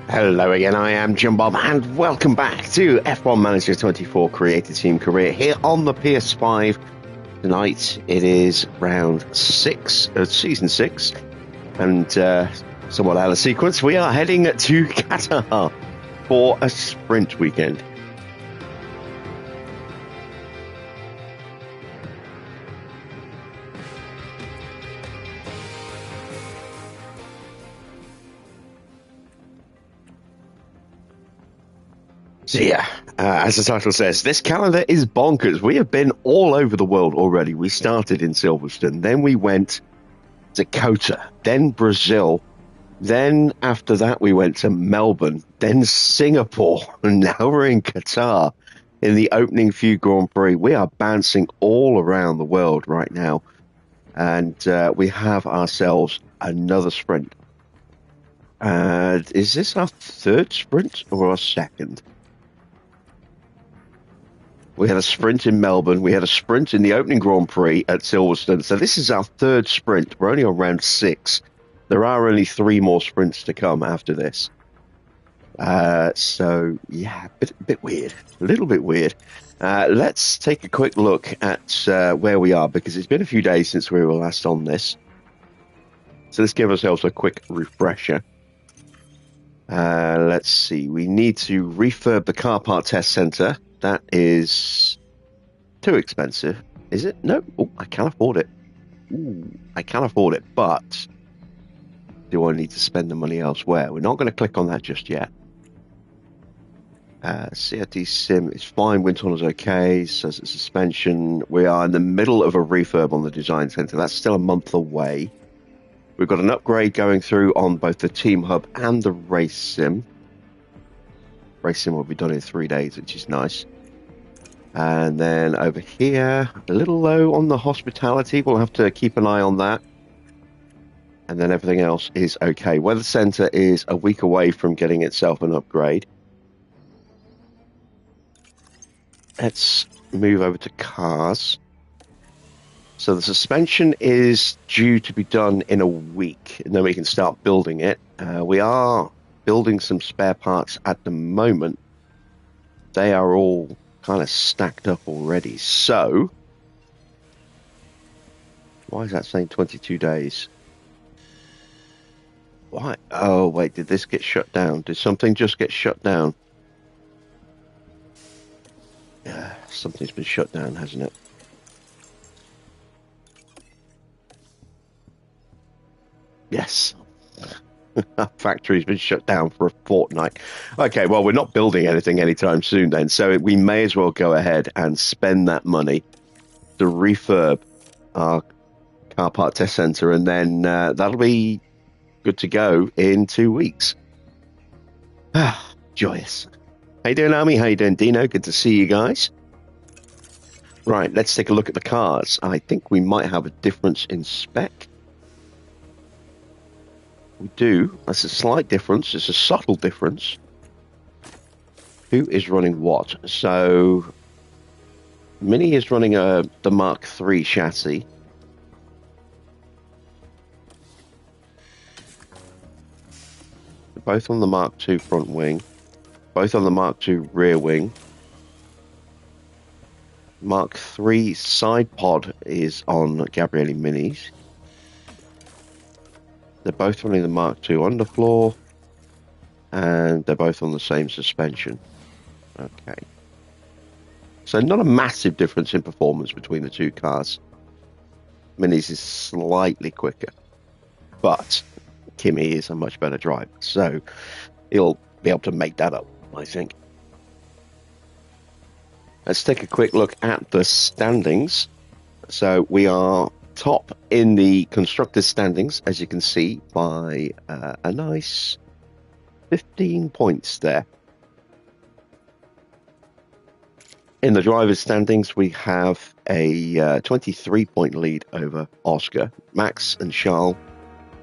Hello again, I am Jim Bob, and welcome back to F1 Manager 24 Creative Team Career here on the PS5. Tonight it is round 6 of Season 6, and somewhat out of sequence, we are heading to Qatar for a sprint weekend. So yeah, as the title says, this calendar is bonkers. We have been all over the world already. We started in Silverstone, then we went to Dakota, then Brazil, then after that we went to Melbourne, then Singapore, and now we're in Qatar in the opening few Grand Prix. We are bouncing all around the world right now, and we have ourselves another sprint. Is this our third sprint or our second? We had a sprint in Melbourne. We had a sprint in the opening Grand Prix at Silverstone. So this is our third sprint. We're only on round 6. There are only 3 more sprints to come after this. So, yeah, a bit weird. A little bit weird. Let's take a quick look at where we are, because it's been a few days since we were last on this. So let's give ourselves a quick refresher. Let's see. We need to refurb the car part test centre. That is too expensive, is it? No, I can afford it. I can afford it, but do I need to spend the money elsewhere? We're not going to click on that just yet. CRT Sim is fine. Wind tunnel's okay. Says it's suspension. We are in the middle of a refurb on the design centre. That's still a month away. We've got an upgrade going through on both the Team Hub and the Race Sim. Race Sim will be done in 3 days, which is nice. And then over here, a little low on the hospitality. We'll have to keep an eye on that. And then everything else is okay. Weather Center is a week away from getting itself an upgrade. Let's move over to cars. So the suspension is due to be done in a week, and then we can start building it. We are building some spare parts at the moment. They are all kind of stacked up already. So, why is that saying 22 days? Why? Oh, wait, did this get shut down? Did something just get shut down? Yeah, something's been shut down, hasn't it? Yes. Our factory's been shut down for a fortnight. Okay, well, we're not building anything anytime soon then, so we may as well go ahead and spend that money to refurb our car part test center, and then that'll be good to go in 2 weeks. Joyous. How you doing, Army? How you doing, Dino? Good to see you guys. Right, let's take a look at the cars. I think we might have a difference in spec. We do. That's a slight difference. It's a subtle difference. Who is running what? So, Mini is running the Mark III chassis. They're both on the Mark II front wing. Both on the Mark II rear wing. Mark III side pod is on Gabriele Minis. They're both running the Mark II underfloor, and they're both on the same suspension. Okay. So not a massive difference in performance between the two cars. Minis is slightly quicker, but Kimi is a much better driver, so he'll be able to make that up, I think. Let's take a quick look at the standings. So we are top in the constructors standings, as you can see, by a nice 15 points there. In the drivers standings, we have a 23-point lead over Oscar. Max and Charles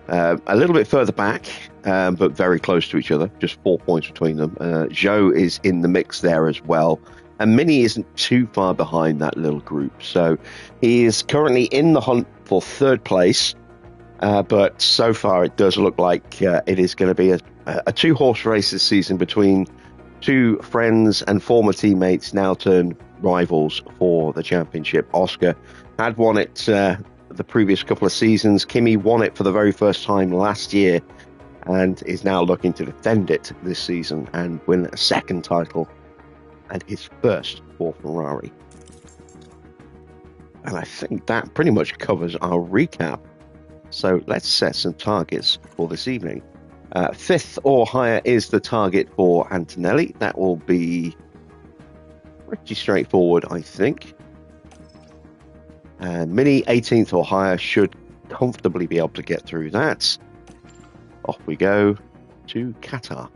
a little bit further back, but very close to each other, just 4 points between them. Joe is in the mix there as well. And Mini isn't too far behind that little group. So he is currently in the hunt for third place. But so far, it does look like it is going to be a two-horse race this season between two friends and former teammates, now turned rivals for the championship. Oscar had won it the previous couple of seasons. Kimi won it for the very first time last year and is now looking to defend it this season and win a second title and his first for Ferrari. And I think that pretty much covers our recap. So let's set some targets for this evening. Fifth or higher is the target for Antonelli. That will be pretty straightforward, I think. And Mini 18th or higher should comfortably be able to get through that. Off we go to Qatar.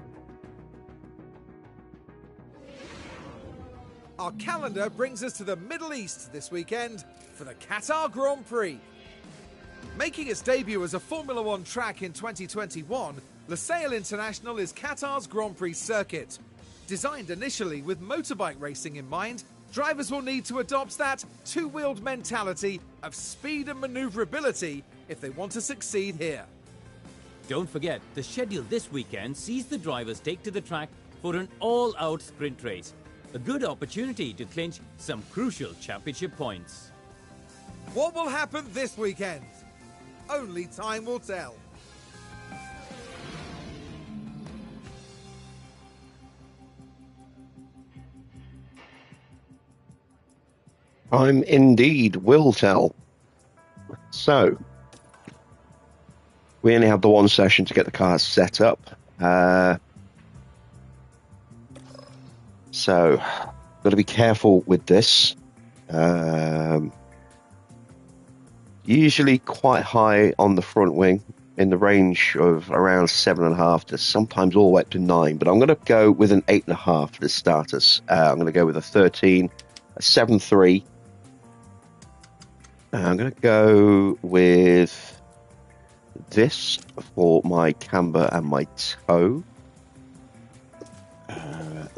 Our calendar brings us to the Middle East this weekend for the Qatar Grand Prix. Making its debut as a Formula One track in 2021, Lusail International is Qatar's Grand Prix circuit. Designed initially with motorbike racing in mind, drivers will need to adopt that two-wheeled mentality of speed and maneuverability if they want to succeed here. Don't forget, the schedule this weekend sees the drivers take to the track for an all-out sprint race. A good opportunity to clinch some crucial championship points. What will happen this weekend? Only time will tell. Time indeed will tell. So, we only have the one session to get the cars set up. So, got to be careful with this. Usually quite high on the front wing, in the range of around 7.5 to sometimes all the way up to 9. But I'm going to go with an 8.5 for the starters. I'm going to go with a 13, a 7.3. I'm going to go with this for my camber and my toe.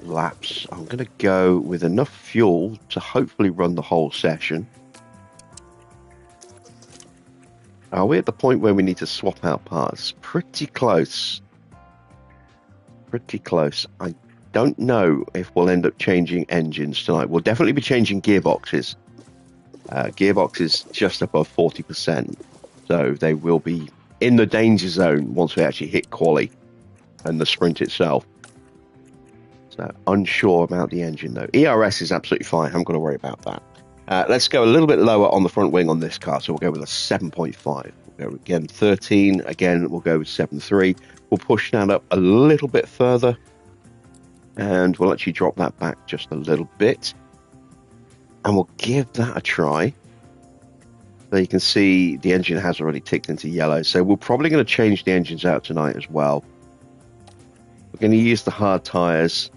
Laps. I'm going to go with enough fuel to hopefully run the whole session. Are we at the point where we need to swap out parts? Pretty close. Pretty close. I don't know if we'll end up changing engines tonight. We'll definitely be changing gearboxes. Gearbox is just above 40%. So they will be in the danger zone once we actually hit quali and the sprint itself. So unsure about the engine though. ERS is absolutely fine. I haven't got to worry about that. Let's go a little bit lower on the front wing on this car. So we'll go with a 7.5. We'll go again 13. Again, we'll go with 7.3. We'll push that up a little bit further. And we'll actually drop that back just a little bit. And we'll give that a try. So you can see the engine has already ticked into yellow. So we're probably going to change the engines out tonight as well. We're going to use the hard tyres.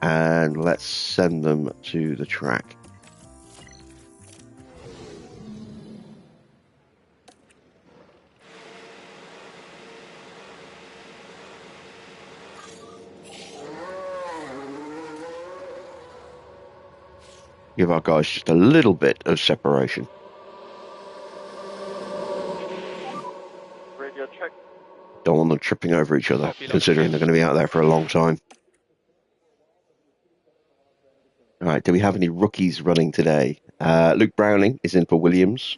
And let's send them to the track. Give our guys just a little bit of separation. Radio check. Don't want them tripping over each other, considering they're going to be out there for a long time. All right, do we have any rookies running today? Luke Browning is in for Williams.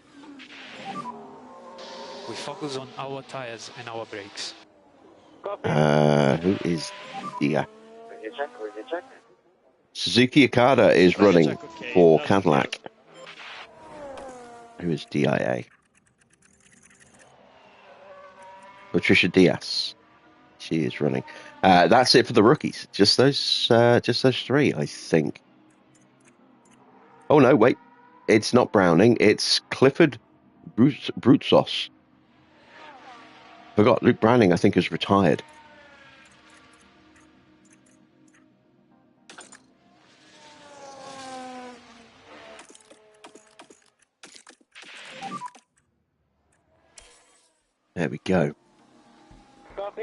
We focus on our tires and our brakes. Who is Dia? Radio check. Suzuki Okada is running for Cadillac. Who is DIA? Patricia Diaz. She is running. That's it for the rookies. Just those three, I think. Oh no, wait. It's not Browning. It's Clifford Brutzos. Forgot. Luke Browning, I think, is retired. There we go. Copy.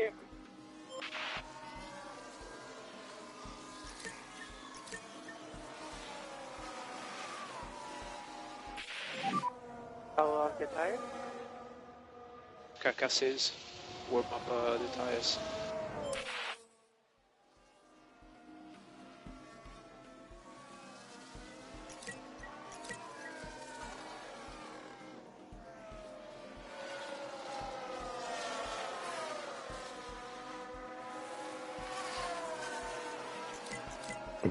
How get tired? carcasses, warm up the tires.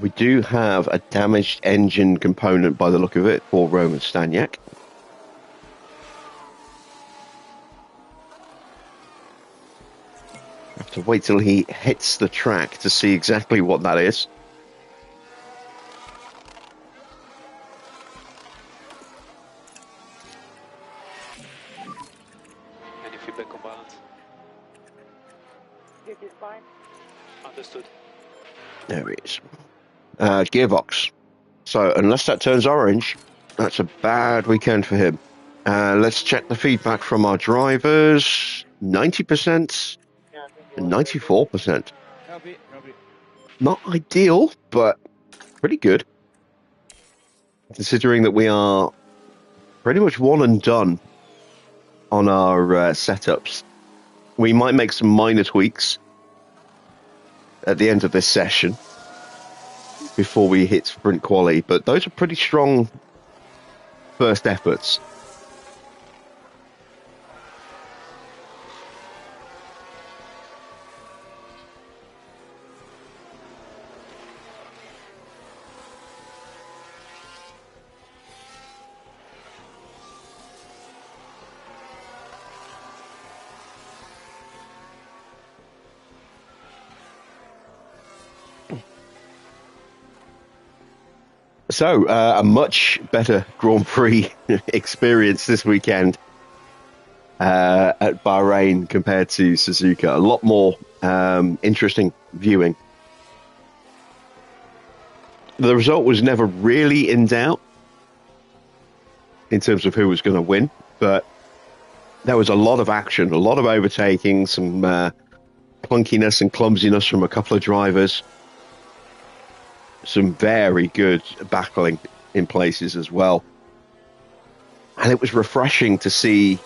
We do have a damaged engine component by the look of it for Roman Staniak. Have to wait till he hits the track to see exactly what that is. Any feedback on balance? It is fine. Understood. There it is. Gearbox. So unless that turns orange, that's a bad weekend for him. Let's check the feedback from our drivers. 90% and 94%. Copy. Not ideal, but pretty good. Considering that we are pretty much one and done on our setups. We might make some minor tweaks at the end of this session before we hit sprint quali, but those are pretty strong first efforts. So, a much better Grand Prix experience this weekend at Bahrain compared to Suzuka. A lot more interesting viewing. The result was never really in doubt in terms of who was going to win, but there was a lot of action, a lot of overtaking, some clunkiness and clumsiness from a couple of drivers. Some very good battling in places as well. And it was refreshing to see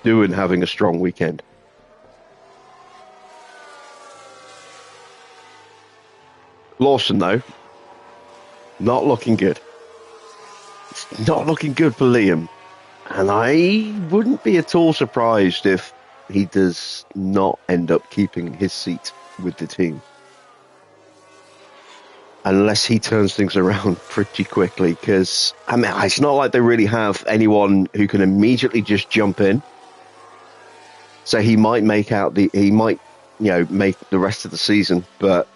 Doohan having a strong weekend. Lawson, though, not looking good. It's not looking good for Liam. And I wouldn't be at all surprised if he does not end up keeping his seat with the team. Unless he turns things around pretty quickly, because I mean, it's not like they really have anyone who can immediately just jump in. So he might make the rest of the season, but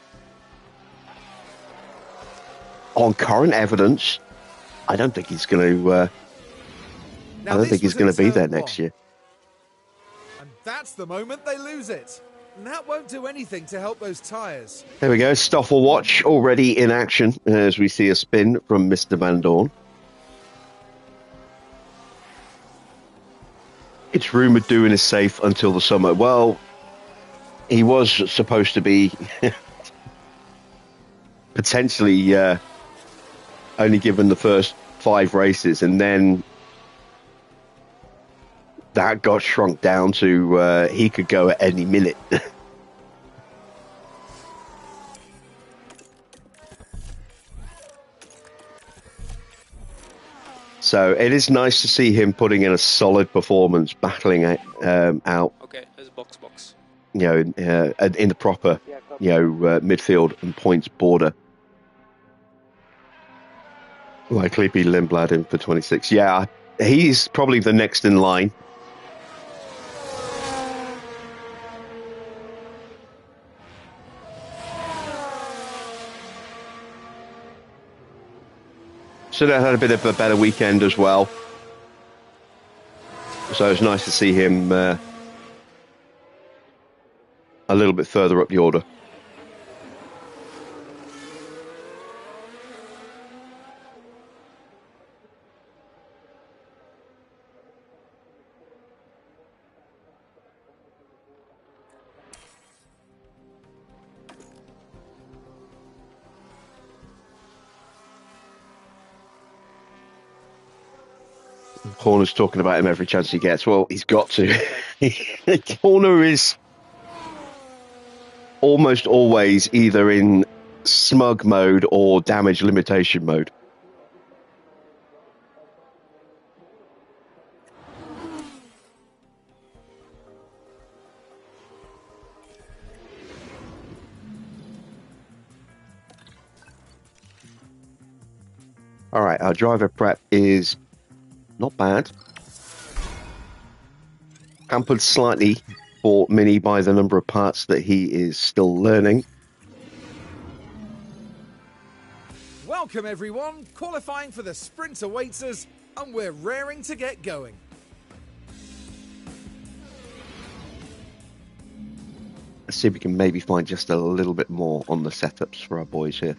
on current evidence, I don't think he's going to. I don't think he's going to be there next year. And that's the moment they lose it. And that won't do anything to help those tyres. There we go. Stoffel watch already in action as we see a spin from Mr. Van Dorn. It's rumoured Doohan is safe until the summer. Well, he was supposed to be potentially only given the first 5 races, and then that got shrunk down to he could go at any minute. So it is nice to see him putting in a solid performance, battling out. Okay, there's box. In the proper, midfield and points border. Likely be Lindblad in for 26. Yeah, he's probably the next in line. Should have had a bit of a better weekend as well. So it's nice to see him a little bit further up the order. Horner's talking about him every chance he gets. Well, he's got to. The corner is almost always either in smug mode or damage limitation mode. All right, our driver prep is not bad. Hampered slightly for Mini by the number of parts that he is still learning. Welcome everyone, qualifying for the sprint awaits us, and we're raring to get going. Let's see if we can maybe find just a little bit more on the setups for our boys here.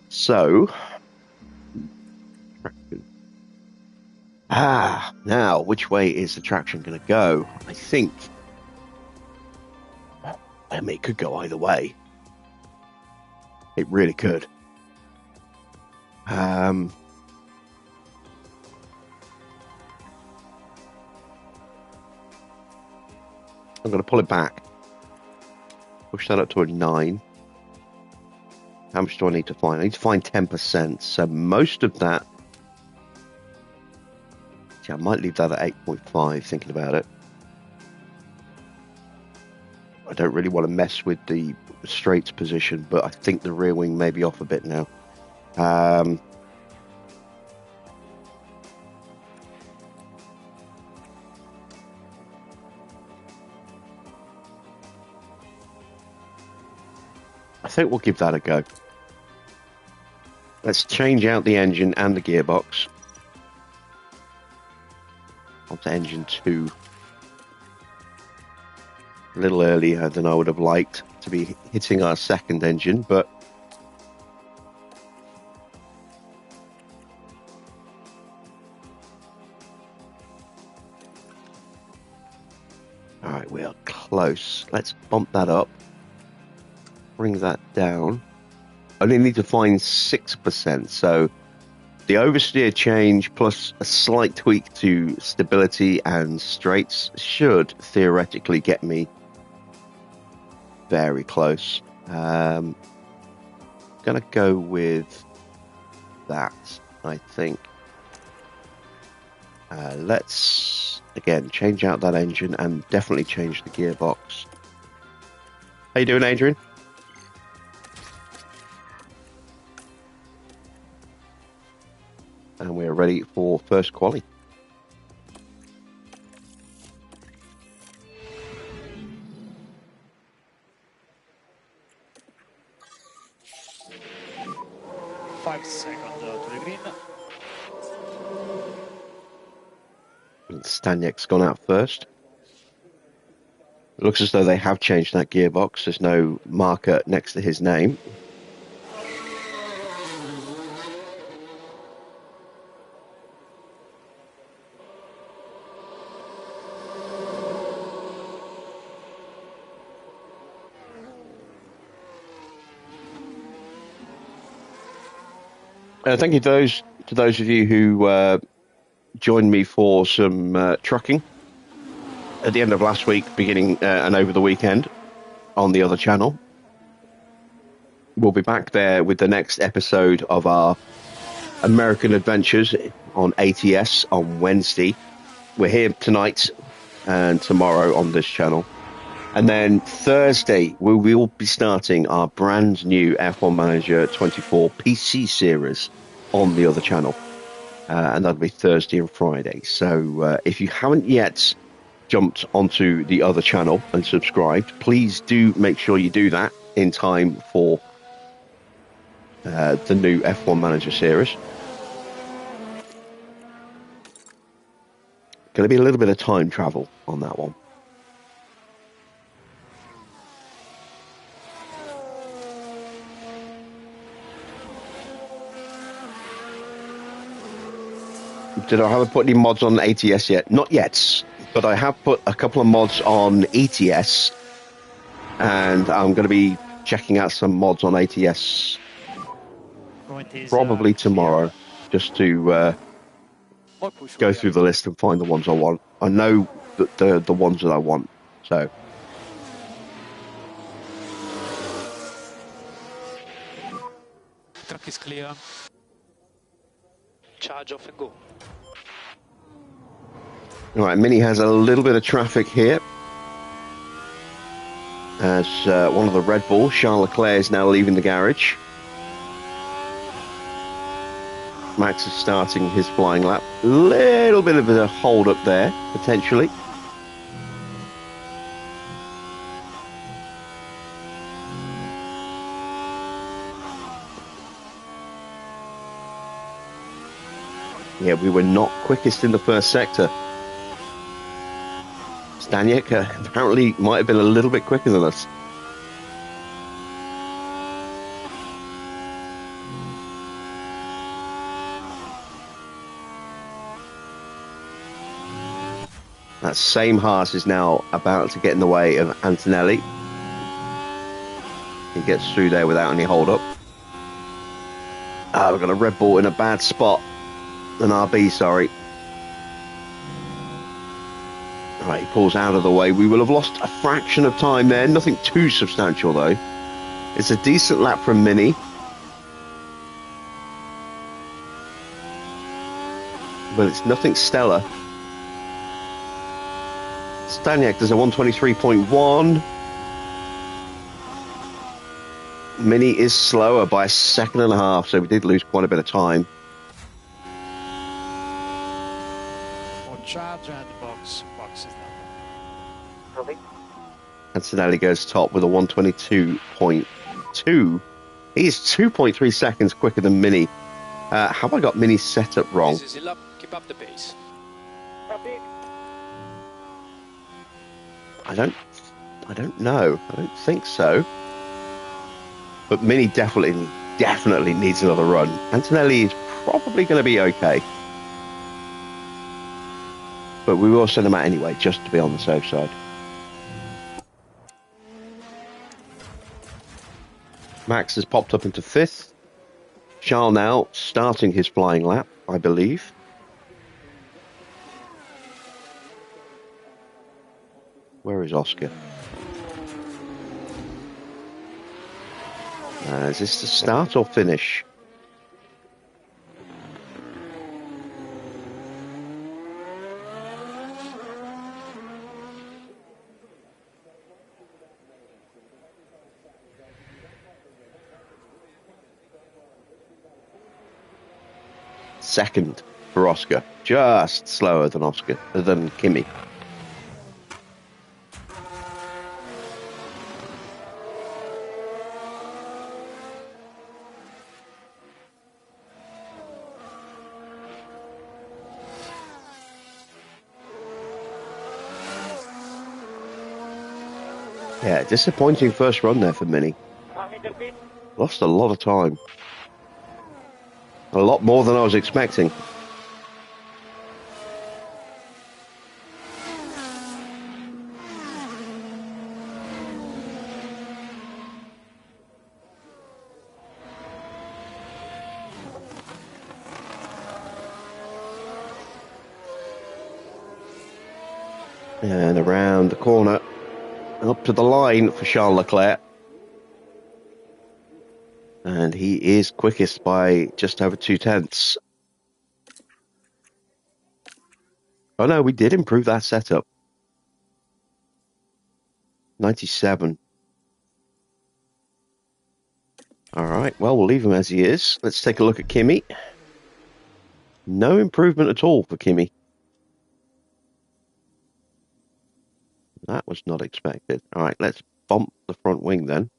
So, now which way is the traction going to go? I think it could go either way. It really could. I'm going to pull it back. Push that up to a 9. How much do I need to find? I need to find 10%. So most of that... I might leave that at 8.5, thinking about it. I don't really want to mess with the straights position, but I think the rear wing may be off a bit now. I think we'll give that a go. Let's change out the engine and the gearbox. Onto engine 2. A little earlier than I would have liked to be hitting our second engine, but alright, we are close. Let's bump that up. Bring that down. I only need to find 6%, so the oversteer change plus a slight tweak to stability and straights should theoretically get me very close. Gonna go with that, I think. Let's again change out that engine and definitely change the gearbox. How you doing, Adrian? And we're ready for first quali. Five seconds to the green. And Staniek's gone out first. It looks as though they have changed that gearbox. There's no marker next to his name. Thank you to those of you who joined me for some trucking at the end of last week, beginning and over the weekend on the other channel. We'll be back there with the next episode of our American Adventures on ATS on Wednesday. We're here tonight and tomorrow on this channel. And then Thursday, we will be starting our brand new F1 Manager 24 PC series on the other channel. And that'll be Thursday and Friday. So if you haven't yet jumped onto the other channel and subscribed, please do make sure you do that in time for the new F1 Manager series. Going to be a little bit of time travel on that one. I haven't put any mods on ATS yet. Not yet, but I have put a couple of mods on ETS, and I'm going to be checking out some mods on ATS probably tomorrow, just to go through the list and find the ones I want. I know the ones that I want. So Track is clear. Charge off and go. all right, Mini has a little bit of traffic here. As one of the Red Bulls, Charles Leclerc, is now leaving the garage. Max is starting his flying lap. Little bit of a hold up there, potentially. Yeah, we were not quickest in the first sector. Staniek apparently might have been a little bit quicker than us. That same Haas is now about to get in the way of Antonelli. He gets through there without any hold up. We've got a Red Bull in a bad spot. An RB, sorry. Right, he pulls out of the way. We will have lost a fraction of time there. Nothing too substantial, though. It's a decent lap from Mini. But it's nothing stellar. Staniek does a 123.1. Mini is slower by a second and a half, so we did lose quite a bit of time. On charge and box is down. Copy. Antonelli goes top with a 122.2. He's 2.3 seconds quicker than Mini. Have I got Mini set up wrong? This is a lap. Keep up the pace. Copy. I don't know. I don't think so. But Mini definitely needs another run. Antonelli is probably going to be okay. But we will send him out anyway, just to be on the safe side. Max has popped up into 5th. Charles now starting his flying lap, I believe. Where is Oscar? Is this the start or finish? Second for Oscar, just slower than Kimi. Yeah, disappointing first run there for Mini. Lost a lot of time. A lot more than I was expecting. And around the corner, up to the line for Charles Leclerc. And he is quickest by just over 0.2. Oh no, we did improve that setup. 97. All right, well, we'll leave him as he is. Let's take a look at Kimi. No improvement at all for Kimi. That was not expected. All right, let's bump the front wing then.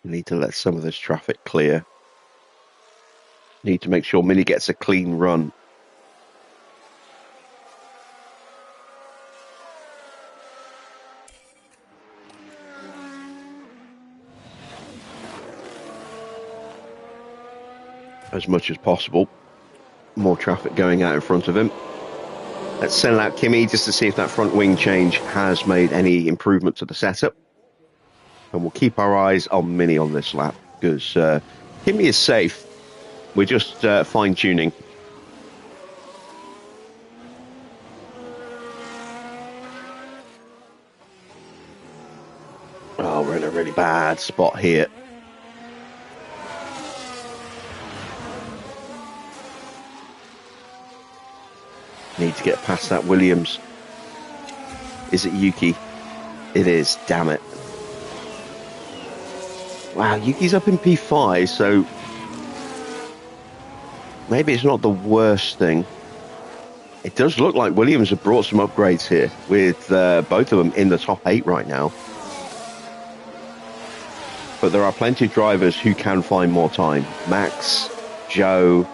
We need to let some of this traffic clear. Need to make sure Mini gets a clean run. As much as possible. More traffic going out in front of him. Let's send out Kimi just to see if that front wing change has made any improvement to the setup. And we'll keep our eyes on Mini on this lap, because Kimi is safe. We're just fine-tuning. Oh, we're in a really bad spot here. Need to get past that Williams. Is it Yuki? It is, damn it. Wow, Yuki's up in P5, so maybe it's not the worst thing. It does look like Williams have brought some upgrades here, with both of them in the top 8 right now. But there are plenty of drivers who can find more time. Max, Joe,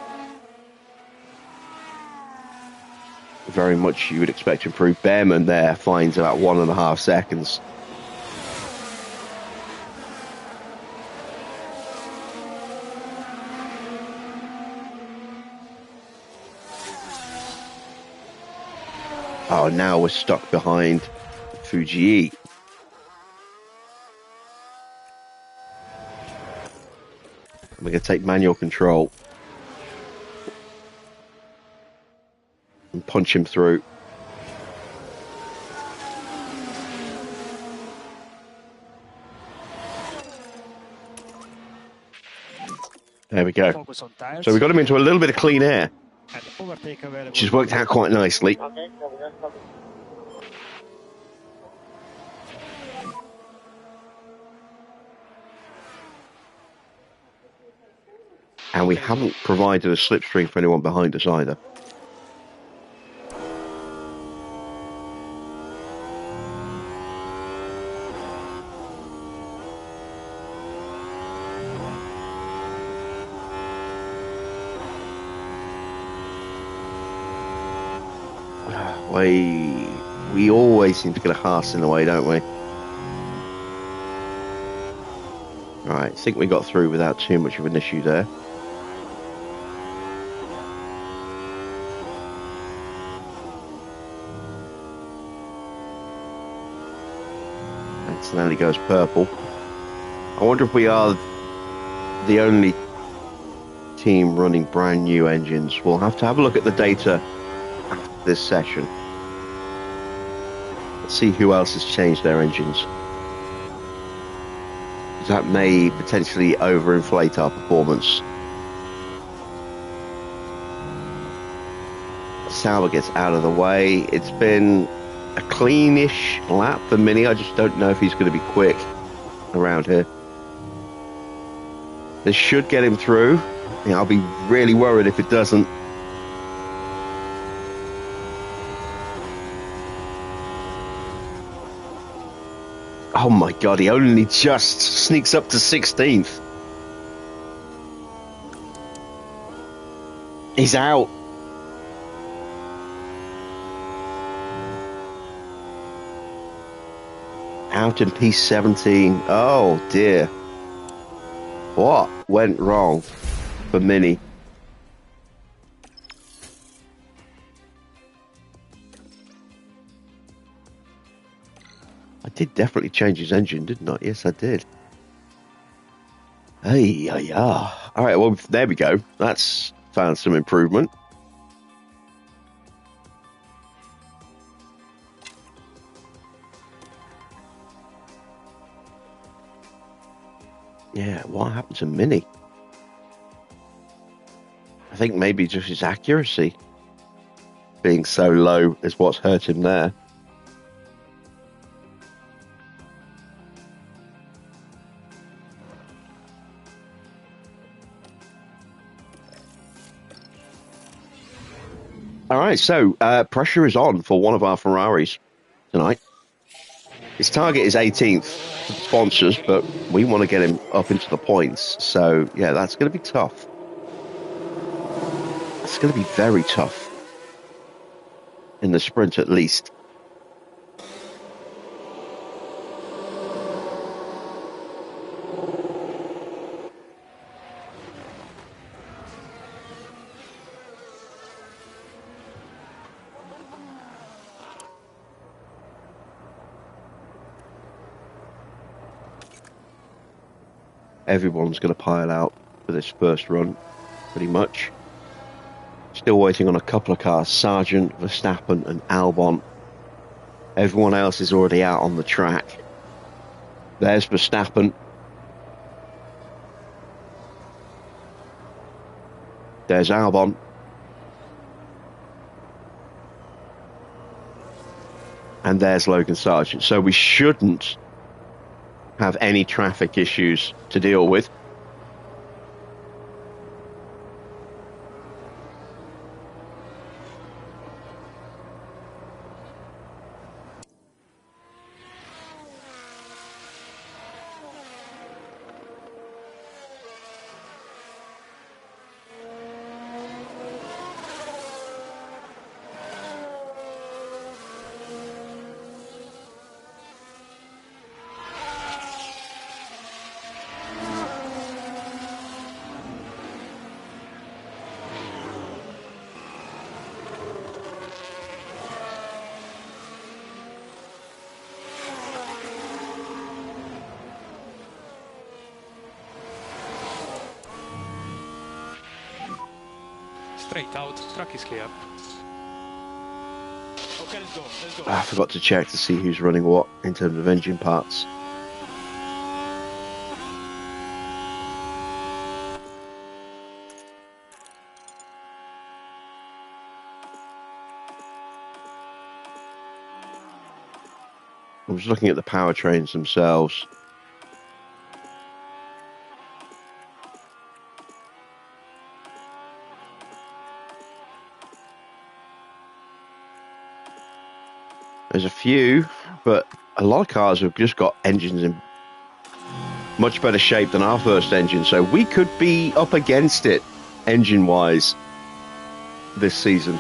very much you would expect to improve. Behrman there finds about 1.5 seconds. Oh, now we're stuck behind Fuji. We're going to take manual control and punch him through. There we go. Focus on tires. So we got him into a little bit of clean air, And overtake available. which has worked out quite nicely. Okay, And we haven't provided a slipstream for anyone behind us either. We always seem to get a Haas in the way, don't we? Right, I think we got through without too much of an issue there. Antonelli goes purple. I wonder if we are the only team running brand new engines. We'll have to have a look at the data after this session. Let's see who else has changed their engines. That may potentially overinflate our performance. Sauber gets out of the way. It's been a cleanish lap for Mini. I just don't know if he's going to be quick around here. This should get him through. I'll be really worried if it doesn't. Oh my god, he only just sneaks up to 16th. He's out. Out in P17. Oh dear. What went wrong for Mini? I did definitely change his engine, didn't I? Yes, I did. Hey, yeah. All right, well, there we go. That's found some improvement. Yeah, what happened to Mini? I think maybe just his accuracy being so low is what's hurt him there. All right, so pressure is on for one of our Ferraris tonight. His target is 18th for the sponsors, but we want to get him up into the points. So, yeah, that's going to be tough. It's going to be very tough. In the sprint, at least. Everyone's going to pile out for this first run, pretty much. Still waiting on a couple of cars, Sargent, Verstappen and Albon. Everyone else is already out on the track. There's Verstappen. There's Albon. And there's Logan Sargent. So we shouldn't have any traffic issues to deal with. Straight out, track is clear. Okay, let's go. I forgot to check to see who's running what in terms of engine parts. I was looking at the powertrains themselves. There's a few, but a lot of cars have just got engines in much better shape than our first engine, so we could be up against it engine-wise this season.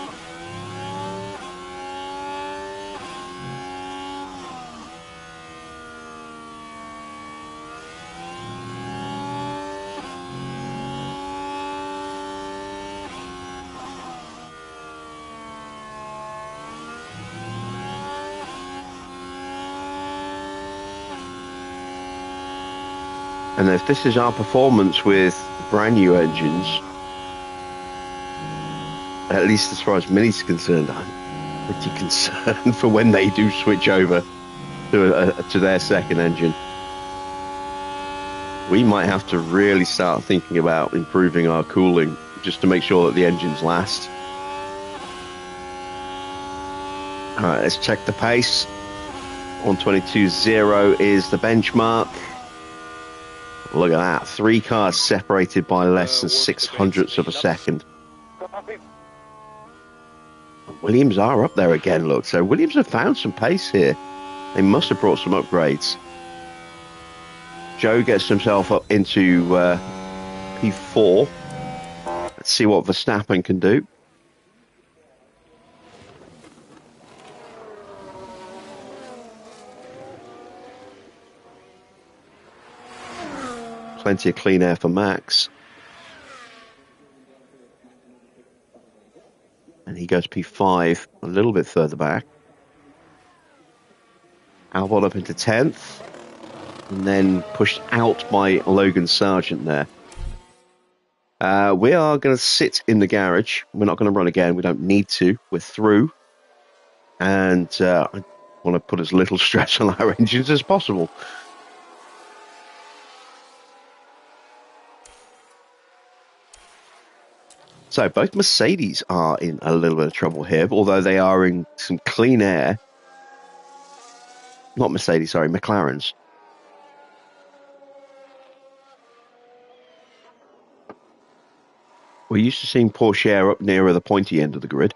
And if this is our performance with brand new engines, at least as far as Mini's concerned, I'm pretty concerned for when they do switch over to their second engine. We might have to really start thinking about improving our cooling just to make sure that the engines last. All right, let's check the pace. 122.0 is the benchmark. Look at that, 3 cars separated by less than 600ths of a second. Williams are up there again, look. So Williams have found some pace here. They must have brought some upgrades. Joe gets himself up into P4. Let's see what Verstappen can do. Plenty of clean air for Max. And he goes P5, a little bit further back. Albon up into 10th. And then pushed out by Logan Sargent there. We are going to sit in the garage. We're not going to run again. We don't need to. We're through. And I want to put as little stress on our engines as possible. So both Mercedes are in a little bit of trouble here, although they are in some clean air. Not Mercedes, sorry, McLaren's. We're used to seeing Porsche up nearer the pointy end of the grid.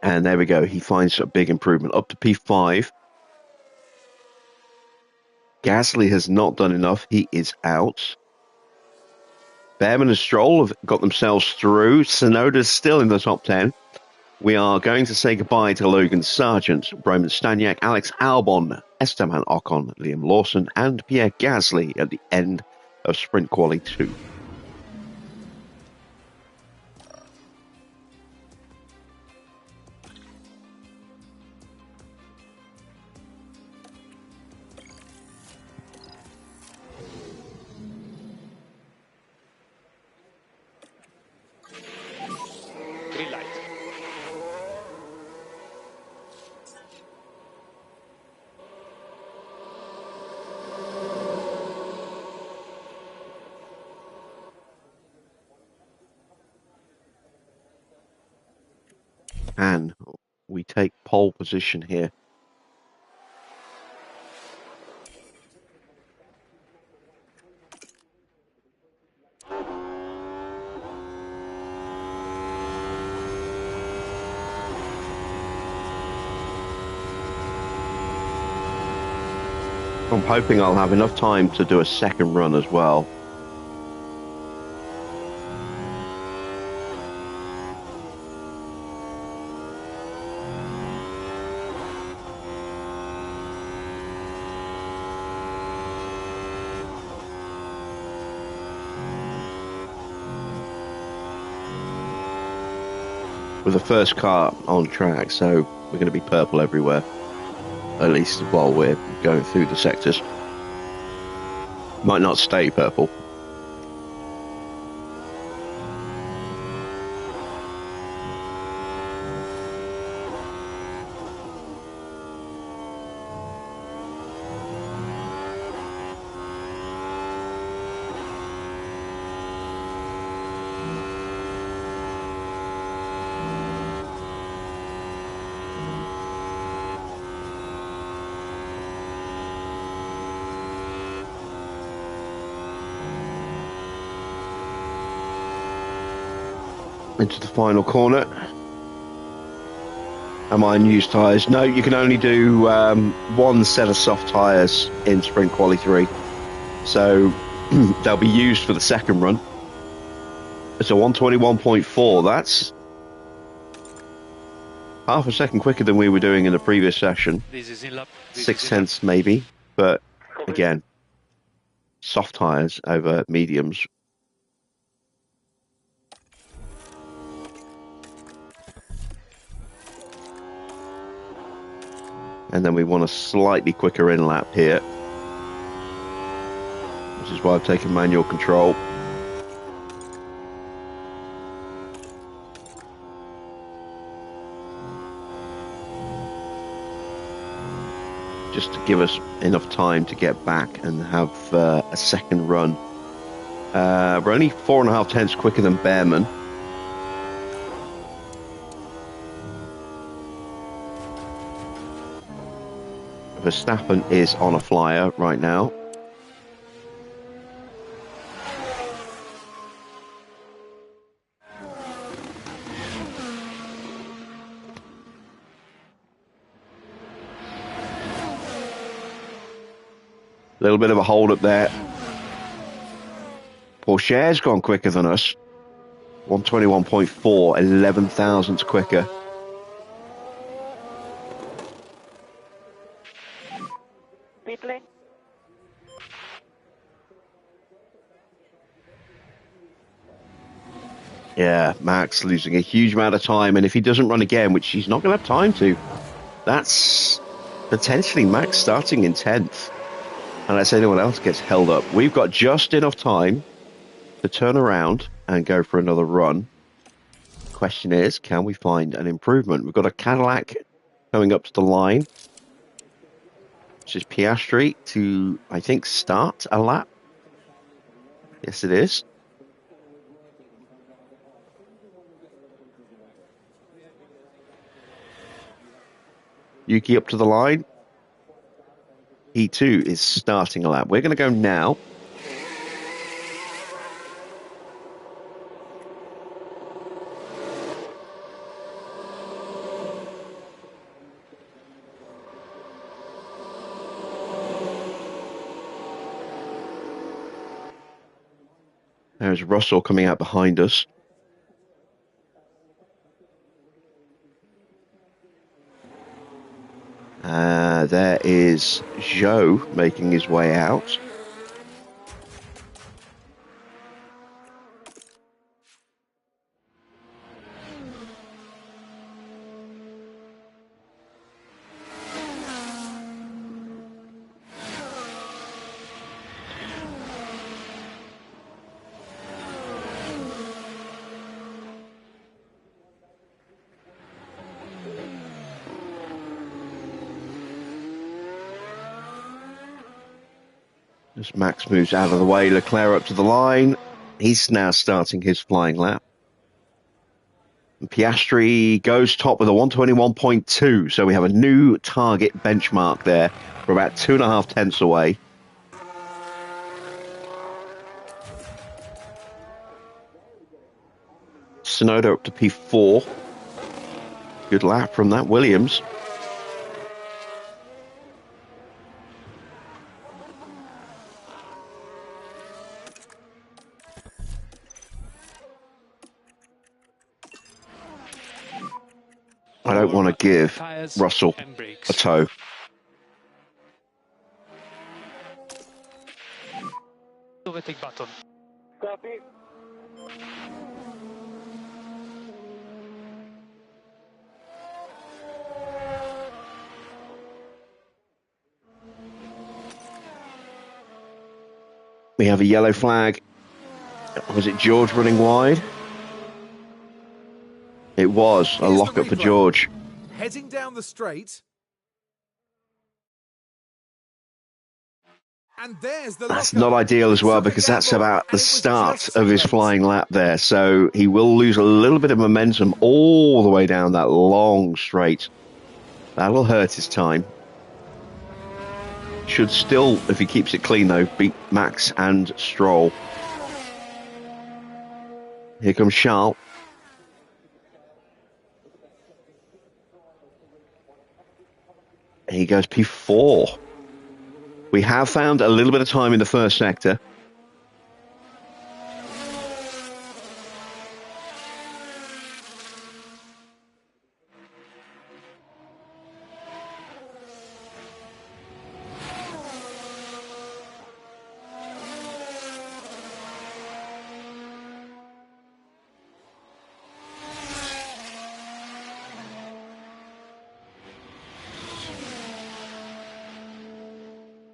And there we go. He finds a big improvement up to P5. Gasly has not done enough. He is out. Behrman and Stroll have got themselves through. Tsunoda's still in the top 10. We are going to say goodbye to Logan Sargent, Roman Staniak, Alex Albon, Esteban Ocon, Liam Lawson, and Pierre Gasly at the end of Sprint Quali 2. Can we take pole position here? I'm hoping I'll have enough time to do a second run as well. With the first car on track, so we're going to be purple everywhere, at least while we're going through the sectors. Might not stay purple. Into the final corner. Am I on used tyres? No, you can only do one set of soft tyres in Sprint Quali 3. So they'll be used for the second run. It's a 121.4. That's half a second quicker than we were doing in the previous session. This is in lap. 6/10 maybe. But again, soft tyres over mediums. And then we want a slightly quicker in lap here, which is why I've taken manual control. Just to give us enough time to get back and have a second run. We're only 4.5 tenths quicker than Behrman. Verstappen is on a flyer right now. A little bit of a hold up there. Porsche's gone quicker than us. 121.4, 11 thousandths quicker. Pit lane. Yeah, Max losing a huge amount of time, and if he doesn't run again, which he's not going to have time to, that's potentially Max starting in 10th, unless anyone else gets held up. We've got just enough time to turn around and go for another run. Question is, can we find an improvement? We've got a Cadillac coming up to the line, which is Piastri to, I think, start a lap. Yes, it is. Yuki up to the line. He too is starting a lap. We're going to go now. There's Russell coming out behind us. There is Joe making his way out. As Max moves out of the way, Leclerc up to the line. He's now starting his flying lap. Piastri goes top with a 121.2, so we have a new target benchmark there. We're about 2.5 tenths away. Tsunoda up to P4. Good lap from that Williams. I don't want to give Russell a toe. Overtake button. Copy. We have a yellow flag. Was it George running wide? It was a Here's the lockup for replay. George. Heading down the straight. And there's the That's lockup. not ideal as He well, took a because that's gamble, about and the it was start just of too his late. flying lap there. So he will lose a little bit of momentum all the way down that long straight. That'll hurt his time. Should still, if he keeps it clean though, beat Max and Stroll. Here comes Charles. He goes P4. We have found a little bit of time in the first sector.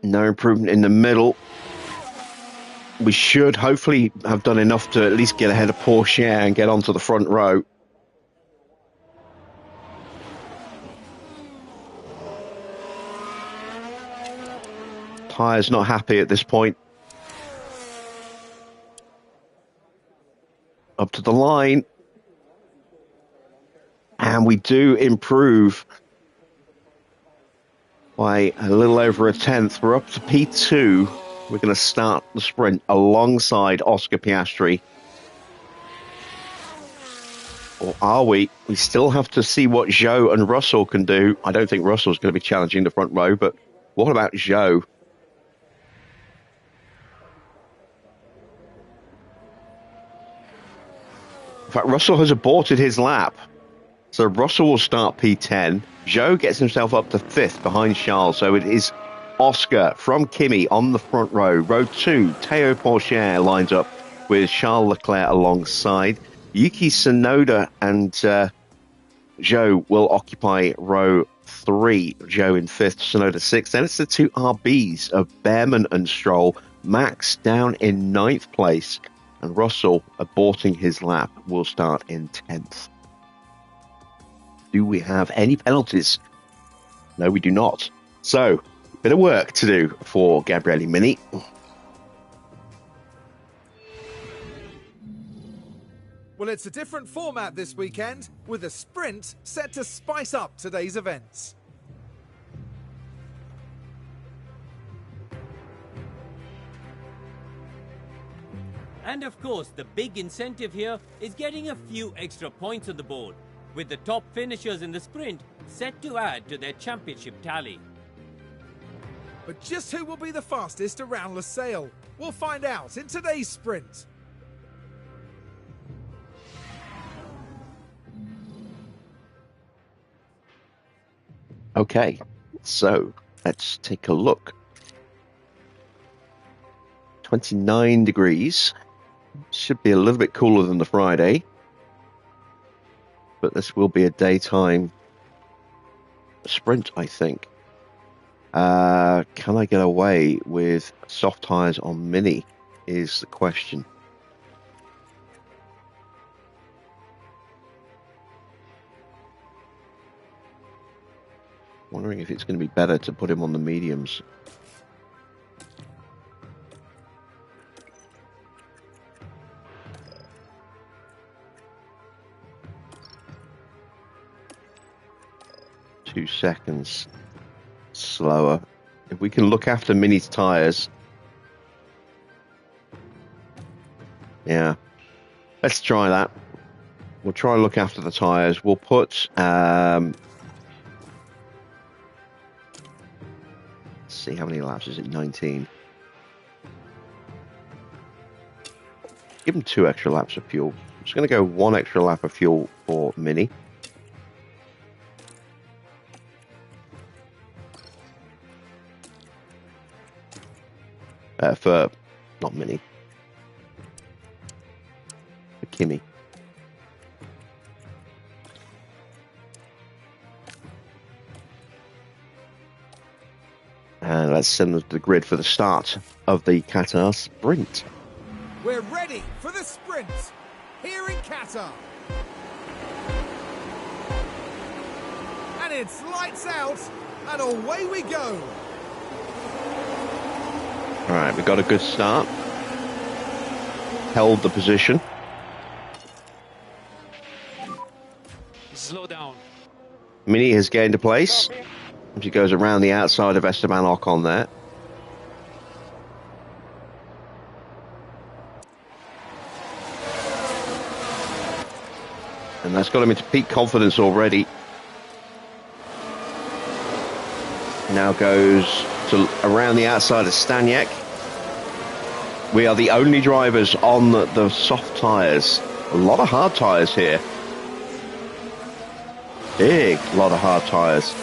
No improvement in the middle. We should hopefully have done enough to at least get ahead of Porsche and get onto the front row. Tyre's not happy at this point. Up to the line. And we do improve by a little over a tenth. We're up to P2. We're going to start the sprint alongside Oscar Piastri. Or are we? We still have to see what Zhou and Russell can do. I don't think Russell's going to be challenging the front row, but what about Zhou? In fact, Russell has aborted his lap. So Russell will start P10. Zhou gets himself up to 5th behind Charles. So it is Oscar from Kimi on the front row. Row 2, Teo Pourchaire lines up with Charles Leclerc alongside. Yuki Tsunoda and Zhou will occupy row 3. Zhou in 5th, Tsunoda 6th. Then it's the two RBs of Behrman and Stroll. Max down in 9th place. And Russell, aborting his lap, will start in 10th. Do we have any penalties? No, we do not. So, bit of work to do for Gabriele Mini. Well, it's a different format this weekend, with a sprint set to spice up today's events. And of course, the big incentive here is getting a few extra points on the board, with the top finishers in the sprint set to add to their championship tally. But just who will be the fastest around Lusail? We'll find out in today's sprint. Okay, so let's take a look. 29 degrees. Should be a little bit cooler than the Friday. But this will be a daytime sprint, I think. Can I get away with soft tyres on Mini is the question. Wondering if it's going to be better to put him on the mediums. 2 seconds slower. If we can look after Mini's tyres. Yeah. Let's try that. We'll try and look after the tyres. We'll put... let's see, how many laps is it? 19. Give them 2 extra laps of fuel. I'm just going to go 1 extra lap of fuel for Mini. For... not Mini. For Kimi. And let's send them to the grid for the start of the Qatar Sprint. We're ready for the sprint here in Qatar. And it's lights out and away we go. All right, we got a good start. Held the position. Slow down. Mini has gained a place. She goes around the outside of Esteban Ocon there. And that's got him into peak confidence already. Now goes to around the outside of Staniek. We are the only drivers on the soft tyres. A lot of hard tyres here. Big lot of hard tyres.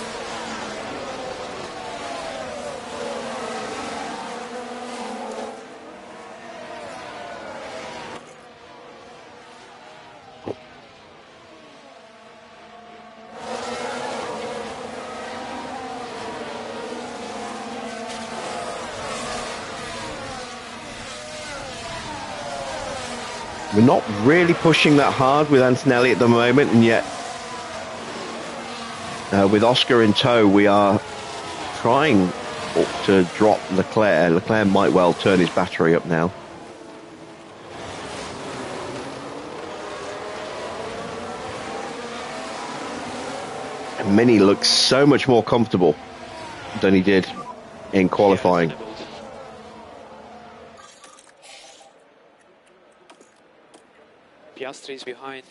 We're not really pushing that hard with Antonelli at the moment, and yet with Oscar in tow, we are trying to drop Leclerc. Leclerc might well turn his battery up now. And Mini looks so much more comfortable than he did in qualifying. Piastri is behind.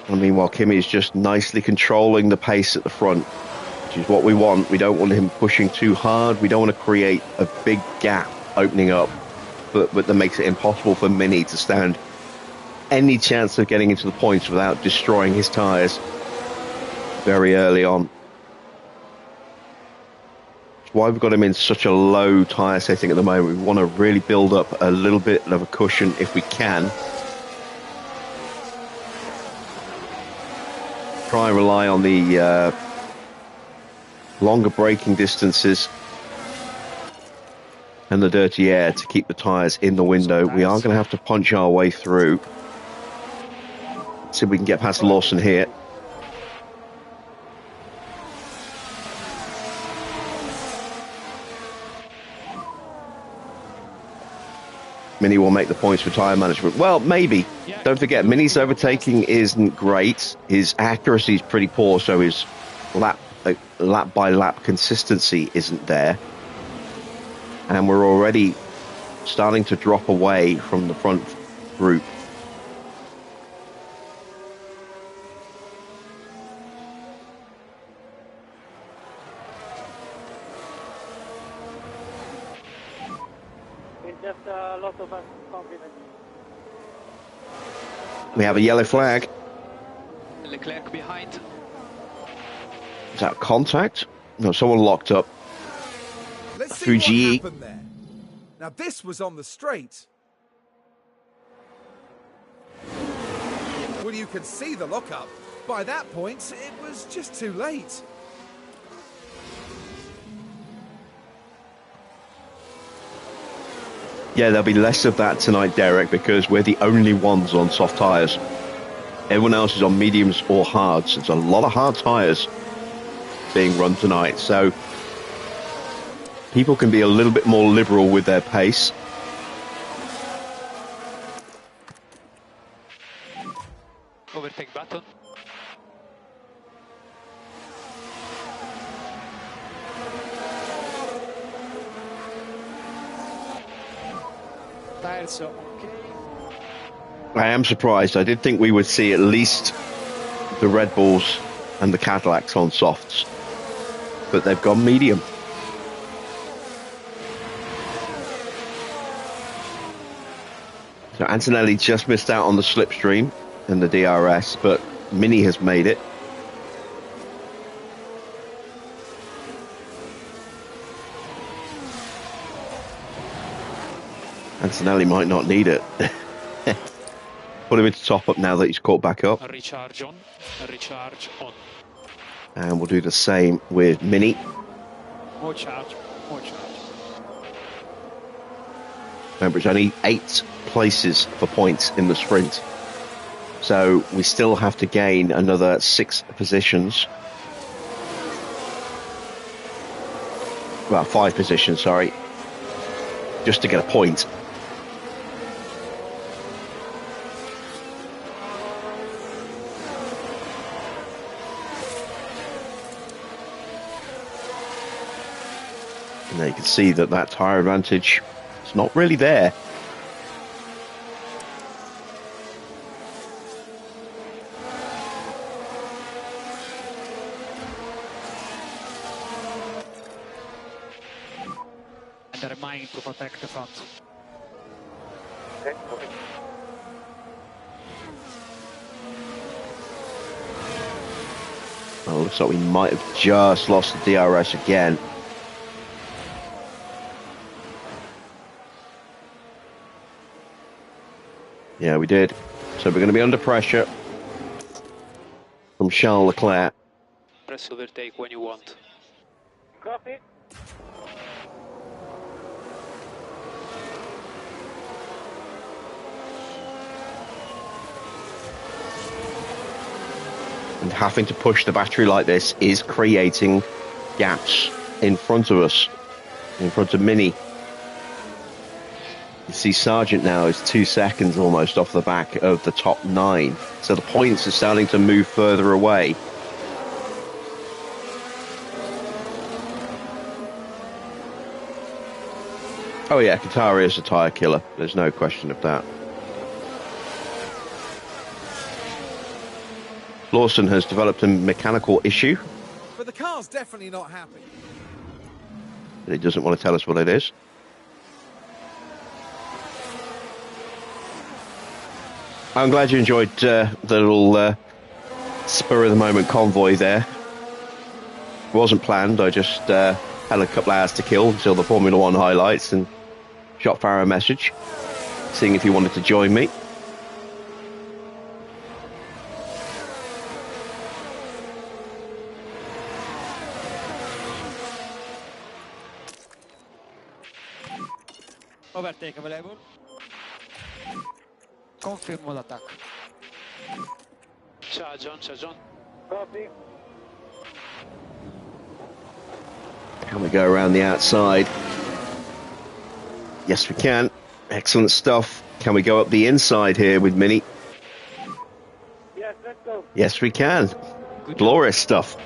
And meanwhile, Kimi is just nicely controlling the pace at the front, which is what we want. We don't want him pushing too hard. We don't want to create a big gap opening up, but that makes it impossible for Mini to stand any chance of getting into the points without destroying his tyres very early on. That's why we've got him in such a low tyre setting at the moment. We want to really build up a little bit of a cushion if we can. Try and rely on the longer braking distances and the dirty air to keep the tyres in the window. We are going to have to punch our way through. See if we can get past Lawson here. Mini will make the points for tyre management. Well, maybe. Don't forget, Mini's overtaking isn't great. His accuracy is pretty poor, so his lap by lap consistency isn't there. And we're already starting to drop away from the front group. Just a lot of confidence. We have a yellow flag. Leclerc behind. Is that contact? No, someone locked up. Let's see Through what GE. happened there. Now this was on the straight. Well, you can see the lockup. By that point, it was just too late. Yeah, there'll be less of that tonight, Derek, because we're the only ones on soft tyres. Everyone else is on mediums or hards. It's a lot of hard tyres being run tonight, so people can be a little bit more liberal with their pace. Tires okay. I am surprised. I did think we would see at least the Red Bulls and the Cadillacs on softs, but they've gone medium. So Antonelli just missed out on the slipstream in the DRS, but Mini has made it. Antonelli might not need it. Put him into top up now that he's caught back up. Recharge on. Recharge on. And we'll do the same with Mini. More charge. More charge. Remember, it's only 8 places for points in the sprint. So we still have to gain another 6 positions. Well, 5 positions, sorry. Just to get a point. And there you can see that that tyre advantage is not really there. And remind to protect the front. Okay, okay. Well, looks like we might have just lost the DRS again. Yeah, we did. So we're going to be under pressure from Charles Leclerc. Press overtake when you want. Copy. And having to push the battery like this is creating gaps in front of us, in front of Mini. You see Sargent now is 2 seconds almost off the back of the top 9. So the points are starting to move further away. Oh yeah, Qatari is a tyre killer. There's no question of that. Lawson has developed a mechanical issue, But the car's definitely not happy. but he doesn't want to tell us what it is. I'm glad you enjoyed the little spur-of-the-moment convoy there. It wasn't planned. I just had a couple of hours to kill until the Formula One highlights and shot Farah a message, seeing if he wanted to join me. Overtake available. Confirm mode attack. Charge on, charge on. Copy. Can we go around the outside? Yes, we can. Excellent stuff. Can we go up the inside here with Mini? Yes, let's go. Yes, we can. Good Glorious stuff.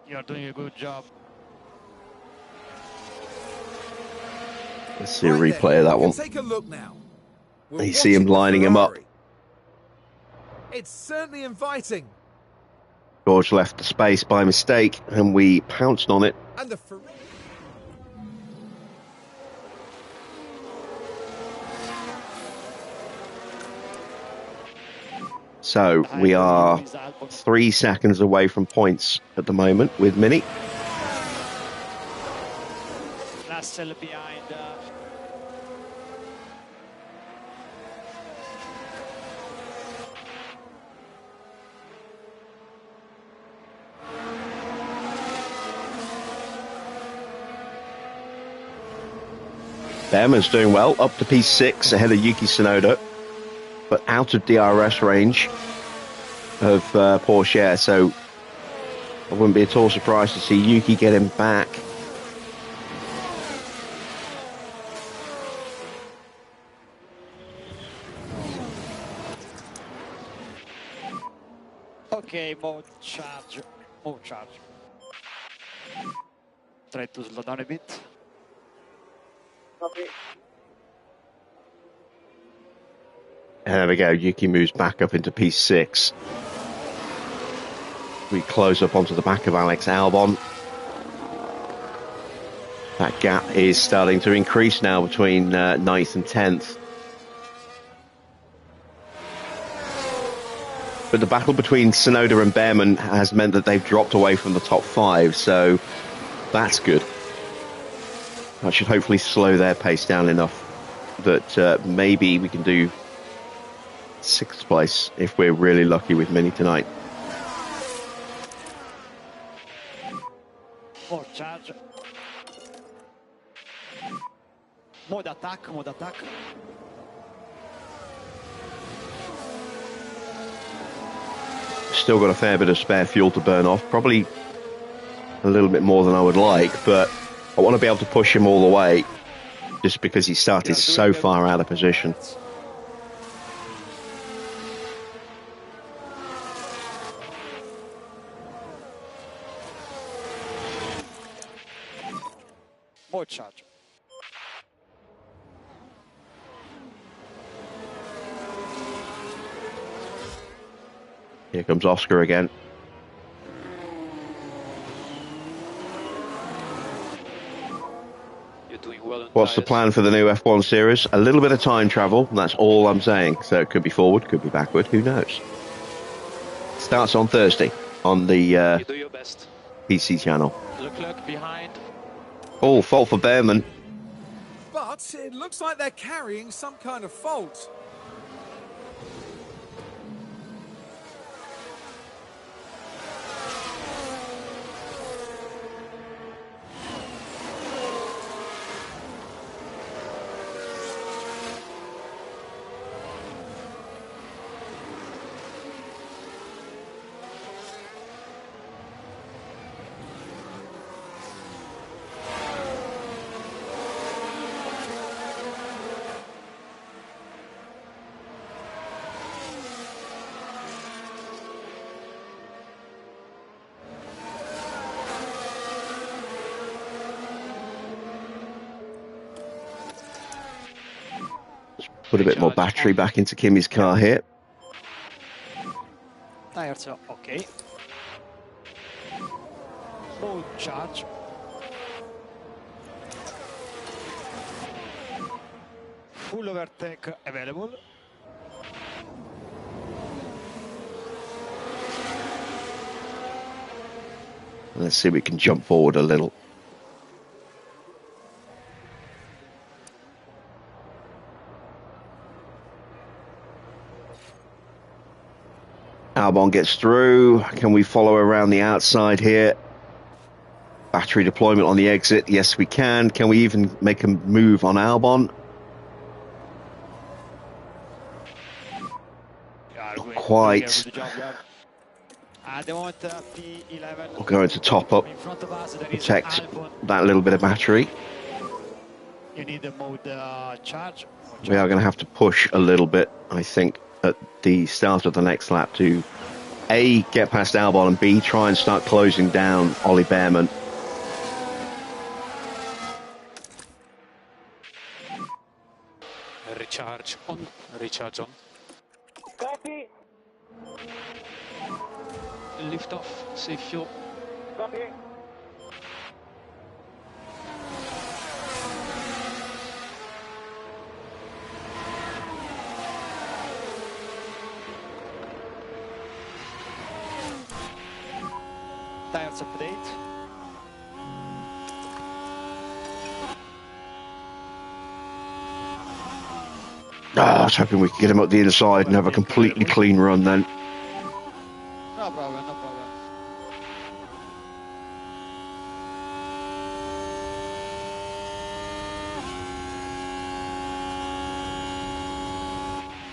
You're doing a good job. Let's see a Right replay then, of that we can one. Take a look now. We're You see him watching the lining him up. Ferrari. It's certainly inviting. George left the space by mistake and we pounced on it. And the Ferrari. So we are 3 seconds away from points at the moment with Mini. Russell behind. Behrman's doing well, up to P6 ahead of Yuki Tsunoda, but out of DRS range of Porsche, so I wouldn't be at all surprised to see Yuki get him back. Okay, mode charge. Mode charge. try to slow down a bit. Copy. And there we go. Yuki moves back up into P6. We close up onto the back of Alex Albon. That gap is starting to increase now between 9th and 10th. But the battle between Tsunoda and Behrman has meant that they've dropped away from the top 5, so that's good. That should hopefully slow their pace down enough that maybe we can do 6th place if we're really lucky with Mini tonight. More charge. Mode attack, mode attack. Still got a fair bit of spare fuel to burn off, probably a little bit more than I would like, but I want to be able to push him all the way just because he started so far out of position. More charge. Here comes Oscar again. You're doing well on What's the tires. plan for the new F1 series? A little bit of time travel, that's all I'm saying. So it could be forward, could be backward, who knows? Starts on Thursday on the You do your best. PC channel. Leclerc behind. Oh, fault for Behrman. But it looks like they're carrying some kind of fault. Put a bit more battery back into Kimi's car here. Tires are okay. Full charge. Full overtake available. Let's see if we can jump forward a little. Albon gets through. Can we follow around the outside here? Battery deployment on the exit. Yes, we can. Can we even make a move on Albon? Not quite. At the moment, P11. We're going to top up, In front of us, there is protect Albon. that little bit of battery. You need the mode charge. We are going to have to push a little bit, I think, at the start of the next lap to A, get past Albon, and B, try and start closing down Ollie Behrman. Recharge on. Recharge on. Copy. Lift off. Save fuel. Copy. Tires update. I was hoping we could get him up the inside and have a completely clean run then. No problem, no problem.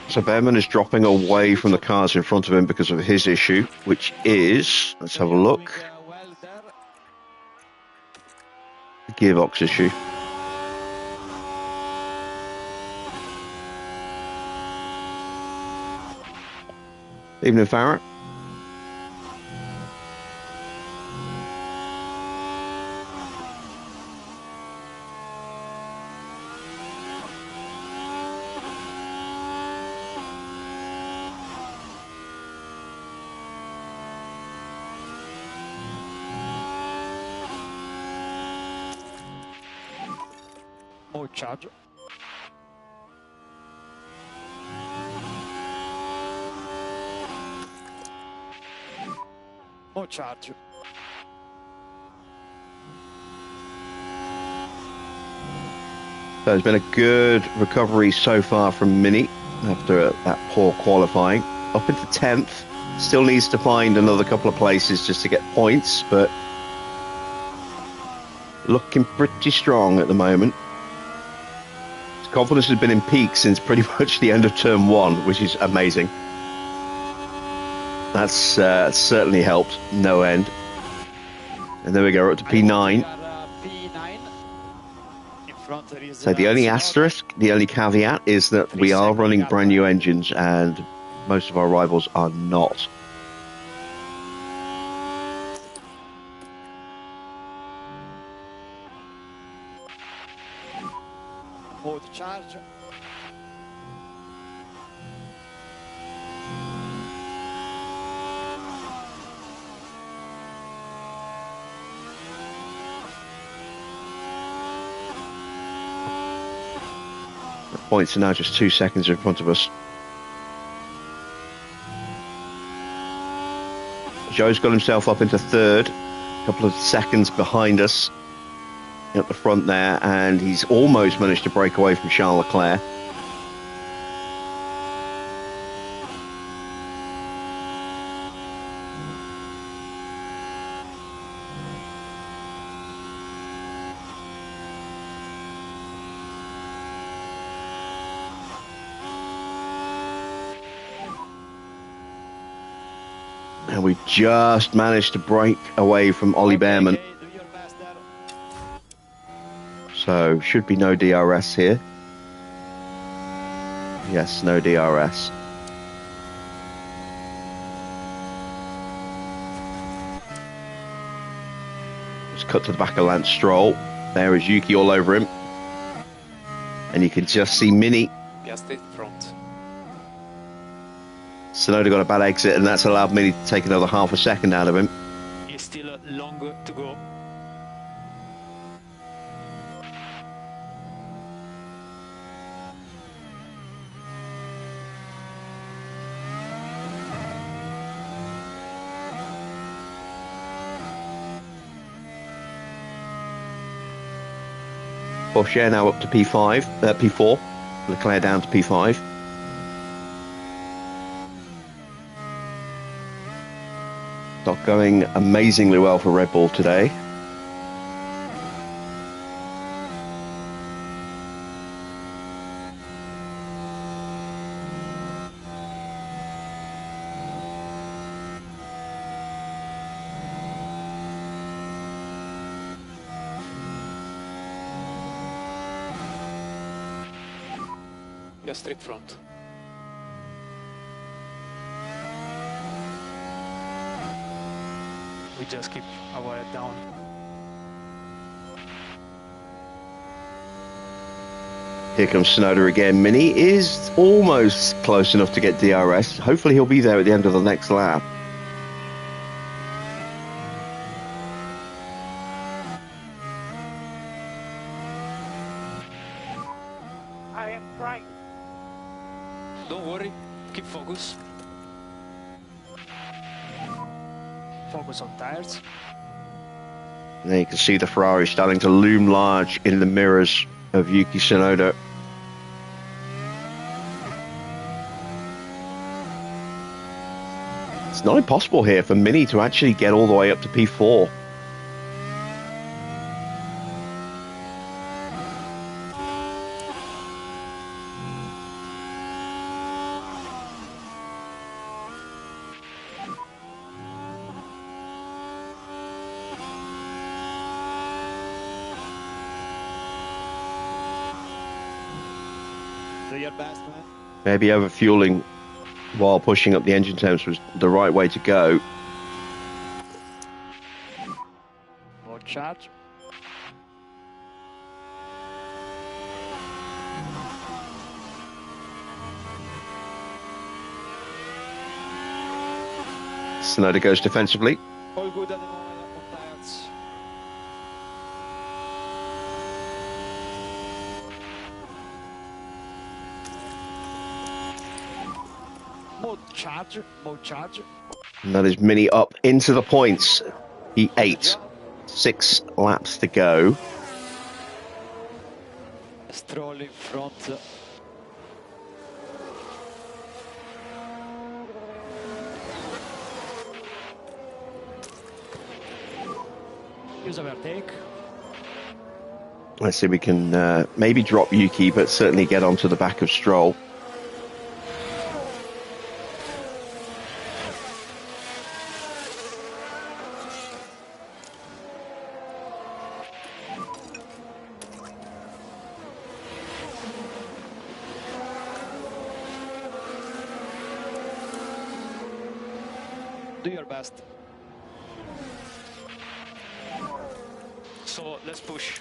So Behrman is dropping away from the cars in front of him because of his issue, which is, let's have a look, Doing, well there. the gearbox issue. Evening, Farah. Good charge. More charge. So it's been a good recovery so far from Mini after that poor qualifying. Up into 10th. Still needs to find another couple of places just to get points, but looking pretty strong at the moment. His confidence has been in peak since pretty much the end of turn 1, which is amazing. That's certainly helped no end. And there we go, up to P9. P9. In front there is, So the only asterisk, the only caveat is that we are running brand new engines and most of our rivals are not. More charge. The points are now just 2 seconds in front of us. Joe's got himself up into 3rd, a couple of seconds behind us at the front there, and he's almost managed to break away from Charles Leclerc. And we just managed to break away from Ollie Behrman. Okay, do your best there. So, should be no DRS here. Yes, no DRS. Let's cut to the back of Lance Stroll. There is Yuki all over him. And you can just see Mini. Just in front. Tsunoda got a bad exit, and that's allowed Mini to take another half a second out of him. It's still long to go. Porsche now up to P4. Leclerc down to P5. Not going amazingly well for Red Bull today. Just straight front. We just keep our head down. Here comes Tsunoda again. Mini is almost close enough to get DRS. Hopefully he'll be there at the end of the next lap. I am trying. Don't worry, keep focus. Focus on tires. And there you can see the Ferrari starting to loom large in the mirrors of Yuki Tsunoda. It's not impossible here for Mini to actually get all the way up to P4. Do your best, man. Maybe overfueling while pushing up the engine temps was the right way to go. More charge. Tsunoda goes defensively. All good at the moment on tires. charge, mode charge. And that is Mini up into the points. P8. 6 laps to go. Stroll in front. Use overtake. Let's see if we can maybe drop Yuki, but certainly get onto the back of Stroll. Do your best. So let's push.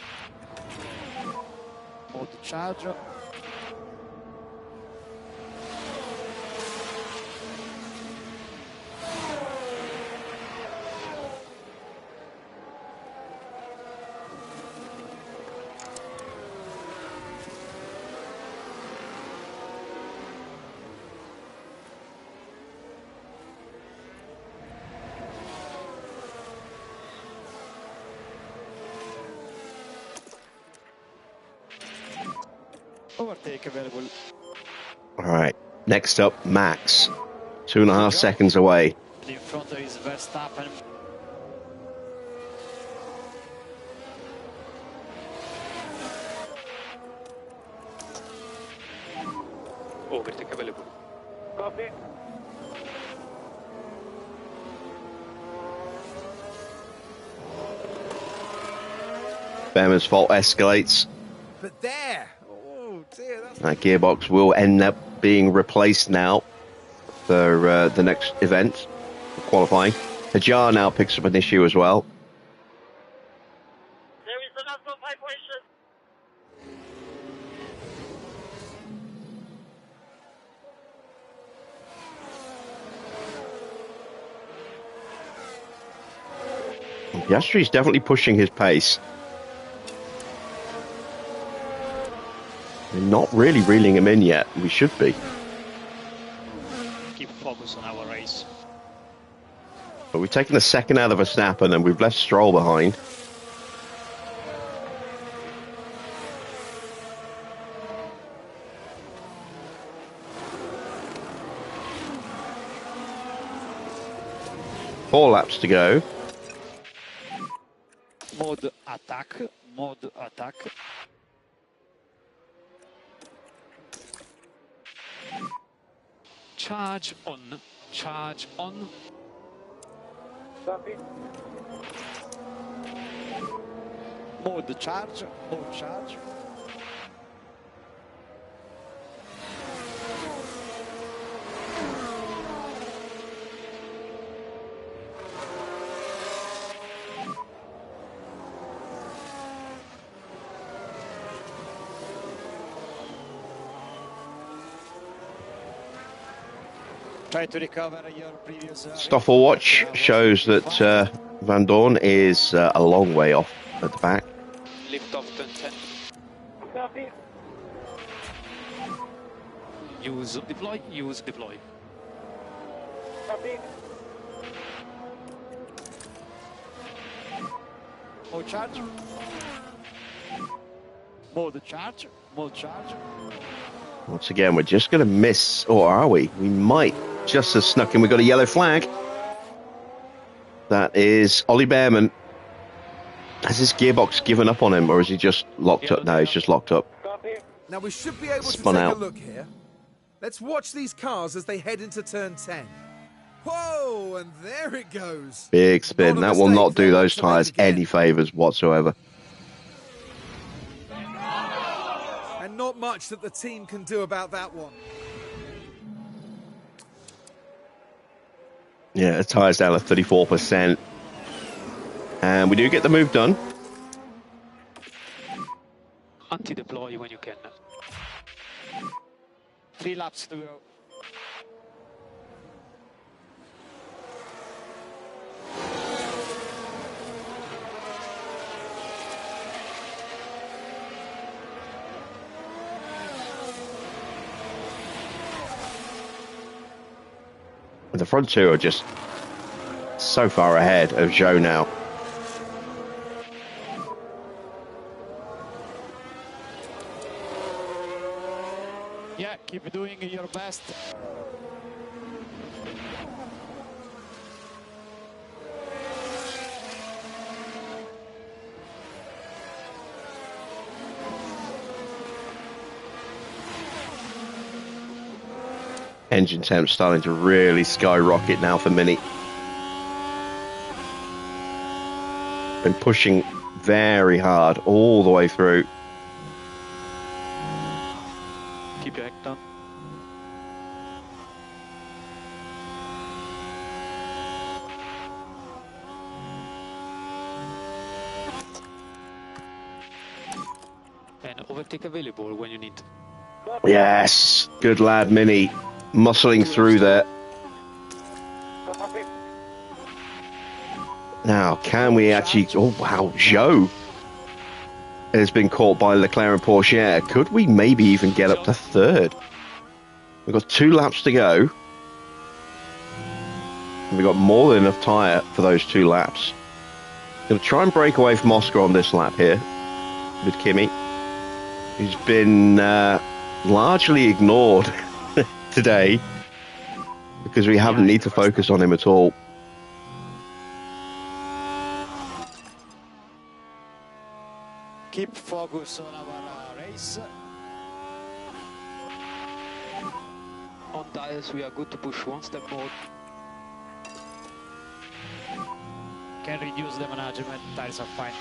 Mode charge. Overtake available. All right. Next up, Max. 2.5 seconds away. In front is Verstappen. Overtake available. Copy. Behrman's fault escalates. But there! Oh dear, that's... That gearbox will end up being replaced now for the next event, qualifying. Hajar now picks up an issue as well. There is another vibration. Piastri's definitely pushing his pace. We're not really reeling him in yet. We should be. Keep focus on our race. But we've taken a second out of Verstappen and we've left Stroll behind. Four laps to go. Mode attack. Mode attack. Charge on. Charge on. Copy. Mode charge. Mode charge. Try to recover your previous... Stopwatch shows that Van Dorn is a long way off at the back. Lift off turn 10. Copy. Use deploy. Use deploy. Copy. Mode charge. Mode charge. Mode charge. Once again, we're just going to miss, or are we? We might just have snuck in. We've got a yellow flag. That is Ollie Behrman. Has his gearbox given up on him, or is he just locked up? No, he's just locked up. Copy. Now we should be able to Spun take out. a look here. Let's watch these cars as they head into turn 10. Whoa, and there it goes. Big spin. Not a That will mistake not do for those to make tyres again. any favours whatsoever. And not much that the team can do about that one. Yeah, the tyres down to 34%. And we do get the move done. Anti-deploy when you can. 3 laps to go. And the front two are just so far ahead of Zhou now. Yeah, keep doing your best. Engine temp starting to really skyrocket now for Mini. Been pushing very hard all the way through. Keep your head down. And overtake available when you need. Yes, good lad, Mini. Muscling through there. Copy. Now, can we actually... Oh, wow, Zhou has been caught by Leclerc and Porsche. Could we maybe even get up to third? We've got 2 laps to go. And we've got more than enough tyre for those 2 laps. Going to try and break away from Oscar on this lap here with Kimi. He's been largely ignored today because we haven't need to focus on him at all. Keep focus on our race. On tires, we are good to push one step more. Can reduce the management. Tires are fine.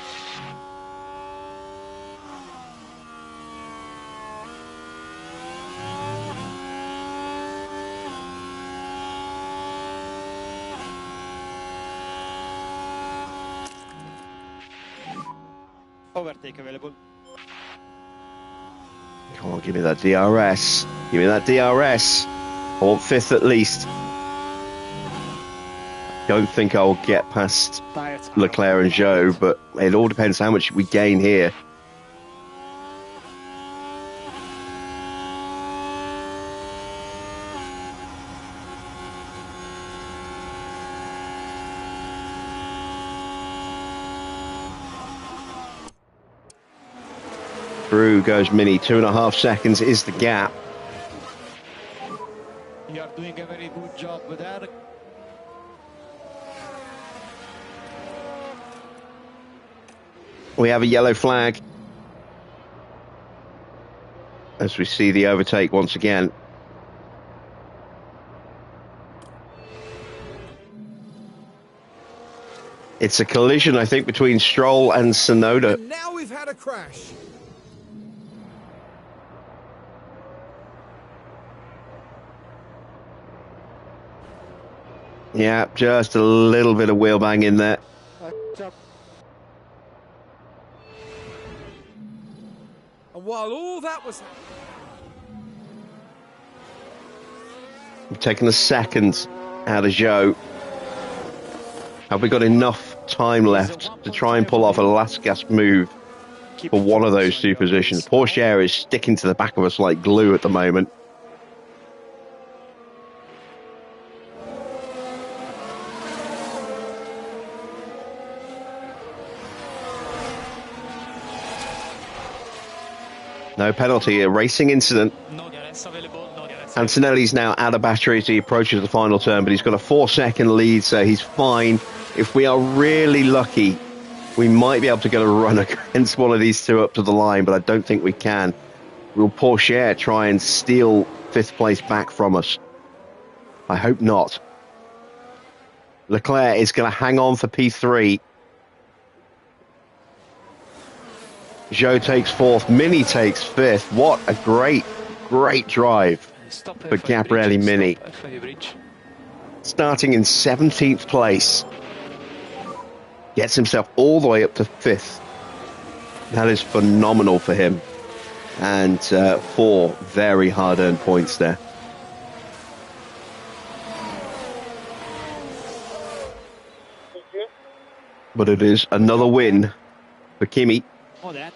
Overtake available. Come on, give me that DRS. Give me that DRS. I want 5th at least. Don't think I'll get past Tires. Leclerc and Zhou, but it all depends how much we gain here. Through goes Mini. 2.5 seconds is the gap. You are doing a very good job there. We have a yellow flag as we see the overtake once again. It's a collision, I think, between Stroll and Tsunoda. And now we've had a crash. Yeah, just a little bit of wheel bang in there. And while all that was happening, We've taken a second out of Zhou. Have we got enough time left to try and pull off a last gasp move for one of those 2 positions? Porsche is sticking to the back of us like glue at the moment. No penalty, a racing incident. No DRS available, no DRS. Antonelli's now out of battery as he approaches the final turn, but he's got a 4-second lead, so he's fine. If we are really lucky, we might be able to get a run against one of these 2 up to the line, but I don't think we can. Will Porsche try and steal 5th place back from us? I hope not. Leclerc is going to hang on for P3. Zhou takes 4th, Mini takes 5th. What a great drive Stop for Gabriele Mini. Stop F5 bridge. Starting in 17th place. Gets himself all the way up to 5th. That is phenomenal for him. And 4 very hard-earned points there. But it is another win for Kimi. Oh, that.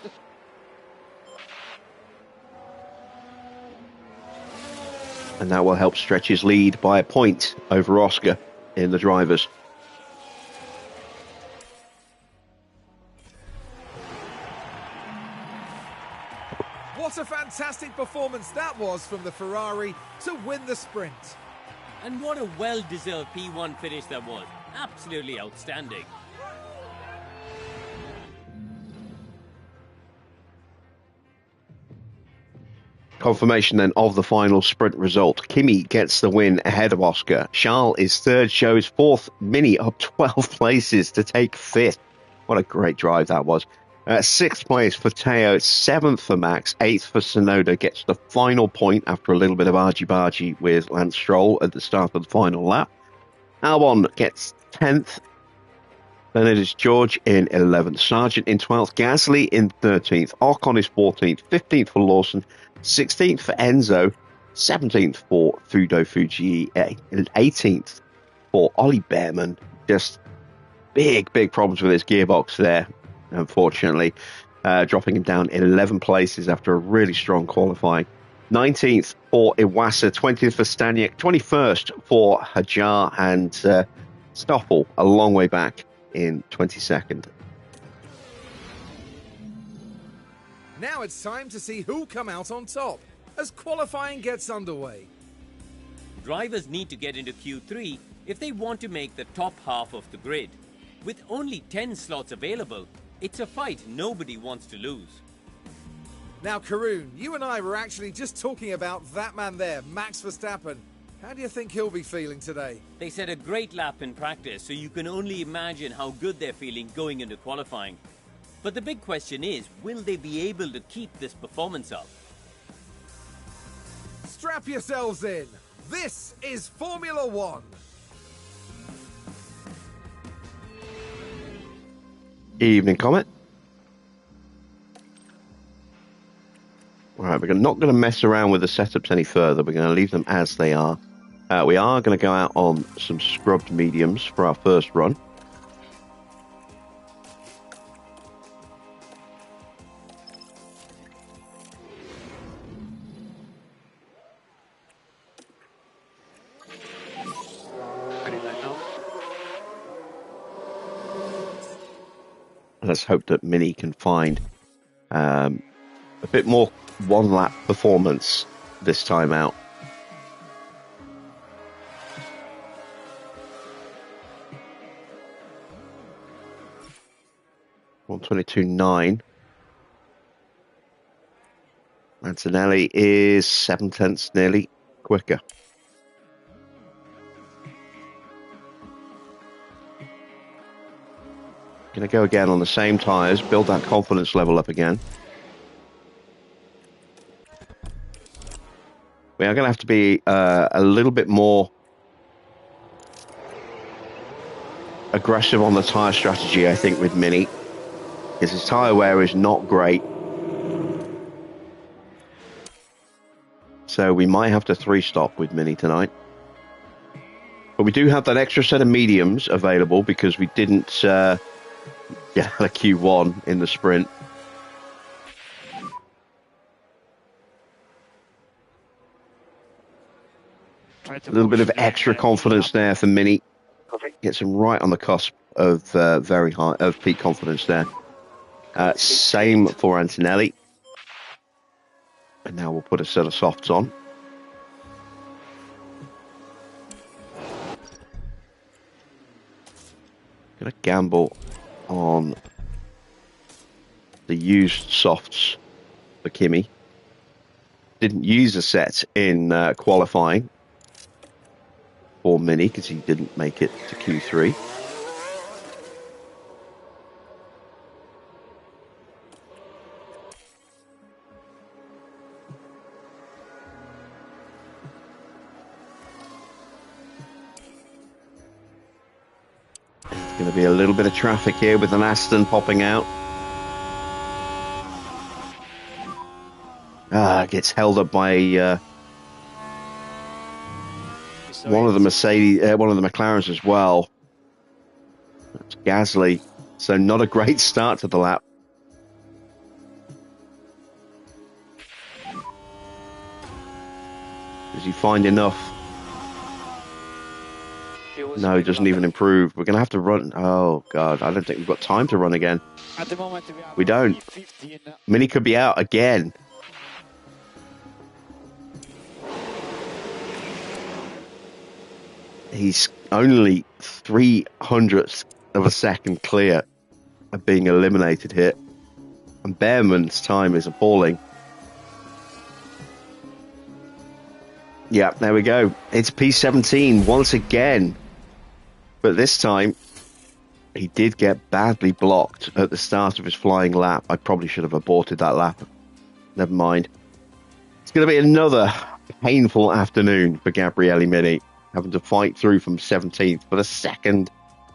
And that will help stretch his lead by a point over Oscar in the drivers. What a fantastic performance that was from the Ferrari to win the sprint. And what a well-deserved P1 finish that was. Absolutely outstanding. Confirmation then of the final sprint result. Kimi gets the win ahead of Oscar. Charles is third, shows fourth. Mini up 12 places to take fifth. What a great drive that was. Sixth place for Teo, seventh for Max, eighth for Sonoda, gets the final point after a little bit of argy-bargy with Lance Stroll at the start of the final lap. Albon gets 10th. Then it is George in 11th, Sargent in 12th, Gasly in 13th, Ocon is 14th, 15th for Lawson, 16th for Enzo, 17th for Fudo Fuji, and 18th for Ollie Behrman. Just big problems with his gearbox there, unfortunately, dropping him down in 11 places after a really strong qualifying. 19th for Iwasa, 20th for Staniak, 21st for Hajar, and Stoffel a long way back in 22nd. Now it's time to see who'll come out on top as qualifying gets underway. Drivers need to get into Q3 if they want to make the top half of the grid. With only 10 slots available, it's a fight nobody wants to lose. Now, Karun, you and I were actually just talking about that man there, Max Verstappen. How do you think he'll be feeling today? They set a great lap in practice, so you can only imagine how good they're feeling going into qualifying. But the big question is, will they be able to keep this performance up? Strap yourselves in. This is Formula One. Evening, Comet. All right, we're not going to mess around with the setups any further. We're going to leave them as they are. We are going to go out on some scrubbed mediums for our first run. Let's hope that Mini can find a bit more one-lap performance this time out. .122.9. Antonelli is 7/10 nearly quicker. Going to go again on the same tyres, build that confidence level up again. We are going to have to be a little bit more aggressive on the tyre strategy, I think, with Mini, because his tyre wear is not great. So we might have to 3-stop with Mini tonight. But we do have that extra set of mediums available because we didn't get a Q1 in the sprint. A little bit of extra confidence there for Mini. Gets him right on the cusp of very high of peak confidence there. Same for Antonelli. And now we'll put a set of softs on. Gonna gamble on the used softs for Kimi. Didn't use a set in qualifying for Mini because he didn't make it to Q3. There's going to be a little bit of traffic here with an Aston popping out. Gets held up by one of the McLarens as well. That's Gasly. So not a great start to the lap. Does he find enough? He was No, a he big doesn't lap. even improve. We're going to have to run. Oh, God. I don't think we've got time to run again. At the moment, we have We don't. P15. Mini could be out again. He's only 300ths of a second clear of being eliminated here. And Behrman's time is appalling. Yeah, there we go. It's P17 once again. But this time, he did get badly blocked at the start of his flying lap. I probably should have aborted that lap. Never mind. It's going to be another painful afternoon for Gabriele Mini, having to fight through from 17th for the second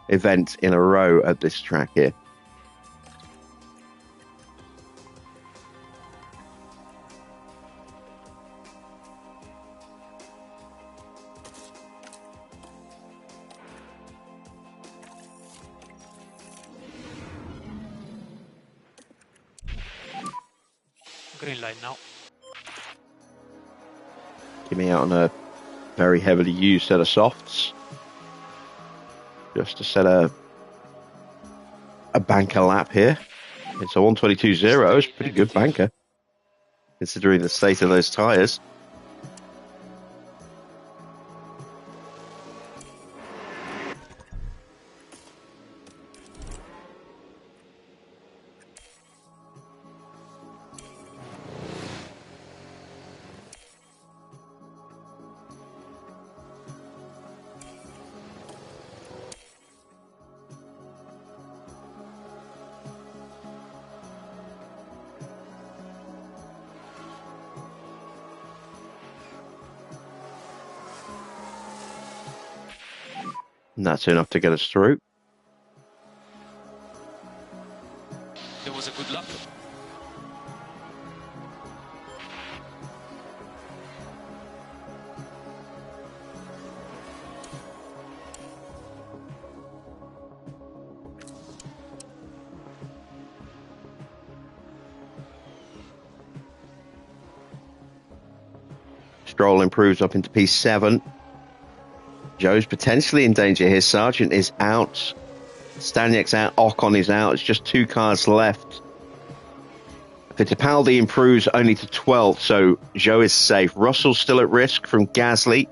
event in a row at this track here. Green light now. Give me out on a very heavily used set of softs. Just to set a banker lap here. It's a 122.0. It's a pretty good banker, considering the state of those tyres. And that's enough to get us through. It was a good lap. Stroll improves up into P7. Joe's potentially in danger here. Sargent is out. Staniek's out. Ocon is out. It's just 2 cars left. Fittipaldi improves only to 12th, so Joe is safe. Russell's still at risk from Gasly.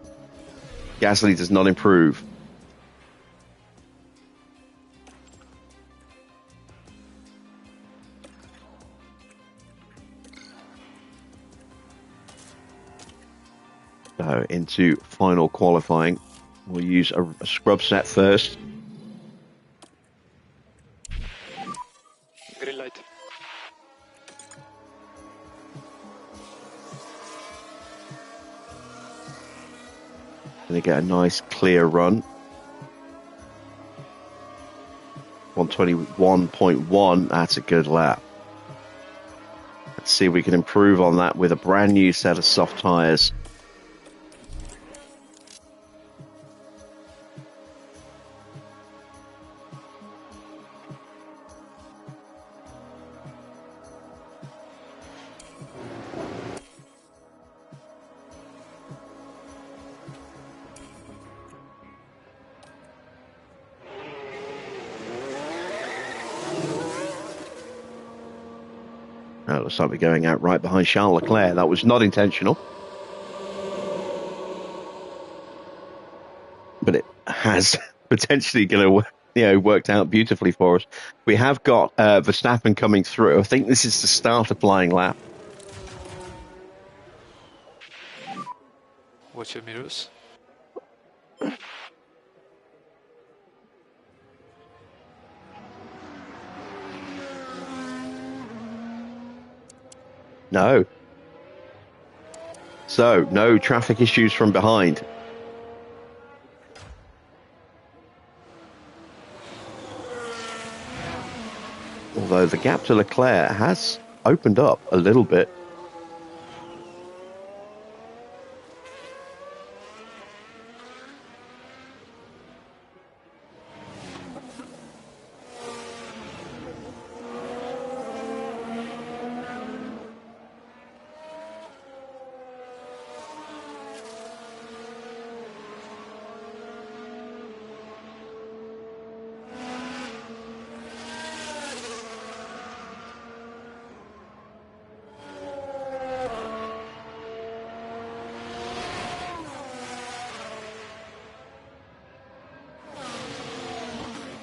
Gasly does not improve. So into final qualifying. We'll use a scrub set first. Green light. Gonna get a nice clear run. 121.1, that's a good lap. Let's see if we can improve on that with a brand new set of soft tyres. It looks like we're going out right behind Charles Leclerc. That was not intentional. But it has potentially going to, worked out beautifully for us. We have got Verstappen coming through. I think this is the start of flying lap. Watch your mirrors. No. So, no traffic issues from behind. Although the gap to Leclerc has opened up a little bit.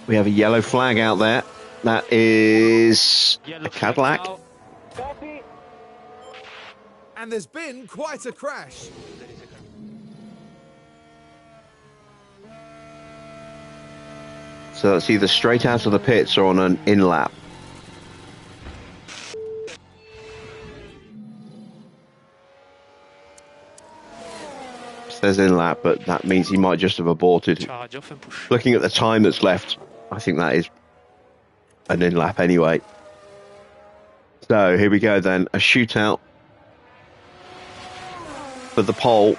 We have a yellow flag out there. That is Yellow a flag Cadillac. now. Copy. And there's been quite a crash. So that's either straight out of the pits or on an in-lap. Says in-lap, but that means he might just have aborted. Charge off and push. Looking at the time that's left, I think that is an in-lap anyway. So here we go then, a shootout for the pole.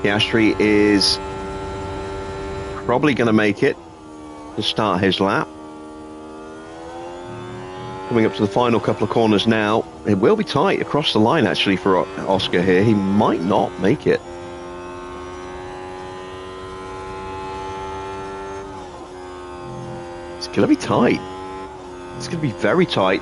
Piastri is probably going to make it to start his lap. Coming up to the final couple of corners now. It will be tight across the line actually for Oscar here. He might not make it. It's going to be tight. It's going to be very tight.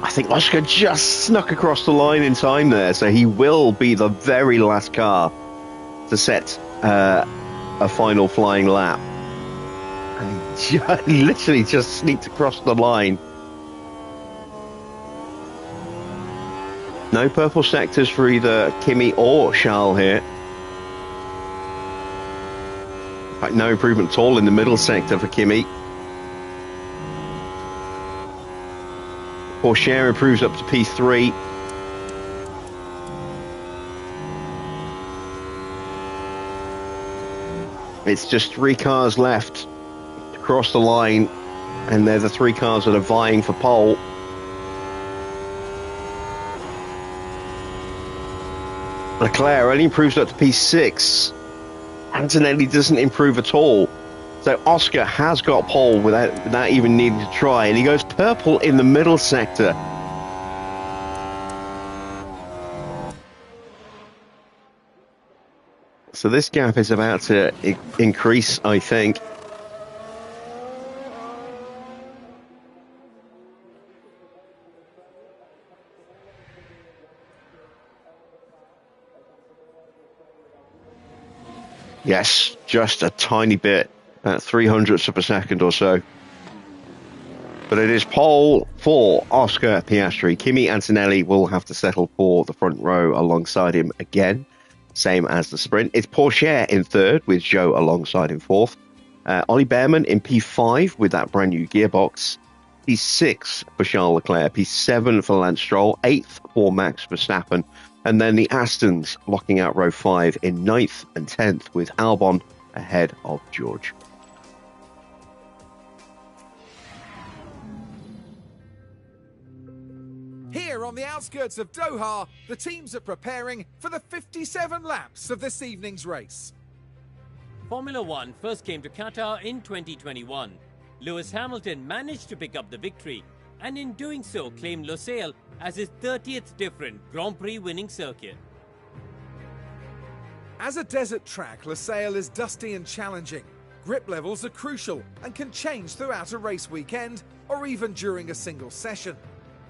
I think Oscar just snuck across the line in time there, so he will be the very last car to set a final flying lap. And he literally just sneaked across the line. No purple sectors for either Kimi or Charles here. In fact, no improvement at all in the middle sector for Kimi. Porsche improves up to P3. It's just 3 cars left to cross the line, and they're the 3 cars that are vying for pole. Leclerc only improves up to P6. Antonelli doesn't improve at all. So Oscar has got pole without even needing to try, and he goes purple in the middle sector. So this gap is about to increase, I think. Yes, just a tiny bit, about 300ths of a second or so. But it is pole for Oscar Piastri. Kimi Antonelli will have to settle for the front row alongside him again, same as the sprint. It's Porsche in third with Joe alongside in fourth. Ollie Behrman in P5 with that brand new gearbox. P6 for Charles Leclerc, P7 for Lance Stroll, 8th for Max Verstappen. And then the Astons locking out row 5 in 9th and 10th with Albon ahead of George. Here on the outskirts of Doha, the teams are preparing for the 57 laps of this evening's race. Formula One first came to Qatar in 2021. Lewis Hamilton managed to pick up the victory, and in doing so claimed Lusail as his 30th different Grand Prix winning circuit. As a desert track, Lusail is dusty and challenging. Grip levels are crucial and can change throughout a race weekend or even during a single session.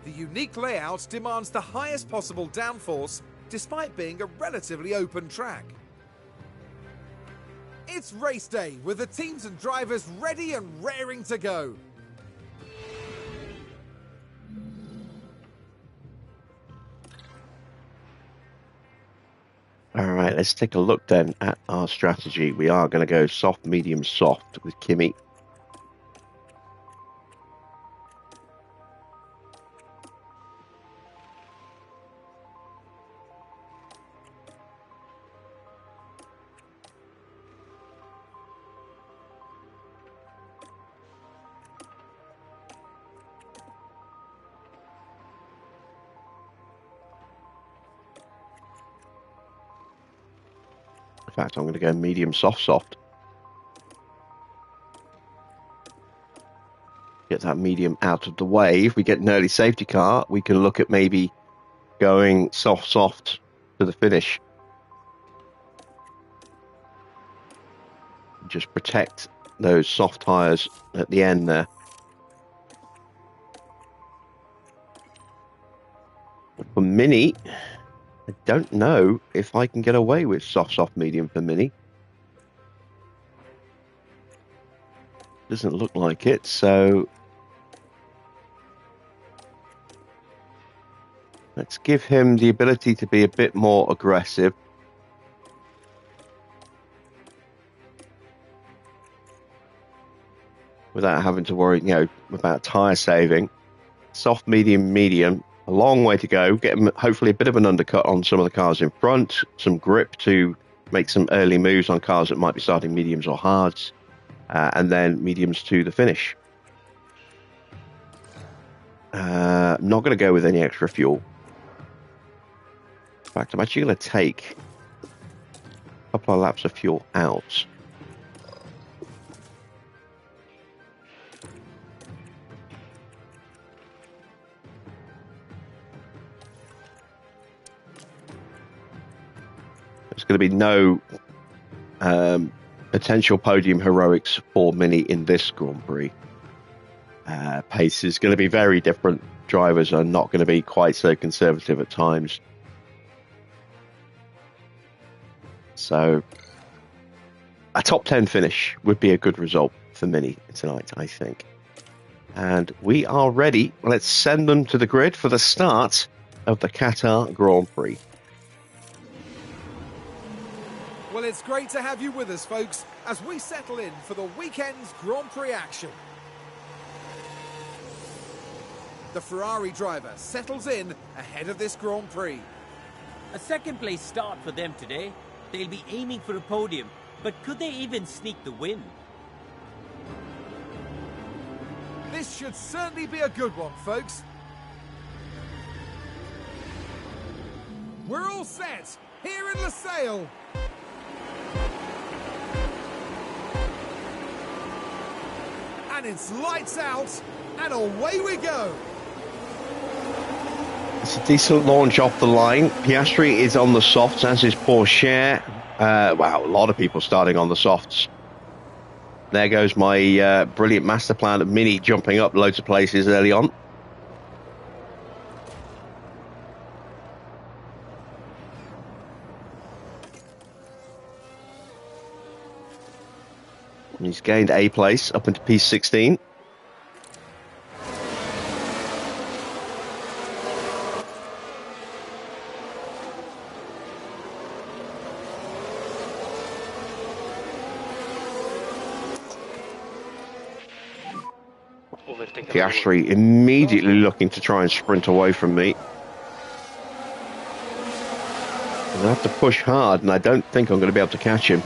The unique layout demands the highest possible downforce despite being a relatively open track. It's race day with the teams and drivers ready and raring to go. All right, let's take a look then at our strategy. We are going to go soft, medium, soft with Kimi. In fact, I'm going to go medium, soft, soft. Get that medium out of the way. If we get an early safety car, we can look at maybe going soft, soft to the finish. Just protect those soft tyres at the end there. For Mini, I don't know if I can get away with soft, medium for Mini. Doesn't look like it, so let's give him the ability to be a bit more aggressive. Without having to worry, about tyre saving. Soft, medium, a long way to go. Get him hopefully a bit of an undercut on some of the cars in front, some grip to make some early moves on cars that might be starting mediums or hards, and then mediums to the finish. I'm not going to go with any extra fuel. In fact, I'm actually going to take a couple of laps of fuel out. There's going to be no potential podium heroics for Mini in this Grand Prix. Pace is going to be very different. Drivers are not going to be quite so conservative at times. So a top 10 finish would be a good result for Mini tonight, I think. And we are ready. Let's send them to the grid for the start of the Qatar Grand Prix. Well, it's great to have you with us, folks, as we settle in for the weekend's Grand Prix action. The Ferrari driver settles in ahead of this Grand Prix. A second-place start for them today. They'll be aiming for a podium, but could they even sneak the win? This should certainly be a good one, folks. We're all set here in Lusail. And it's lights out, and away we go. It's a decent launch off the line. Piastri is on the softs, as is Porsche. Wow, a lot of people starting on the softs. There goes my brilliant master plan of Mini jumping up loads of places early on. He's gained a place up into P16. Piastri immediately looking to try and sprint away from me. I have to push hard, and I don't think I'm going to be able to catch him.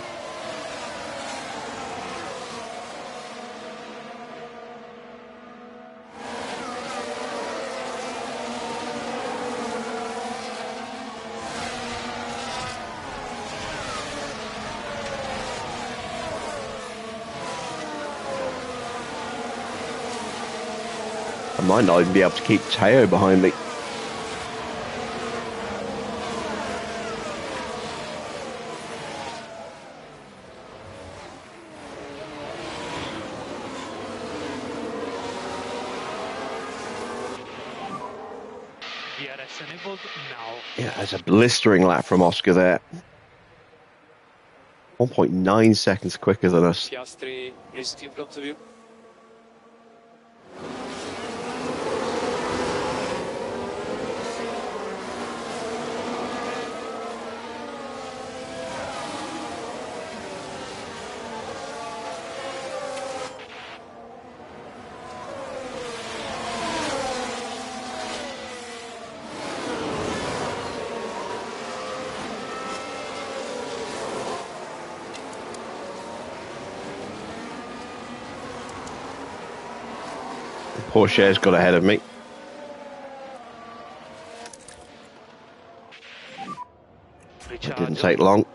I might not even be able to keep Teo behind me. DRS enabled now. Yeah, there's a blistering lap from Oscar there. 1.9 seconds quicker than us. Piastri is in front of you. Porsche's got ahead of me. It didn't take long.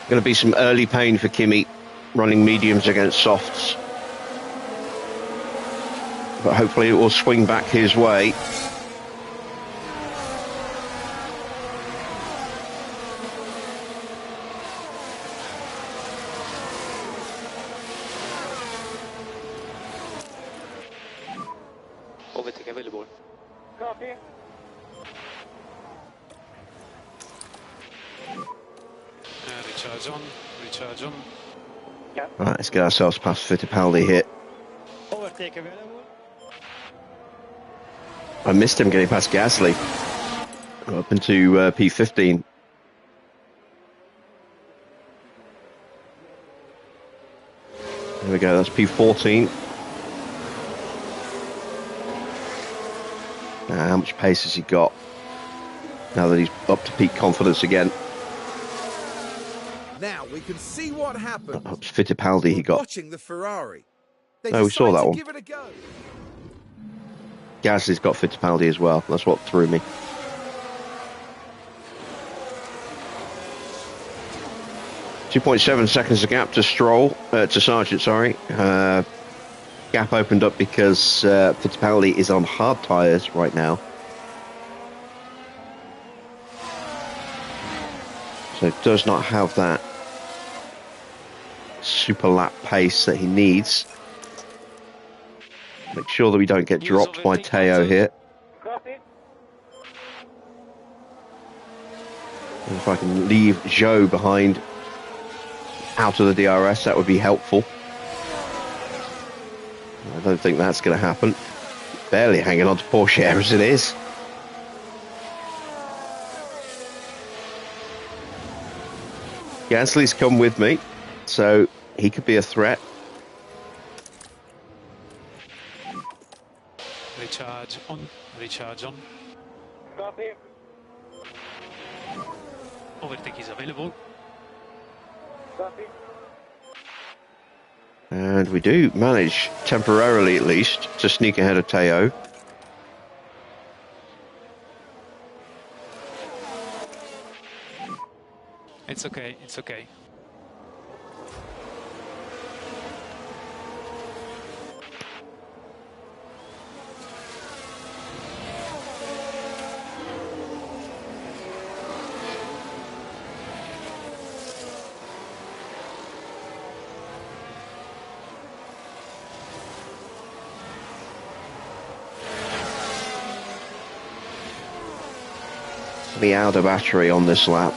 Going to be some early pain for Kimi running mediums against softs. But hopefully it will swing back his way. overtake available. Copy. Recharge on, recharge on. Right, let's get ourselves past Fittipaldi here. Overtake available. I missed him getting past Gasly. Up into P15. There we go, that's P14. Now, how much pace has he got? Now that he's up to peak confidence again. Now we can see what happened. That was Fittipaldi he got. Watching the Ferrari. They Oh, we saw decide that to one. give it a go. Gasly's got Fittipaldi as well. That's what threw me. .7 seconds of gap to Sargent, sorry. Gap opened up because Fittipaldi is on hard tyres right now. So does not have that super lap pace that he needs. Make sure that we don't get dropped by Teo here. Copy. And if I can leave Zhou behind out of the DRS, that would be helpful. I don't think that's going to happen. Barely hanging on to Porsche as it is. Gasly's come with me, so he could be a threat. Recharge on, recharge on. Copy. Overtake is available. Copy. And we do manage, temporarily at least, to sneak ahead of Teo. It's okay, it's okay. The outer battery on this lap.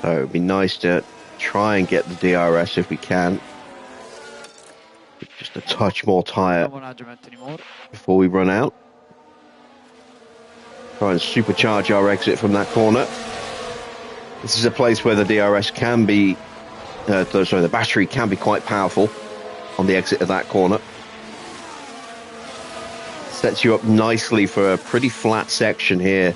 So it'd be nice to try and get the DRS if we can. Just a touch more tyre No management anymore. before we run out. Try and supercharge our exit from that corner. This is a place where the DRS can be, the battery can be quite powerful on the exit of that corner. Sets you up nicely for a pretty flat section here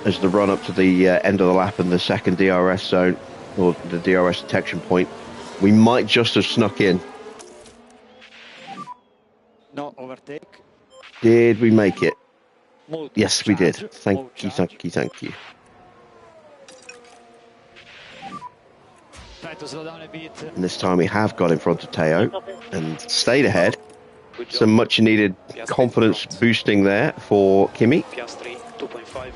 as the run up to the end of the lap and the second DRS zone, or the DRS detection point. We might just have snuck in. No overtake. Did we make it? Mode Yes, we did. charge. Thank Mode you, charge. thank you, thank you. Try to slow down a bit. And this time we have got in front of Teo and stayed ahead. Good job. Some much needed confidence boosting there for Kimi. Piastri 2.5.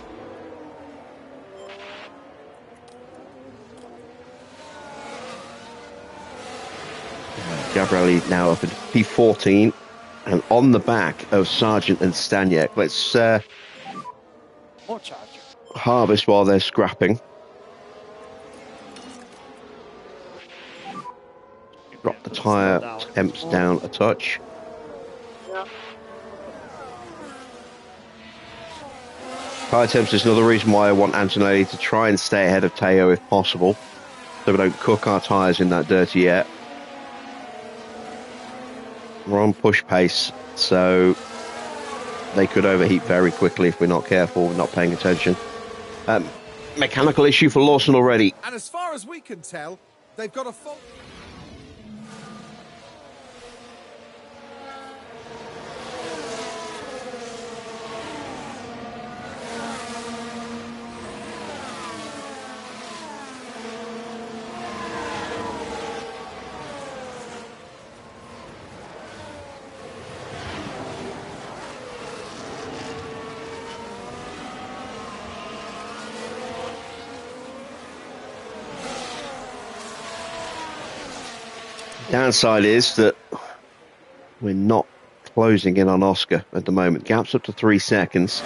Gabrielli now up into P14 and on the back of Sargent and Staniek. Let's More charge. harvest while they're scrapping. Drop the tyre temps down a touch. Yeah. Tyre temps is another reason why I want Antonelli to try and stay ahead of Teo if possible, so we don't cook our tyres in that dirty air. We're on push pace, so they could overheat very quickly if we're not careful, we're not paying attention. Mechanical issue for Lawson already. And as far as we can tell, they've got a fault. Downside is that we're not closing in on Oscar at the moment. Gap's up to 3 seconds.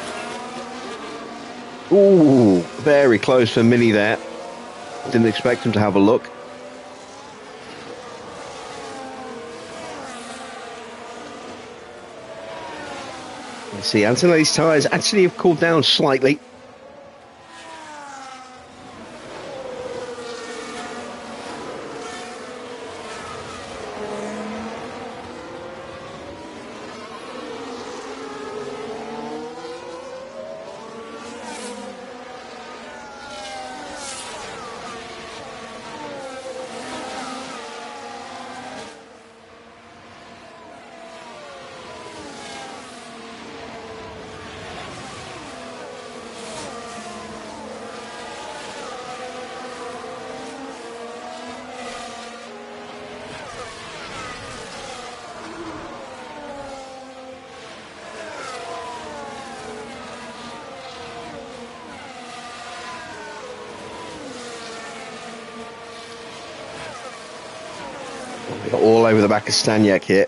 Ooh, very close for Mini there. Didn't expect him to have a look. You see, Antonelli's tyres actually have cooled down slightly. All over the back of Staniak here.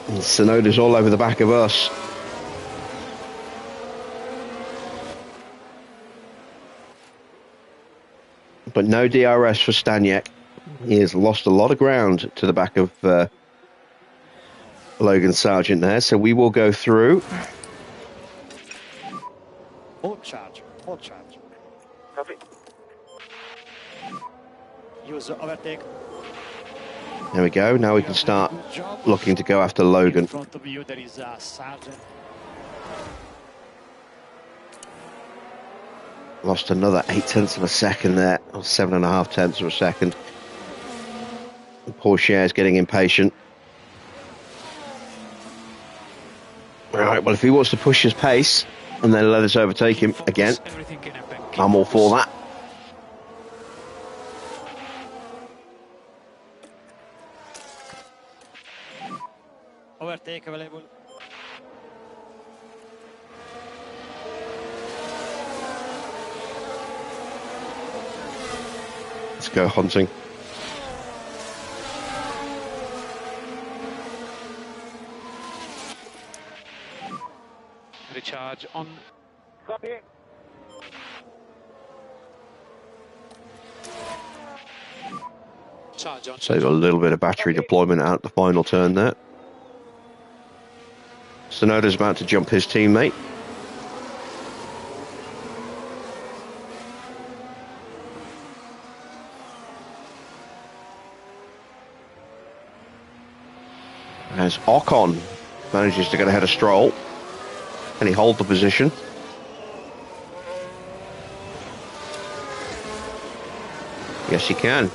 And Tsunoda's all over the back of us. But no DRS for Staniak. He has lost a lot of ground to the back of Logan Sargent there. So we will go through. Full charge, full charge. Copy. Use overtake. There we go. Now we can start Good job. looking to go after Logan. In front of you there is Sargent. Lost another 0.8 of a second there, or 7.5 of a second. Porsche is getting impatient. Right, well, if he wants to push his pace and then let us overtake him again, Everything can happen. I'm all for that. Overtake available. Let's go hunting. Recharge on. Copy. Charge on. Save a little bit of battery deployment out the final turn there. Tsunoda's about to jump his teammate. As Ocon manages to get ahead of Stroll. Can he hold the position? Yes, he can.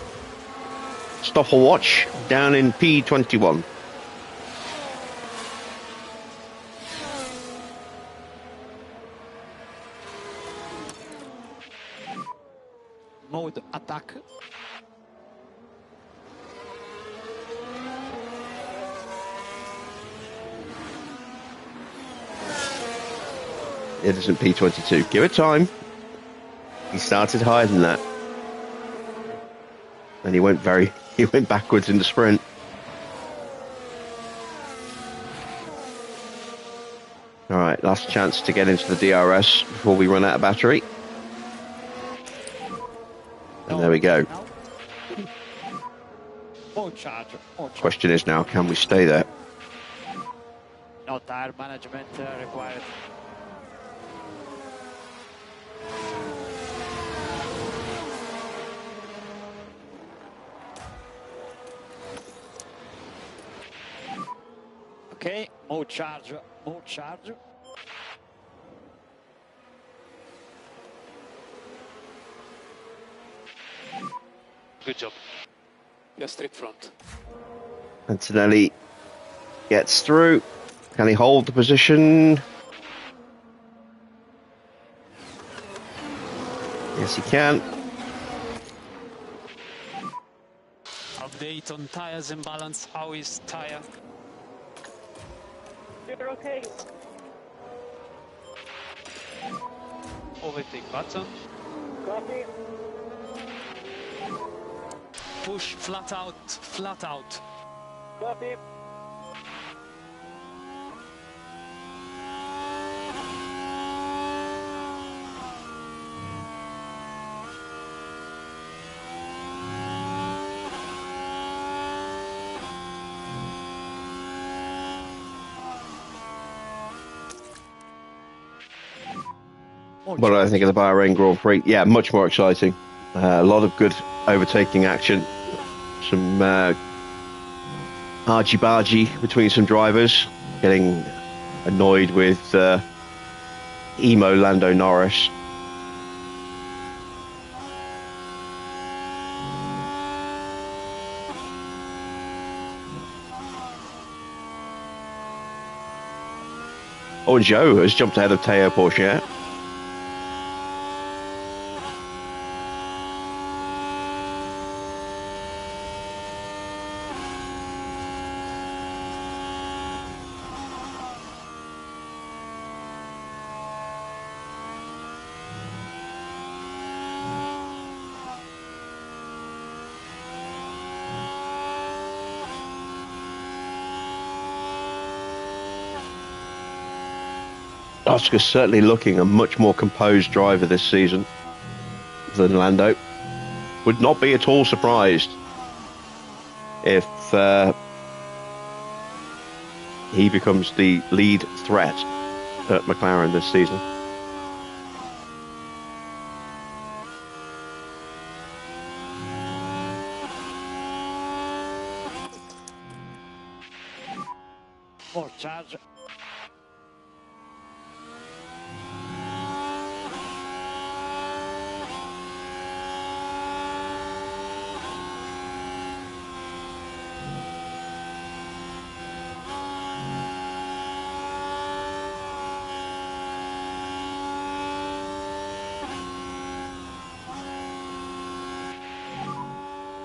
Stopwatch down in P21. Mode attack. It isn't P22. Give it time. He started higher than that. And he went backwards in the sprint. All right, last chance to get into the DRS before we run out of battery. And there we go. Full charge. Full charge. Question is now, can we stay there? No tire management required. Okay, mode charge, mode charge. Good job. You're straight front. Antonelli gets through. Can he hold the position? Yes, he can. Update on tires imbalance. How is tire? You're okay. Overtake button. Copy. push flat out, flat out. Copy. What do I think of the Bahrain Grand Prix? Yeah, much more exciting. A lot of good overtaking action. Some argy-bargy between some drivers. Getting annoyed with emo Lando Norris. Oh, and Joe has jumped ahead of Teo Porcher. Oscar's certainly looking a much more composed driver this season than Lando. Would not be at all surprised if he becomes the lead threat at McLaren this season. More charge.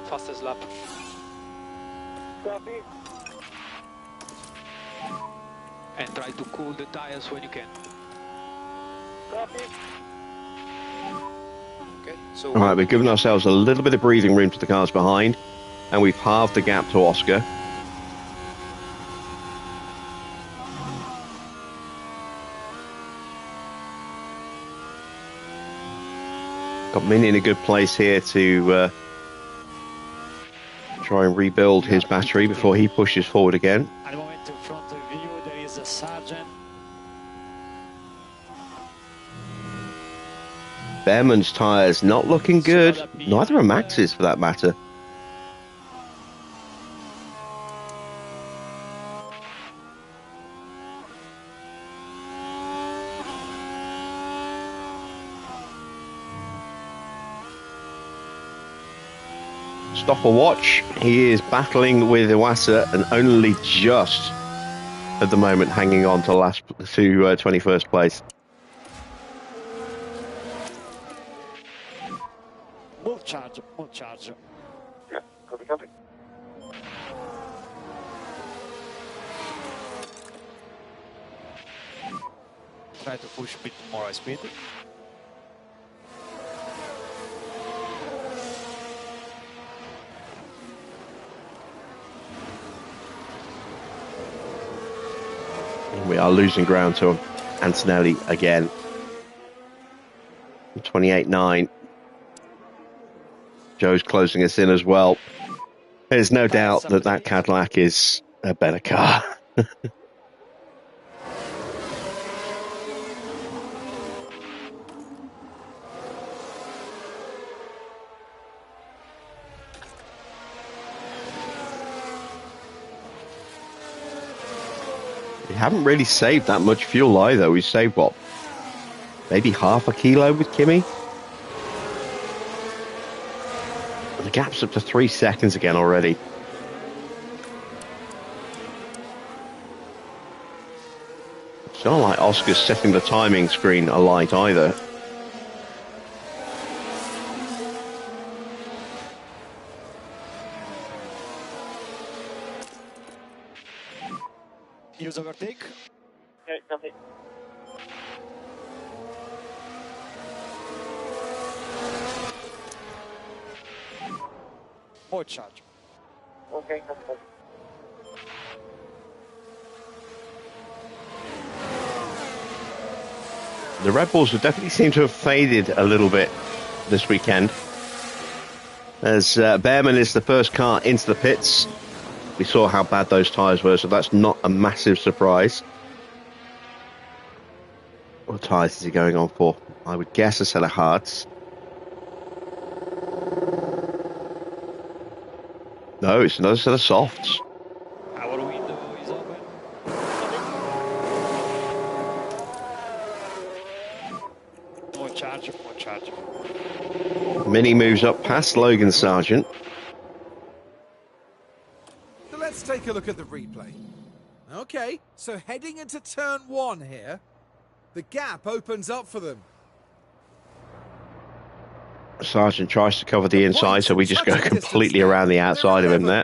Fastest lap. Copy. And try to cool the tires when you can. Copy. Okay, so All right, we've given ourselves a little bit of breathing room to the cars behind, and we've halved the gap to Oscar. Got Mini in a good place here to try and rebuild his battery before he pushes forward again. At the moment in front of you, there is a Sargent. Behrman's tyres not looking good. Neither are Max's for that matter. Stop a watch. He is battling with Iwasa and only just at the moment hanging on to 21st place. Move charge, move charge. Yeah, copy, copy. Try to push a bit more speed. We are losing ground to Antonelli again. 28.9. Joe's closing us in as well. There's no doubt that that Cadillac is a better car. We haven't really saved that much fuel either. We saved, what, maybe half a kilo with Kimi? The gap's up to 3 seconds again already. It's not like Oscar's setting the timing screen alight either. Use overtake. Okay, copy. More charge. Okay, copy, copy. The Red Bulls have definitely seemed to have faded a little bit this weekend. As Behrman is the first car into the pits. We saw how bad those tyres were, so that's not a massive surprise. What tyres is he going on for? I would guess a set of hards. No, it's another set of softs. Our window is open. More charge, more charge. Mini moves up past Logan Sargent. So let's take a look at the replay. Okay, so heading into turn 1 here, the gap opens up for them. Sargent tries to cover the inside, so we just go completely around the outside of him there.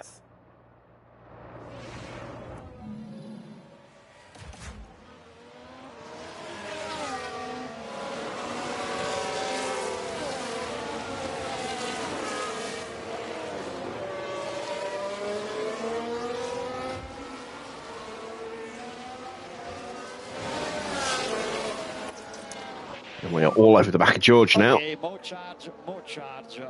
And we are all over the back of George now. Okay, more charge, more charge.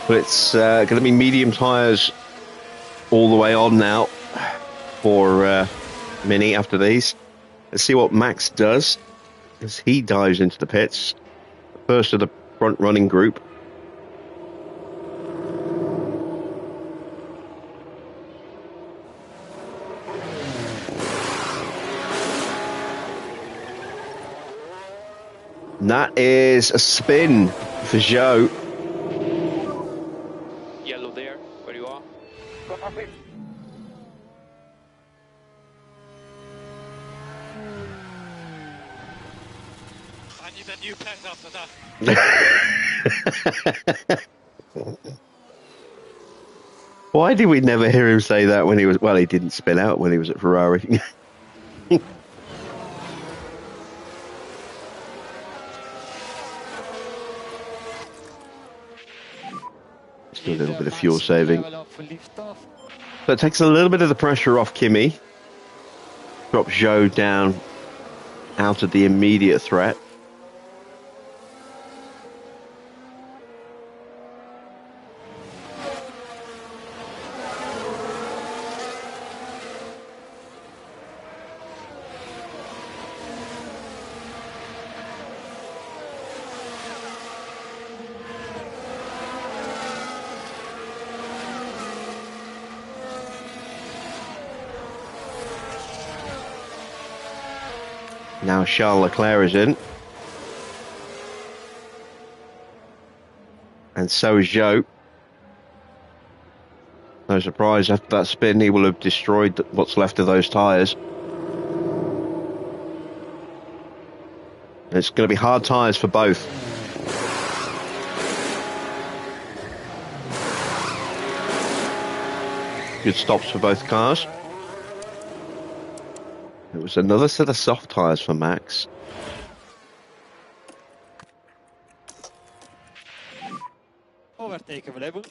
But it's going to be medium tyres all the way on now for Mini after these. Let's see what Max does as he dives into the pits. First of the front running group. And that is a spin for Joe. Yellow there, where you are. Copy. I need a new pen after that. Why did we never hear him say that when he was... Well, he didn't spin out when he was at Ferrari. Just a little bit of fuel saving. Level of lift off. So it takes a little bit of the pressure off Kimi. Drops Joe down out of the immediate threat. Now Charles Leclerc is in. And so is Joe. No surprise, after that spin, he will have destroyed what's left of those tyres. It's going to be hard tyres for both. Good stops for both cars. It was another set of soft tyres for Max. Overtake available.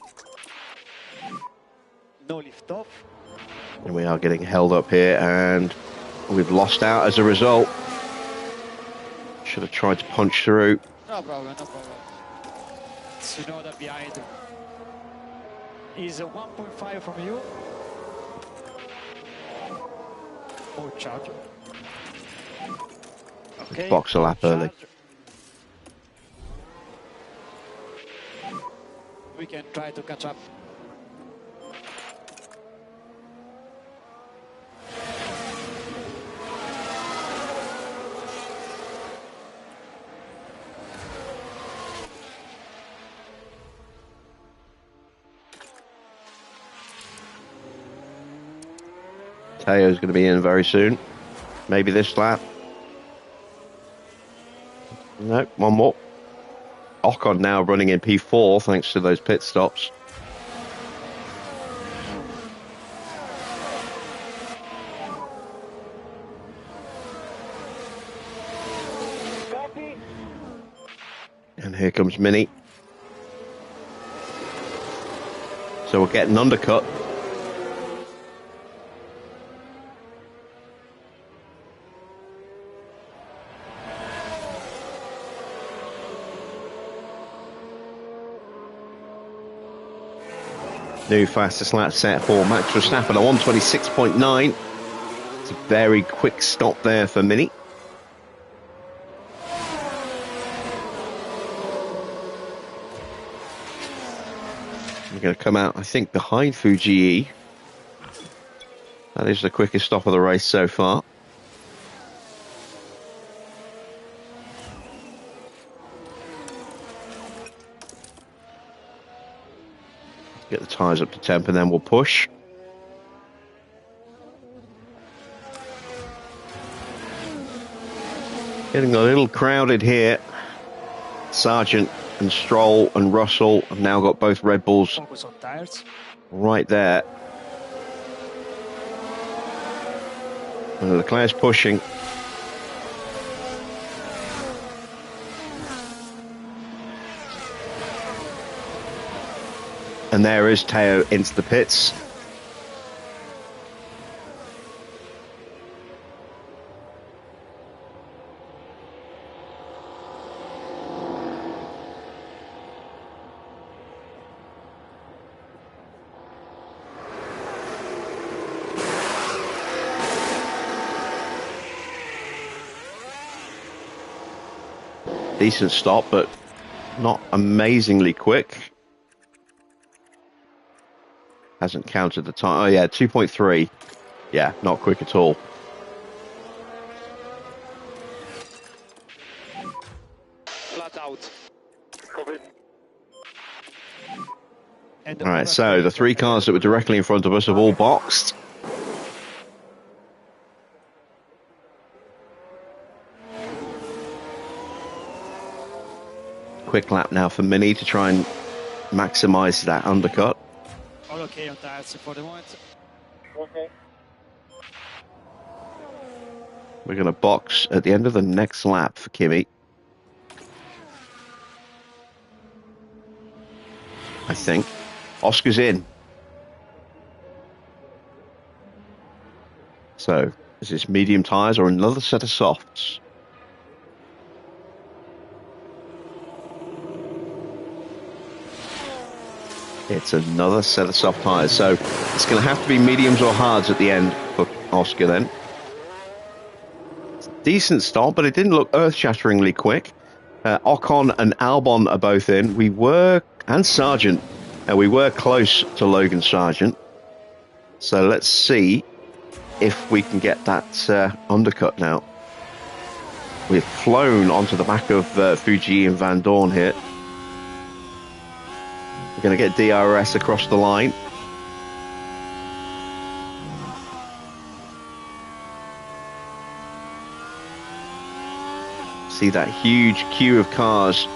No lift off. And we are getting held up here, and we've lost out as a result. Should have tried to punch through. No problem, no problem. Tsunoda behind. Is 1.5 from you. More charge. Okay. Box a lap early. We can try to catch up. Teo's going to be in very soon. Maybe this lap. No, one more. Ocon now running in P4 thanks to those pit stops. Copy. And here comes Mini. So we'll get an undercut. New fastest lap set for Max Verstappen, a 1:26.9. It's a very quick stop there for Mini. We're going to come out, I think, behind Fuji. That is the quickest stop of the race so far. Get the tyres up to temp and then we'll push. Getting a little crowded here. Sargent and Stroll and Russell have now got both Red Bulls Focus on tires. right there. And Leclerc's pushing. And there is Teo into the pits. Decent stop, but not amazingly quick. Hasn't counted the time. Oh yeah, 2.3. Yeah, not quick at all. Flat out. Copy. And All right, so the three cars that were directly in front of us have all boxed. Quick lap now for Mini to try and maximise that undercut. all okay on tires for the moment. Okay. We're going to box at the end of the next lap for Kimi. I think. Oscar's in. So, is this medium tyres or another set of softs? It's another set of soft tyres. So, it's going to have to be mediums or hards at the end for Oscar then. Decent stop, but it didn't look earth-shatteringly quick. Ocon and Albon are both in. And Sargent. We were close to Logan Sargent. So let's see if we can get that undercut now. We've flown onto the back of Fuji and Van Dorn here. We're going to get DRS across the line. See that huge queue of cars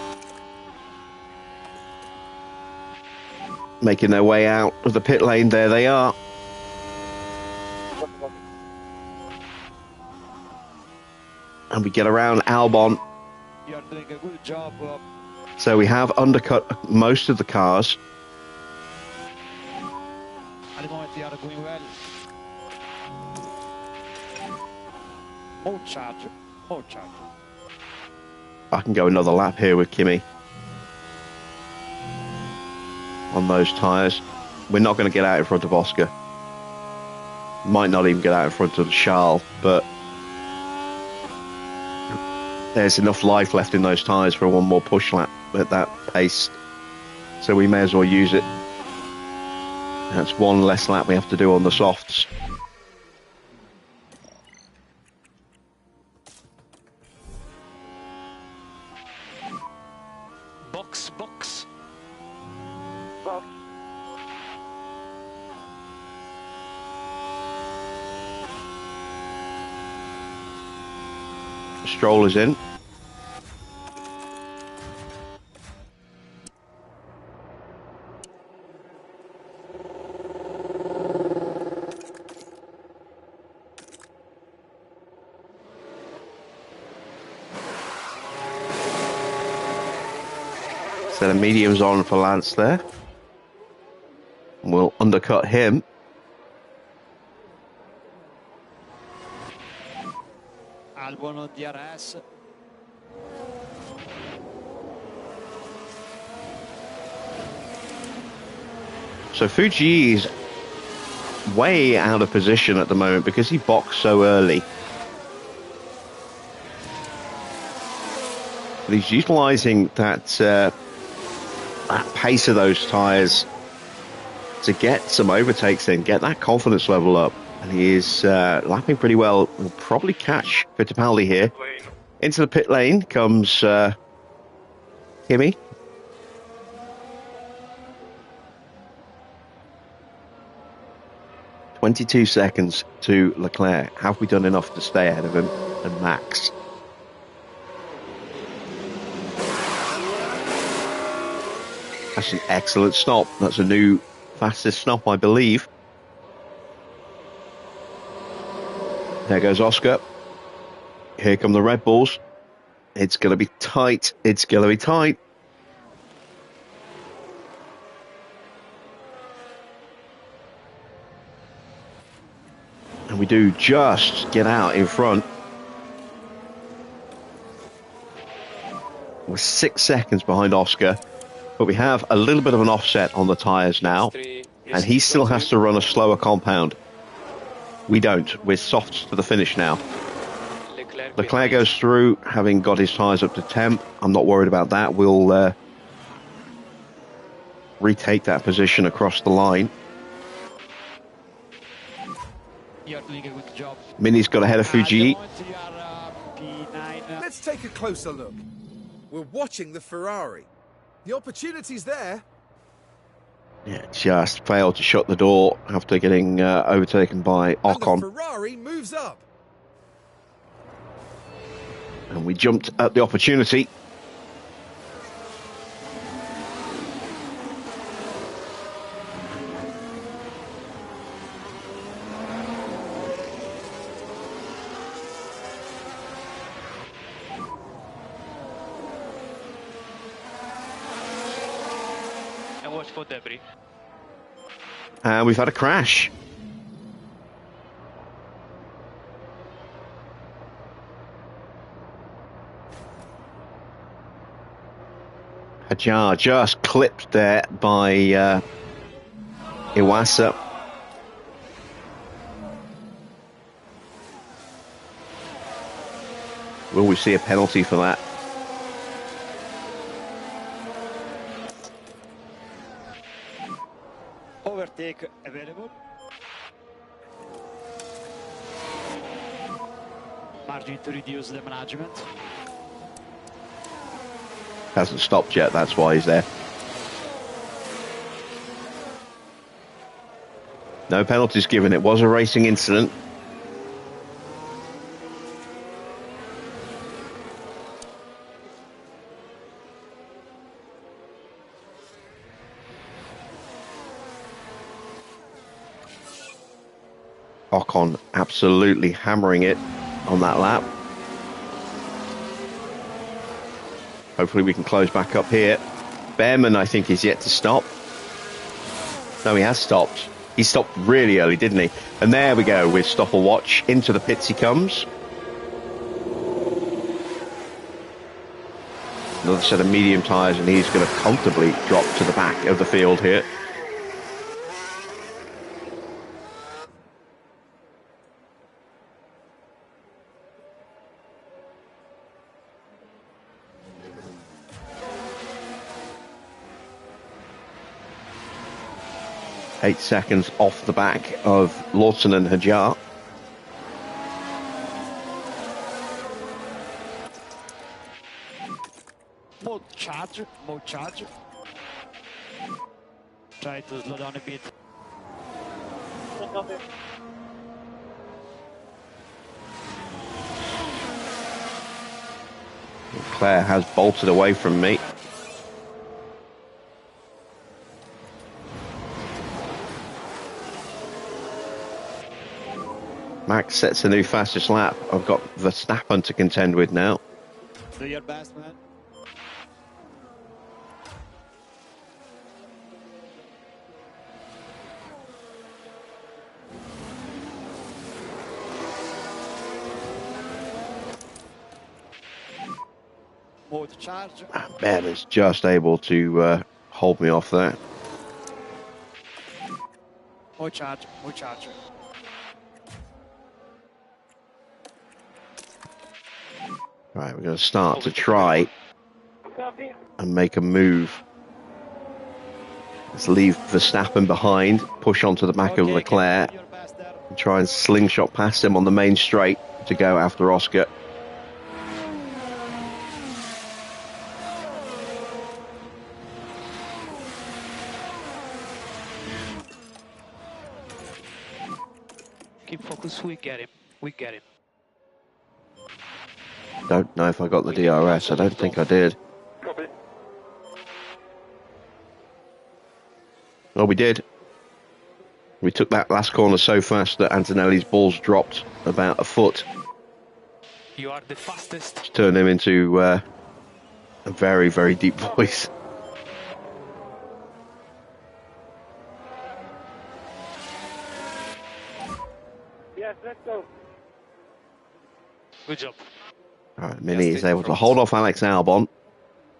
making their way out of the pit lane. There they are. And we get around Albon. You are doing a good job. So we have undercut most of the cars. At the moment, you are doing well. More charge. More charge. I can go another lap here with Kimi on those tyres. We're not going to get out in front of Oscar. Might not even get out in front of Charles, but there's enough life left in those tyres for one more push lap at that pace. So we may as well use it. That's one less lap we have to do on the softs. Box. Box. Stroll is in. Set of mediums on for Lance there. We'll undercut him. Albon on DRS. So Fuji is way out of position at the moment because he boxed so early. But he's utilising that pace of those tyres to get some overtakes in, get that confidence level up. And he is lapping pretty well. We'll probably catch Fittipaldi here. Into the pit lane comes Kimi. "22 seconds to Leclerc. Have we done enough to stay ahead of him and Max?" That's an excellent stop. That's a new fastest stop, I believe. There goes Oscar. Here come the Red Bulls. It's going to be tight. It's going to be tight. And we do just get out in front. We're 6 seconds behind Oscar. But we have a little bit of an offset on the tyres now. And he still has to run a slower compound. We don't. We're soft to the finish now. Leclerc goes through, having got his tyres up to temp. I'm not worried about that. We'll retake that position across the line. You're doing a good job. Mini's got ahead of Fuji. Let's take a closer look. We're watching the Ferrari. The opportunity's there. Yeah, just failed to shut the door after getting overtaken by Ocon. And the Ferrari moves up. And we jumped at the opportunity. And watch for debris. And we've had a crash. Hajar just clipped there by Iwasa. Will we see a penalty for that? Overtake available. Margin to reduce the management. Hasn't stopped yet, that's why he's there. No penalties given. It was a racing incident. Ocon absolutely hammering it on that lap. Hopefully we can close back up here. Behrman, I think, is yet to stop. No, he has stopped. He stopped really early, didn't he? And there we go with stopwatch. Into the pits he comes. Another set of medium tyres, and he's going to comfortably drop to the back of the field here. Eight seconds off the back of Lawson and Hajar. More charge, more charge. Try to slow down a bit. Claire has bolted away from me. Max sets a new fastest lap. I've got Verstappen to contend with now. Do your best, man. Mode charge. Ben is just able to hold me off there. Mode charge. Mode charge. Right, we're going to start to try Copy. and make a move. Let's leave Verstappen behind, push onto the back of Okay, Leclerc, do your best there. and try and slingshot past him on the main straight to go after Oscar. Keep focus, we get him. We get him. Don't know if I got the DRS. I don't think I did. Copy. Well, we did. We took that last corner so fast that Antonelli's balls dropped about a foot. You are the fastest. Which turned him into a very, very deep voice. Yes, let's go. Good job. Alright, Mini is able to hold off Alex Albon.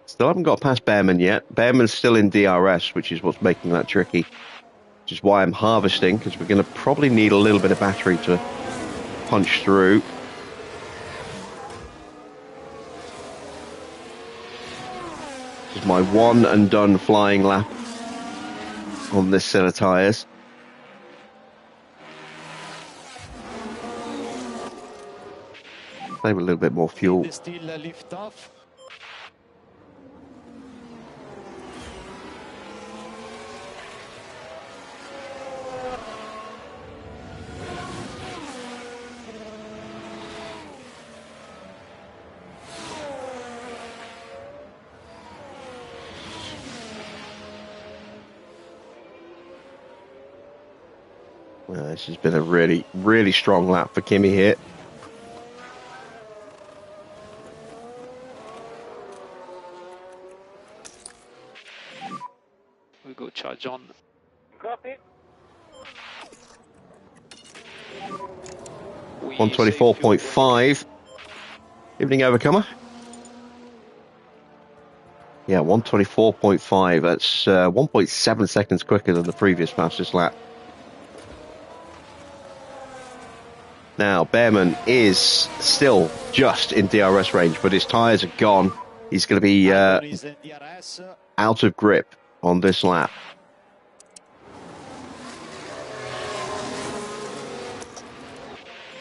Still haven't got past Behrman yet. Behrman's still in DRS, which is what's making that tricky. Which is why I'm harvesting, because we're going to probably need a little bit of battery to punch through. This is my one and done flying lap on this set of tyres. Save a little bit more fuel. They still lift off. Well, this has been a really, really strong lap for Kimi here. We go charge on. Copy. 124.5. Evening Overcomer. Yeah, 124.5. That's 1.7 seconds quicker than the previous fastest lap. Now, Behrman is still just in DRS range, but his tyres are gone. He's going to be out of grip on this lap.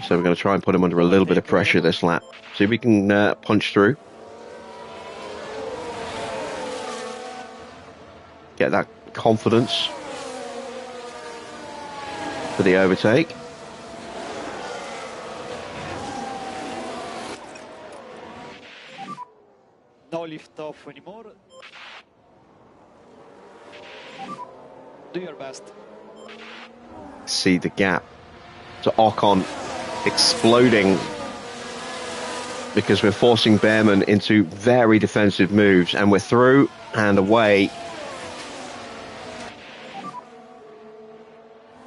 So we're going to try and put him under a little bit of pressure this lap. See if we can punch through. Get that confidence for the overtake. No lift off anymore. Do your best. See the gap to Ocon exploding because we're forcing Behrman into very defensive moves, and we're through and away.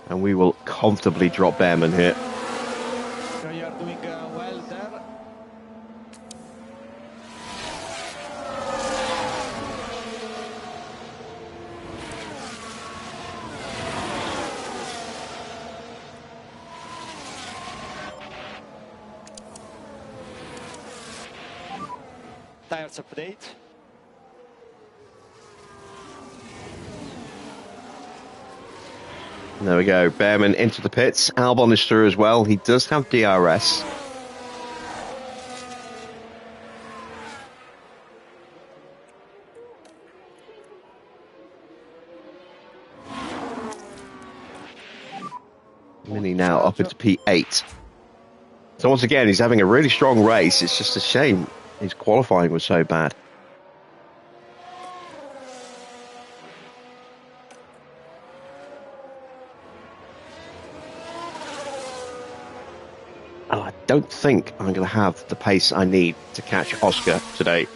And we will comfortably drop Behrman here. So you are doing well there. Tires update. There we go. Behrman into the pits. Albon is through as well. He does have DRS. Mini now up into P8. So once again, he's having a really strong race. It's just a shame his qualifying was so bad. And I don't think I'm going to have the pace I need to catch Oscar today.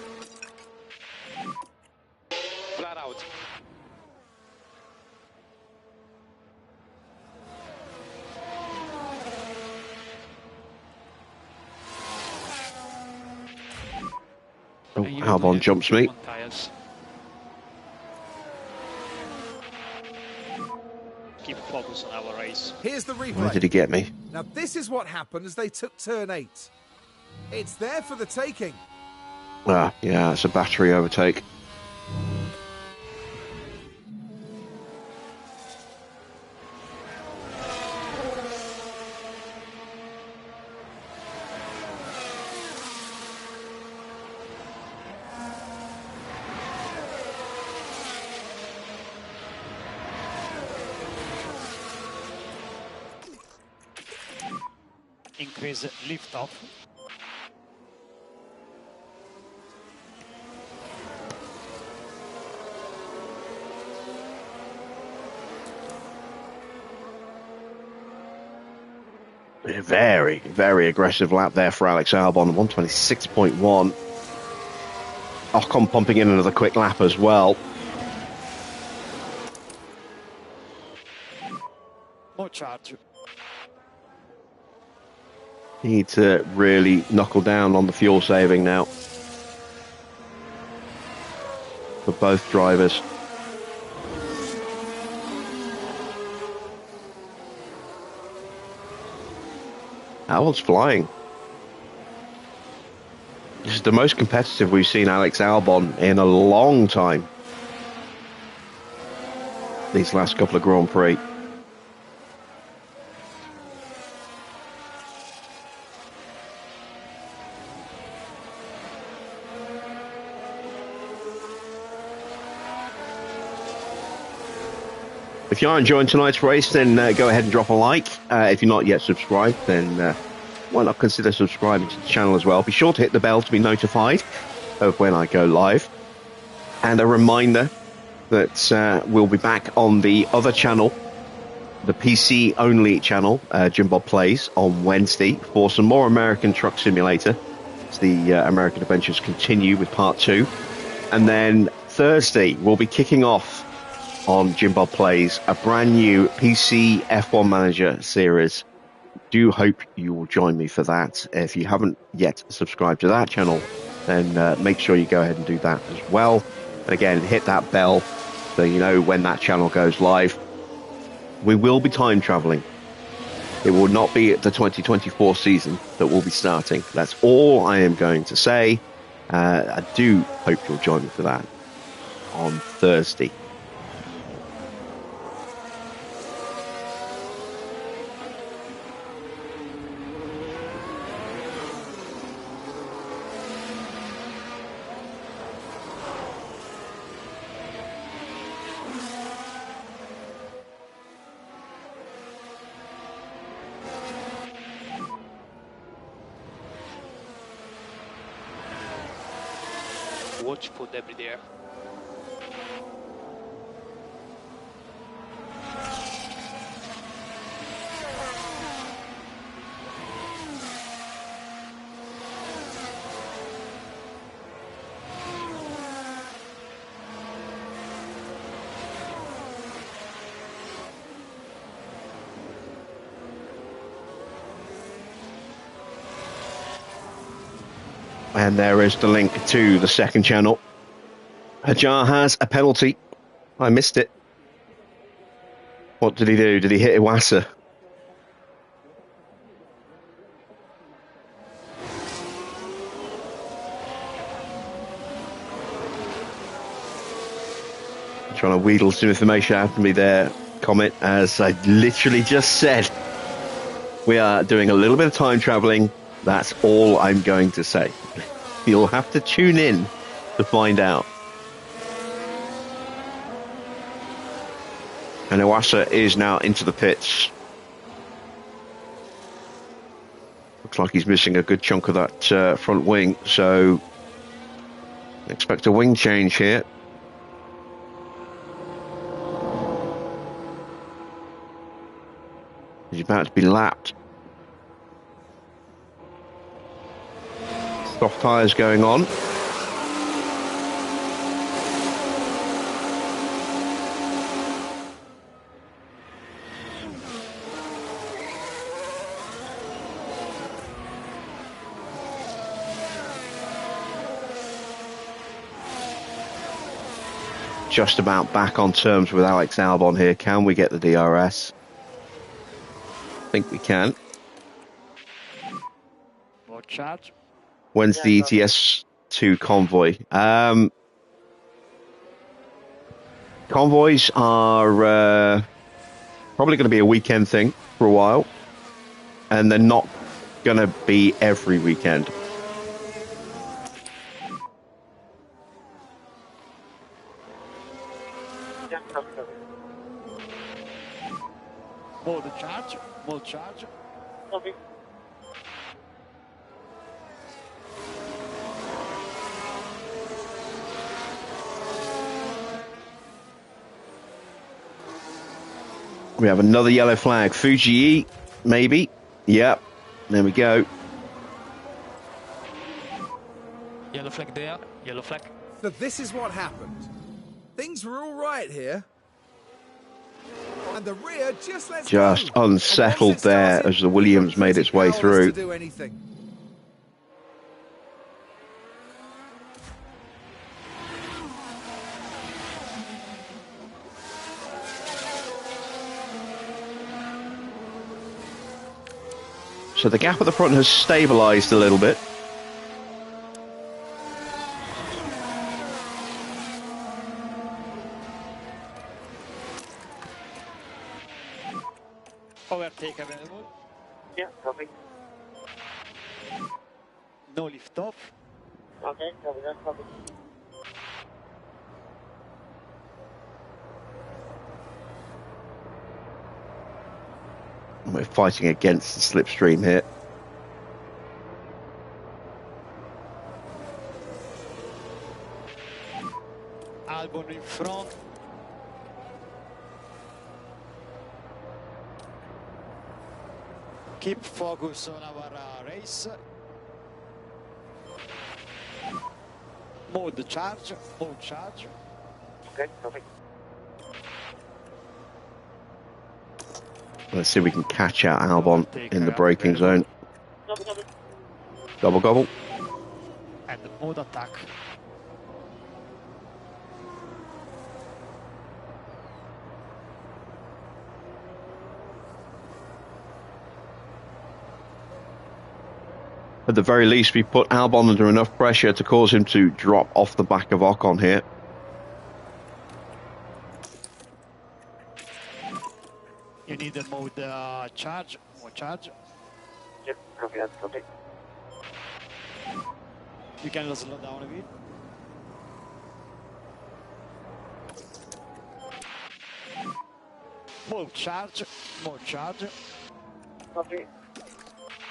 Flat out. Oh, And you Albon only jumps have me. 1 tires. Keep focus on our race. Here's the Where did replay. he get me? Now this is what happened as they took turn 8. It's there for the taking. Ah, yeah, it's a battery overtake. Increase lift off. Very, very aggressive lap there for Alex Albon, 126.1. Ocon pumping in another quick lap as well. More charge. Need to really knuckle down on the fuel saving now for both drivers. Albon's flying. This is the most competitive we've seen Alex Albon in a long time. These last couple of Grand Prix. If you are enjoying tonight's race, then go ahead and drop a like. If you're not yet subscribed, then why not consider subscribing to the channel as well. Be sure to hit the bell to be notified of when I go live. And a reminder that we'll be back on the other channel, the PC-only channel, Jim Bob Plays, on Wednesday for some more American Truck Simulator. As the American Adventures continue with Part 2. And then Thursday, we'll be kicking off on Jim Bob Plays a brand new PC F1 Manager series. Do hope you will join me for that. If you haven't yet subscribed to that channel, then make sure you go ahead and do that as well. And again, hit that bell so you know when that channel goes live. We will be time traveling. It will not be the 2024 season that will be starting. That's all I am going to say. I do hope you'll join me for that on Thursday. Watch for debris there. And there is the link to the second channel. Hajar has a penalty. I missed it. What did he do? Did he hit Iwasa? I'm trying to wheedle some information out of me there, comment, as I literally just said. We are doing a little bit of time traveling. That's all I'm going to say. You'll have to tune in to find out. And Iwasa is now into the pits. Looks like he's missing a good chunk of that front wing, so expect a wing change here. He's about to be lapped. Soft tyres going on. just about back on terms with Alex Albon here. Can we get the DRS? I think we can. More charge. When's the ETS2 convoy? Convoys are probably going to be a weekend thing for a while, and they're not going to be every weekend. More charge. More charge. Copy. We have another yellow flag. Fuji, maybe. Yep. There we go. Yellow flag there. Yellow flag. So this is what happened. Things were all right here. And the rear just lets Just go. unsettled there as the Williams made its way through. To do anything. So the gap at the front has stabilised a little bit. Overtake available. Yeah, copy. No lift off. Okay, copy that, copy. We're fighting against the slipstream here. Albon in front. Keep focus on our race. Mode charge. Mode charge. Okay, copy. Let's see if we can catch out Albon in the braking zone. Copy, copy. Gobble, gobble. And mode attack. At the very least, we put Albon under enough pressure to cause him to drop off the back of Ocon here. You need a mode charge. More charge. Yep, copy that, copy. You can slow down a bit. More charge. More charge. Copy.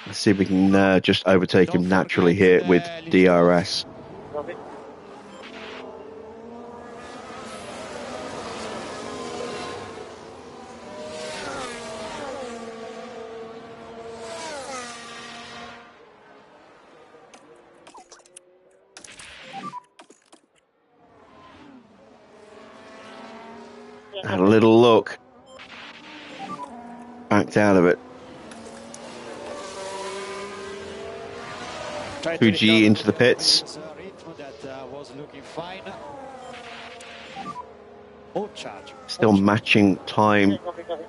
Let's see if we can just overtake him naturally here with DRS. Copy. Had a little look. Backed out of it. Fuji into the pits. That was looking fine. More charge. Still matching time Copy, copy.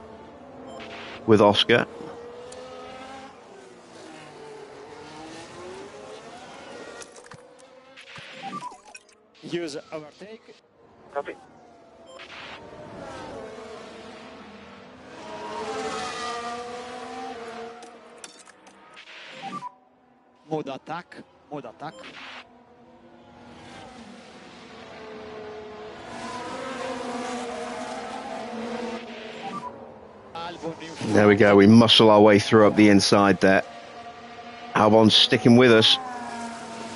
with Oscar. Use overtake. Copy. Mode attack. Mode attack. There we go. We muscle our way through up the inside there. Albon's sticking with us,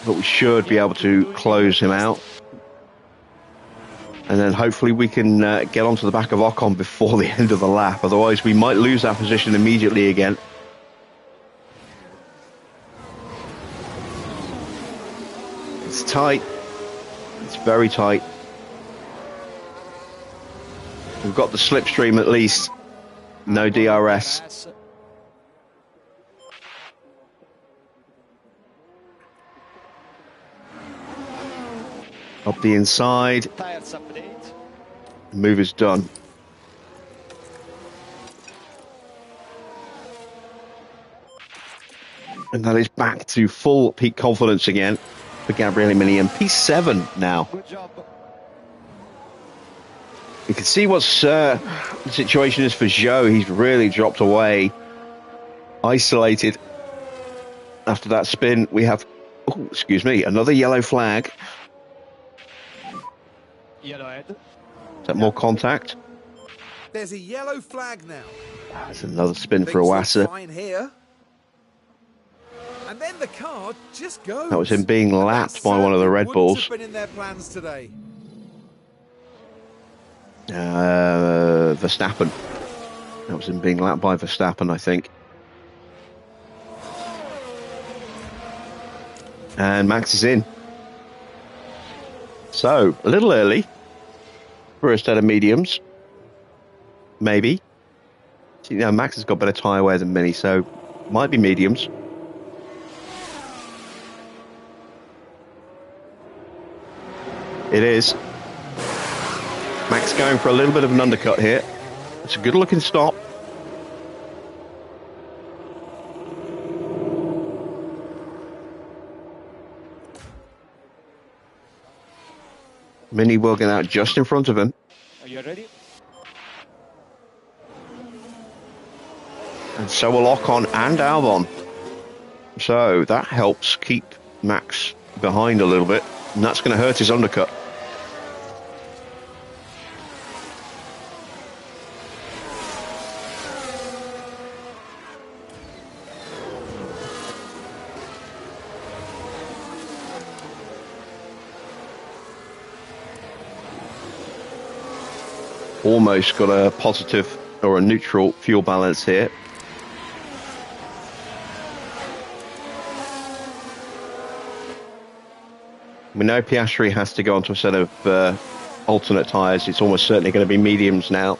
but we should be able to close him out. And then hopefully we can get onto the back of Ocon before the end of the lap. Otherwise, we might lose our position immediately again. It's tight. It's very tight. We've got the slipstream at least. No DRS. Up the inside. Tires update. Move is done. And that is back to full peak confidence again for Gabriele Mini, and P7 now. Good job. You can see what's the situation is for Joe. He's really dropped away, isolated. After that spin, we have, oh, excuse me, another yellow flag. Yellow head. Is that more contact? There's a yellow flag now. That's another spin for Things look Iwasa. fine here. And then the car just goes. That was him being And lapped that by one of the certainly Red wouldn't Bulls. have been in their plans today. Verstappen. That was him being lapped by Verstappen, I think. And Max is in. So, a little early for a set of mediums. Maybe. You know, Max has got better tyre wear than Mini, so might be mediums. It is. Max going for a little bit of an undercut here. It's a good looking stop. Mini will get out just in front of him. Are you ready? And so will Ocon and Albon. So that helps keep Max behind a little bit. And that's going to hurt his undercut. Almost got a positive or a neutral fuel balance here. We know Piastri has to go onto a set of alternate tyres. It's almost certainly going to be mediums now.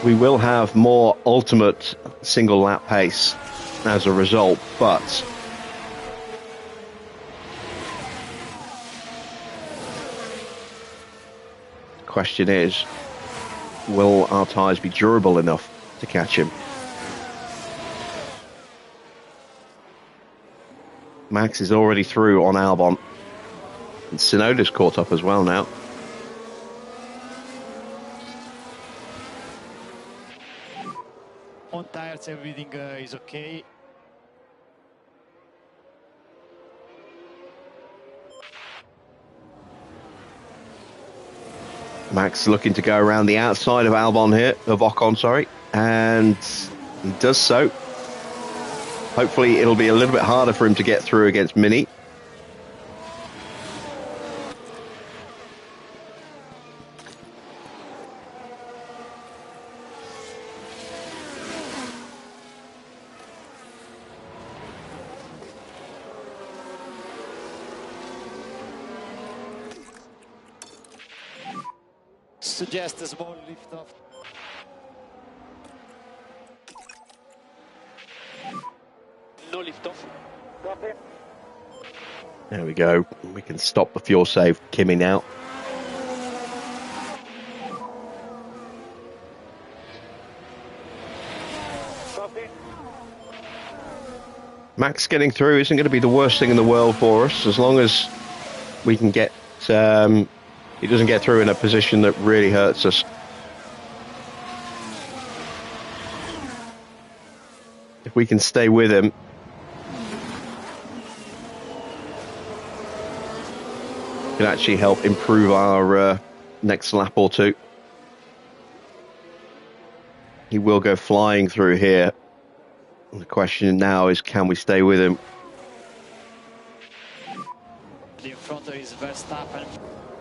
We will have more ultimate single lap pace as a result, but the question is, will our tyres be durable enough to catch him? Max is already through on Albon. And Tsunoda's caught up as well now. On tires, everything is okay. Max looking to go around the outside of Albon here, of Ocon, sorry. And he does so. Hopefully it'll be a little bit harder for him to get through against Mini. Suggest a small lift off. No lift off. Copy. There we go. We can stop the fuel save Kimi now. Copy. Max getting through isn't going to be the worst thing in the world for us, as long as we can get... he doesn't get through in a position that really hurts us. If we can stay with him, it can actually help improve our next lap or two. He will go flying through here. The question now is, can we stay with him? In front is Verstappen.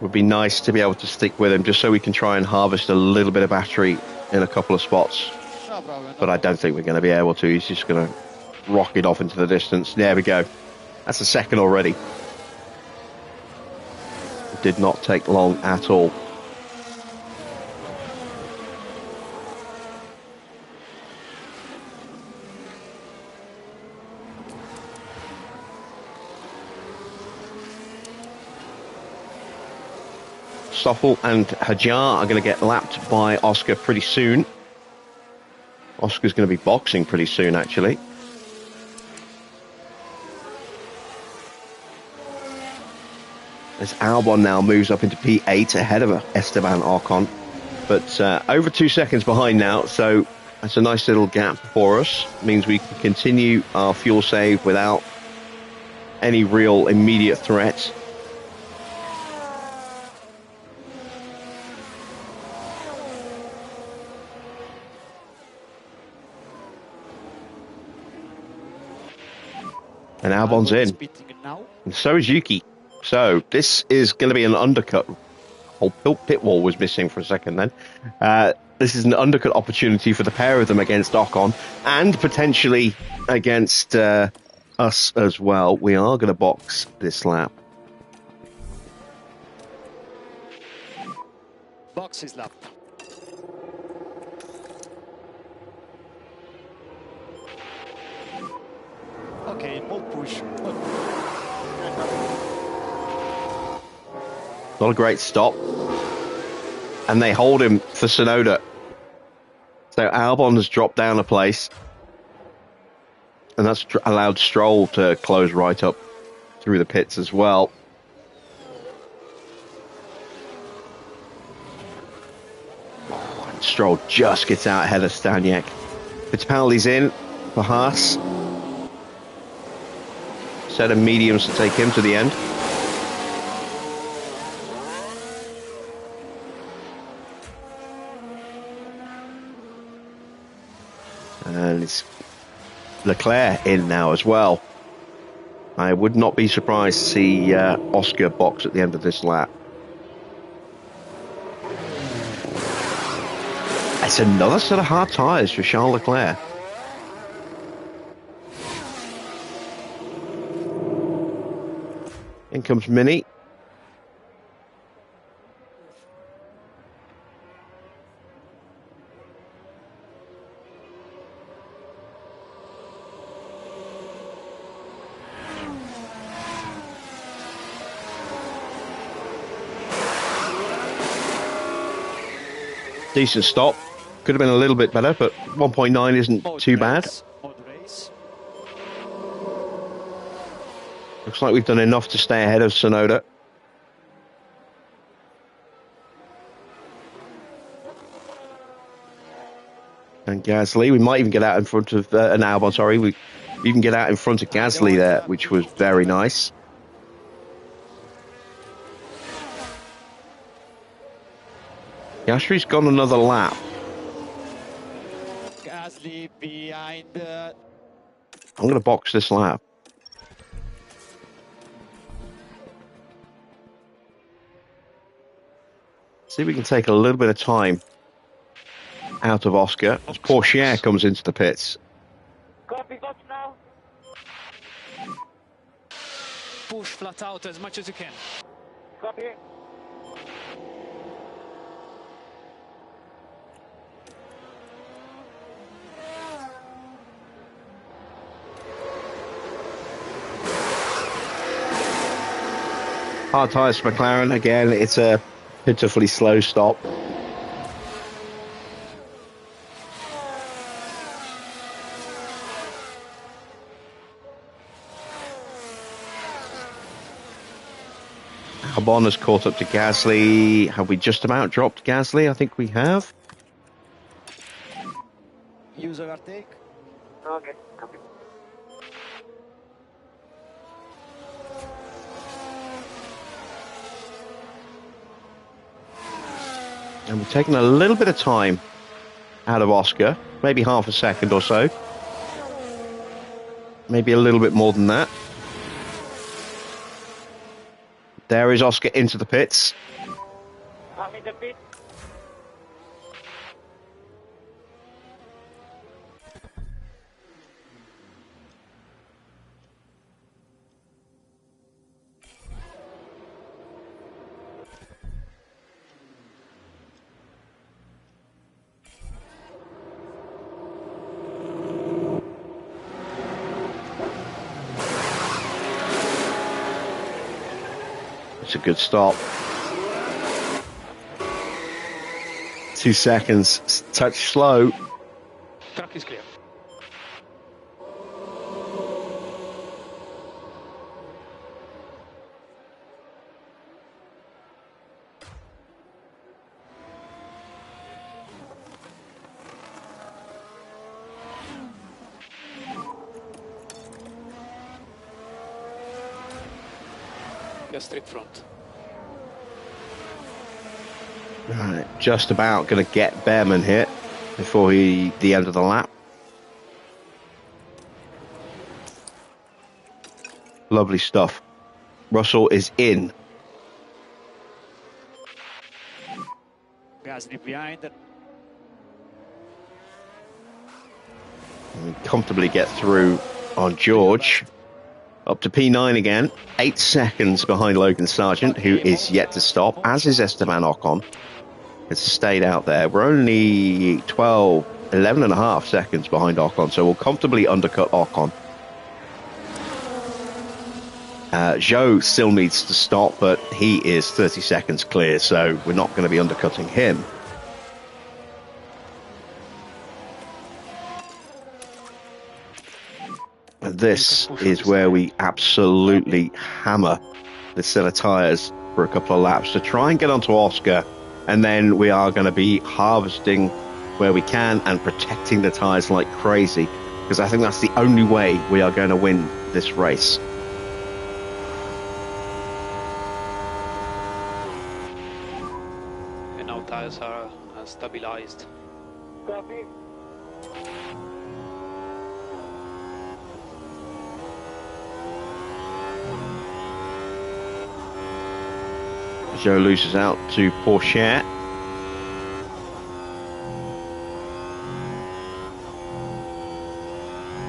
Would be nice to be able to stick with him, just so we can try and harvest a little bit of battery in a couple of spots. No problem. But I don't think we're going to be able to. He's just going to rocket off into the distance. There we go. That's the second already. It did not take long at all. Stoffel and Hajar are going to get lapped by Oscar pretty soon. Oscar's going to be boxing pretty soon, actually. As Albon now moves up into P8 ahead of Esteban Ocon. But over 2 seconds behind now, so that's a nice little gap for us. Means we can continue our fuel save without any real immediate threat. And Albon's in. And so is Yuki. So this is going to be an undercut. Oh, pit wall was missing for a second then. This is an undercut opportunity for the pair of them against Ocon and potentially against us as well. We are going to box this lap. Box is lap. Okay, more push. Not a great stop. And they hold him for Tsunoda. So Albon has dropped down a place. And that's allowed Stroll to close right up through the pits as well. Oh, and Stroll just gets out ahead of Staniek. Fittipaldi's in for Haas. Set of mediums to take him to the end. And it's Leclerc in now as well. I would not be surprised to see Oscar box at the end of this lap. It's another set of hard tyres for Charles Leclerc. In comes Mini. Decent stop. Could have been a little bit better, but 1.9 isn't too bad. Looks like we've done enough to stay ahead of Tsunoda. And Gasly, we might even get out in front of an Albon, sorry. We even get out in front of Gasly there, which was very nice. Gasly's gone another lap. Gasly behind. I'm going to box this lap. See if we can take a little bit of time out of Oscar as Pourchaire comes into the pits. Copy, box now. Push flat out as much as you can. Copy. Hard tyres for McLaren. Again, it's a pitifully slow stop. Albon has caught up to Gasly. Have we just about dropped Gasly? I think we have. Use overtake. Okay, copy. And we're taking a little bit of time out of Oscar. Maybe half a second or so. Maybe a little bit more than that. There is Oscar into the pits. I'm in the pit. It's a good stop. 2 seconds. Touch slow. Track is clear. Straight front. Right, just about going to get Behrman here before the end of the lap. Lovely stuff. Russell is in. Gasly behind. And we comfortably get through on George. Up to P9 again, 8 seconds behind Logan Sargent, who is yet to stop, as is Esteban Ocon. Has stayed out there. We're only 11 and a half seconds behind Ocon, so we'll comfortably undercut Ocon. Zhou still needs to stop, but he is 30 seconds clear, so we're not going to be undercutting him. And this is where we absolutely hammer this set of tyres for a couple of laps to try and get onto Oscar, and then we are going to be harvesting where we can and protecting the tyres like crazy, because I think that's the only way we are going to win this race. And now tires are stabilized. Copy. Zhou loses out to Porsche.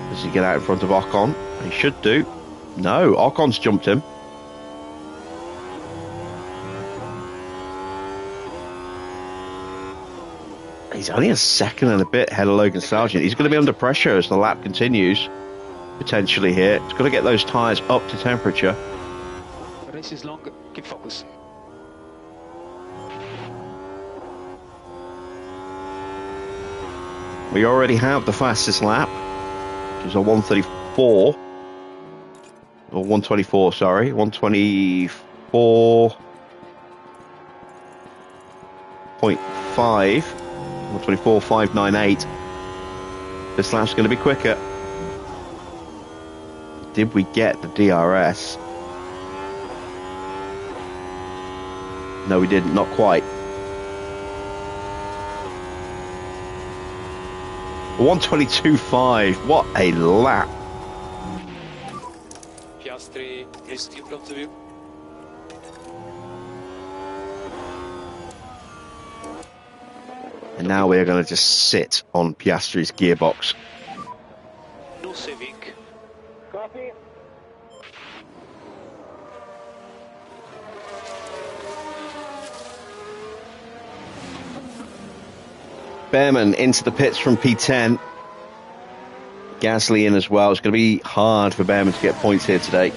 Does he get out in front of Ocon? He should do. No, Ocon's jumped him. He's only a second and a bit ahead of Logan Sargent. He's going to be under pressure as the lap continues, potentially here. He's got to get those tyres up to temperature. The race is long. Keep focus. We already have the fastest lap, which is a 134, or 124, sorry, 124.5, 124.598. This lap's going to be quicker. Did we get the DRS? No, we didn't, not quite. 122.5, what a lap. Piastri is in front of you. And now we are going to just sit on Piastri's gearbox. No saving. Copy. Behrman into the pits from P10. Gasly in as well. It's going to be hard for Behrman to get points here today.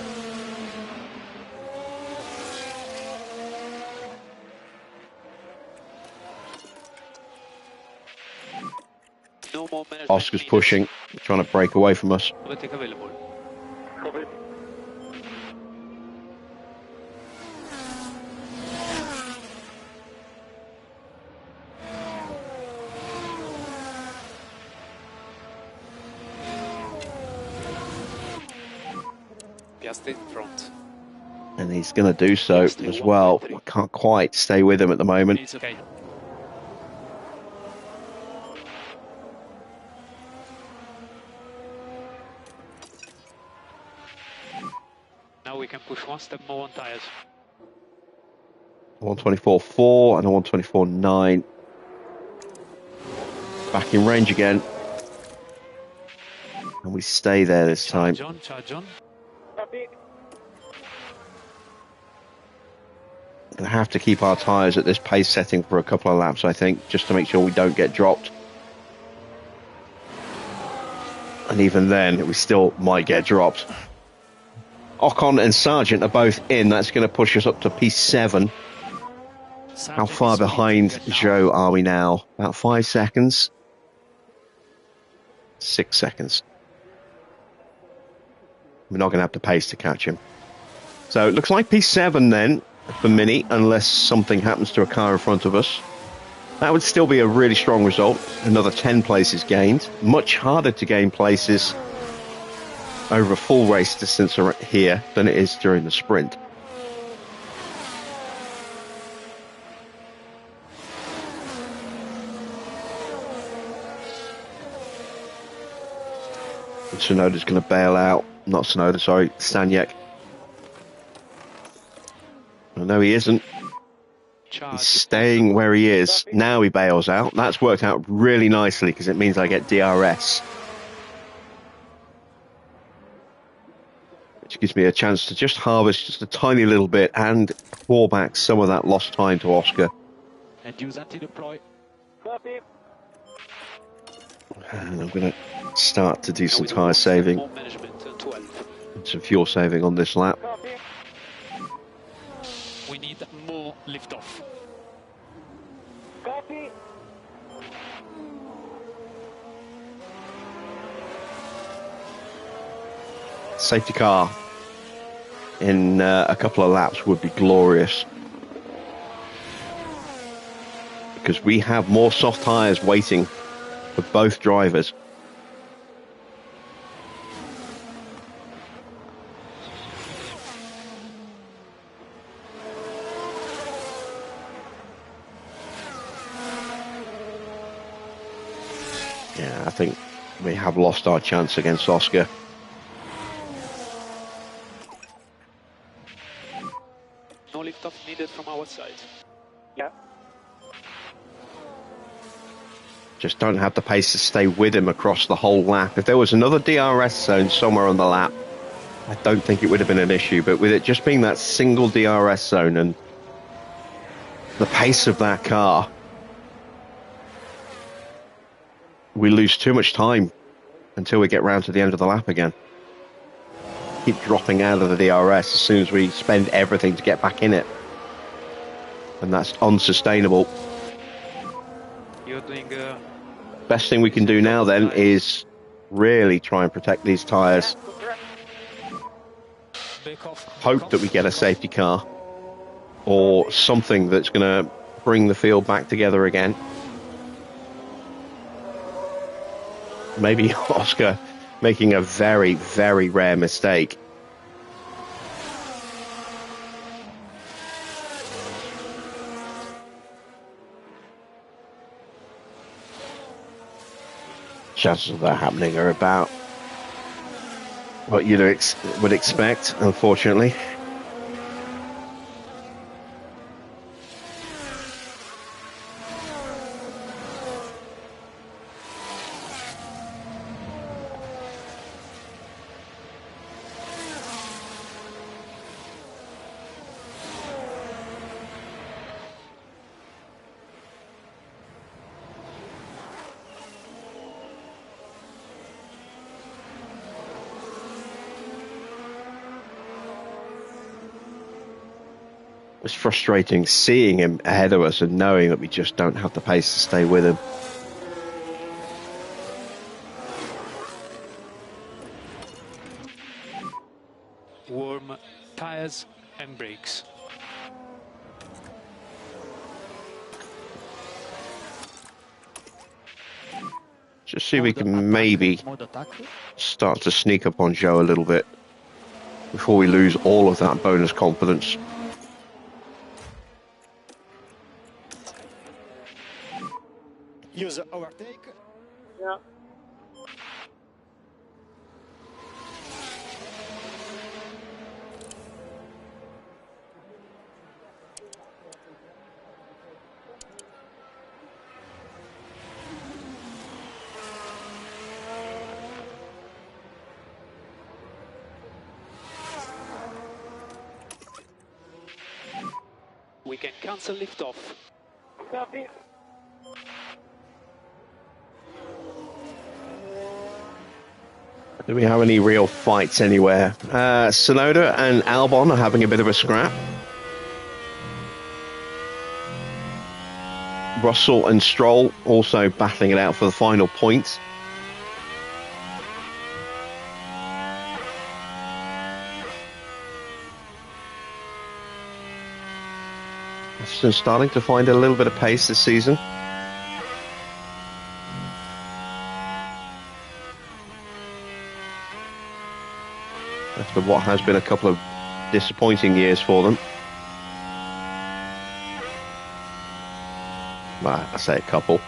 No more management Oscar's needed. pushing, trying to break away from us. Overtake available. Copy. Piastri in front. And he's going to do so as well. I can't quite stay with him at the moment. It's okay. Now we can push one step more on tires. 124.4 and a 124.9. Back in range again. And we stay there this time. Charge on. Copy. Going to have to keep our tyres at this pace setting for a couple of laps, I think, just to make sure we don't get dropped. And even then, we still might get dropped. Ocon and Sargent are both in. That's going to push us up to P7. How far behind Joe are we now? About 5 seconds? 6 seconds. We're not going to have the pace to catch him. So it looks like P7 then for Mini, unless something happens to a car in front of us. That would still be a really strong result. Another 10 places gained. Much harder to gain places over a full race distance here than it is during the sprint. Tsunoda's going to bail out. Not Tsunoda, sorry, Staniek. Oh, no, he isn't. He's staying where he is. Now he bails out. That's worked out really nicely because it means I get DRS. Which gives me a chance to just harvest just a tiny little bit and claw back some of that lost time to Oscar. And use anti-deploy. Copy. And I'm going to start to do some tyre saving. Some fuel saving on this lap. Copy. We need more liftoff. Copy. Safety car in a couple of laps would be glorious. Because we have more soft tyres waiting for both drivers. Yeah, I think we have lost our chance against Oscar. No liftoff needed from our side. Yeah. Just don't have the pace to stay with him across the whole lap. If there was another DRS zone somewhere on the lap, I don't think it would have been an issue. But with it just being that single DRS zone and the pace of that car, we lose too much time until we get round to the end of the lap again. Keep dropping out of the DRS as soon as we spend everything to get back in it. And that's unsustainable. You're doing Best thing we can do now then is really try and protect these tyres. Hope that we get a safety car or something that's going to bring the field back together again. Maybe Oscar making a very, very rare mistake. Chances of that happening are about what you would expect, unfortunately. It's frustrating seeing him ahead of us and knowing that we just don't have the pace to stay with him. warm tires and brakes. Just see if we can maybe start to sneak up on Joe a little bit before we lose all of that bonus confidence. Use overtake. Yeah. We can cancel liftoff. Copy. Do we have any real fights anywhere? Sonoda and Albon are having a bit of a scrap. Russell and Stroll also battling it out for the final point. Aston starting to find a little bit of pace this season. After what has been a couple of disappointing years for them. Well, I say a couple.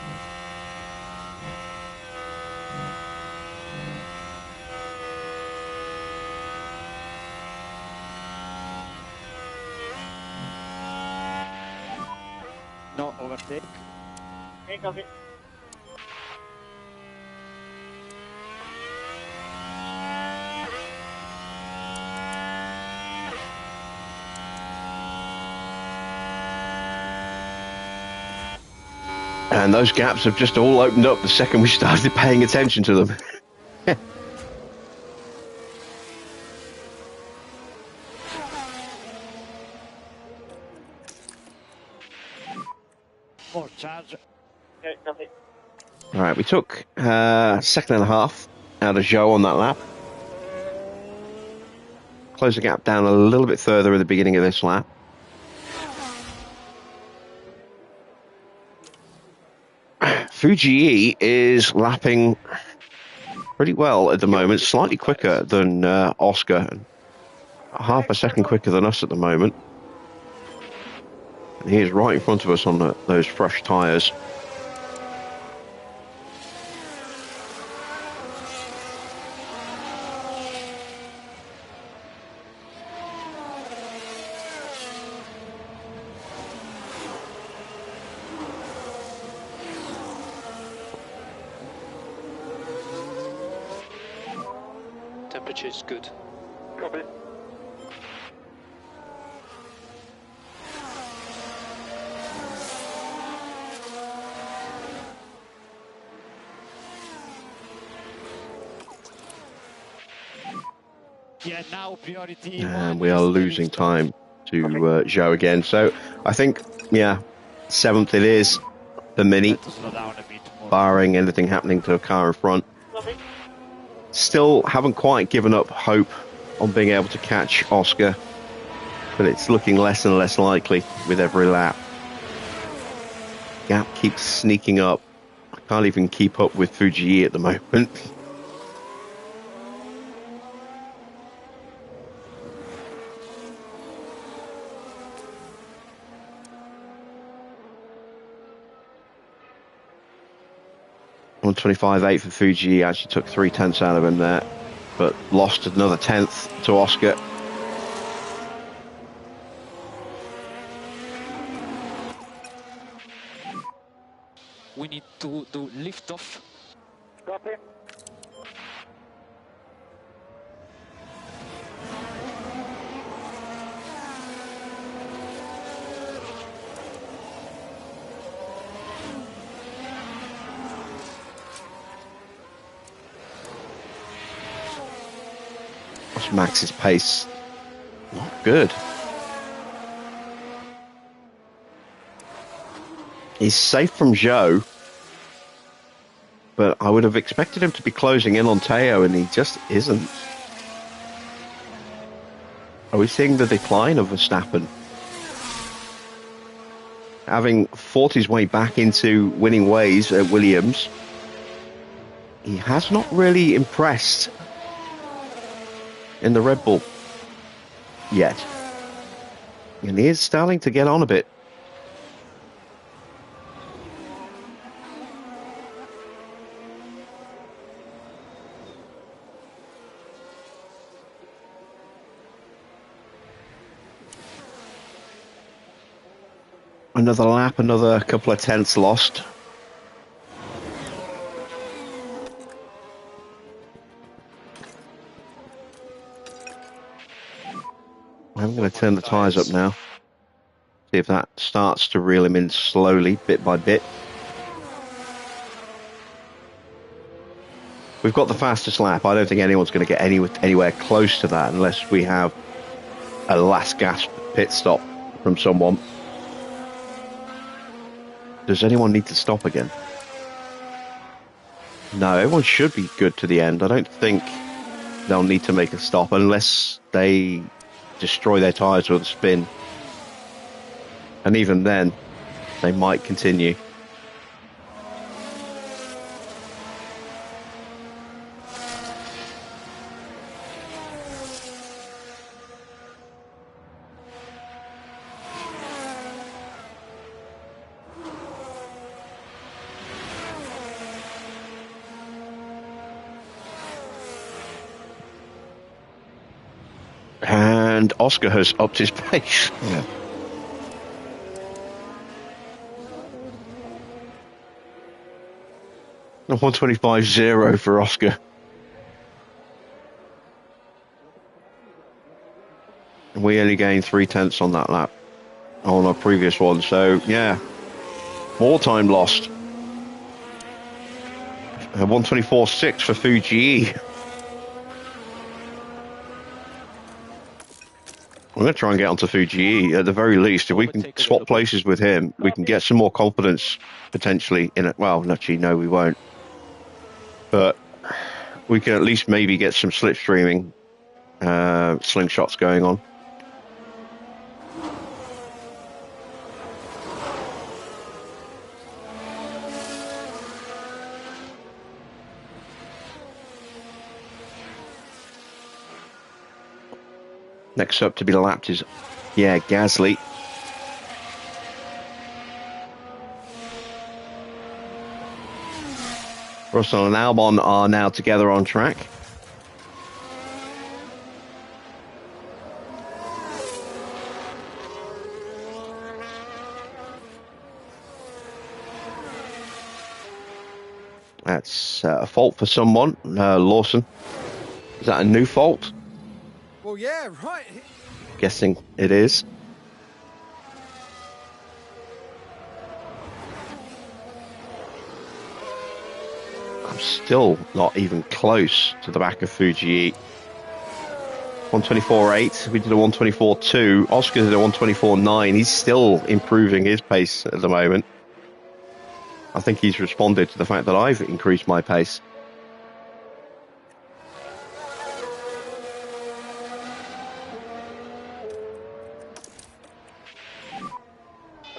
No overtake. Okay, copy. And those gaps have just all opened up the second we started paying attention to them. More charge. Okay, copy. All right, we took second and a half out of Zhou on that lap. Close the gap down a little bit further at the beginning of this lap. Fuji is lapping pretty well at the moment, slightly quicker than Oscar, half a second quicker than us at the moment. And he is right in front of us on those fresh tyres. Temperature is good. Copy. Yeah, now priority. And we are losing time to Zhou again. So I think, yeah, 7th it is, the Mini, To slow down a bit more. barring anything happening to a car in front. Copy. Still haven't quite given up hope on being able to catch Oscar, but it's looking less and less likely with every lap. Gap keeps sneaking up. I can't even keep up with Fuji at the moment. On 25.8 for Fuji, actually took 0.3 out of him there, but lost another 10th to Oscar. We need to do lift off. Copy. What's Max's pace? Not good. He's safe from Zhou, but I would have expected him to be closing in on Teo, and he just isn't. Are we seeing the decline of Verstappen? Having fought his way back into winning ways at Williams, he has not really impressed in the Red Bull yet. And he is starting to get on a bit. Another lap, another couple of tenths lost. I'm going to turn the tyres up now. See if that starts to reel him in slowly, bit by bit. We've got the fastest lap. I don't think anyone's going to get anywhere close to that unless we have a last gasp pit stop from someone. Does anyone need to stop again? No, everyone should be good to the end. I don't think they'll need to make a stop unless they destroy their tyres with a spin. And even then, they might continue. And Oscar has upped his pace. Yeah. A 125.0 for Oscar. And we only gained 0.3 on that lap on our previous one. So, yeah, more time lost. 124.6 for Fuji. I'm going to try and get onto Fuji at the very least. If we can swap places with him, we can get some more confidence potentially in it. Well, actually, no, we won't. But we can at least maybe get some slipstreaming slingshots going on. Next up to be lapped is, yeah, Gasly. Russell and Albon are now together on track. That's a fault for someone. Lawson. Is that a new fault? Well, yeah, right. Guessing it is. I'm still not even close to the back of Fuji. 124.8. We did a 124.2. Oscar did a 124.9. He's still improving his pace at the moment. I think he's responded to the fact that I've increased my pace.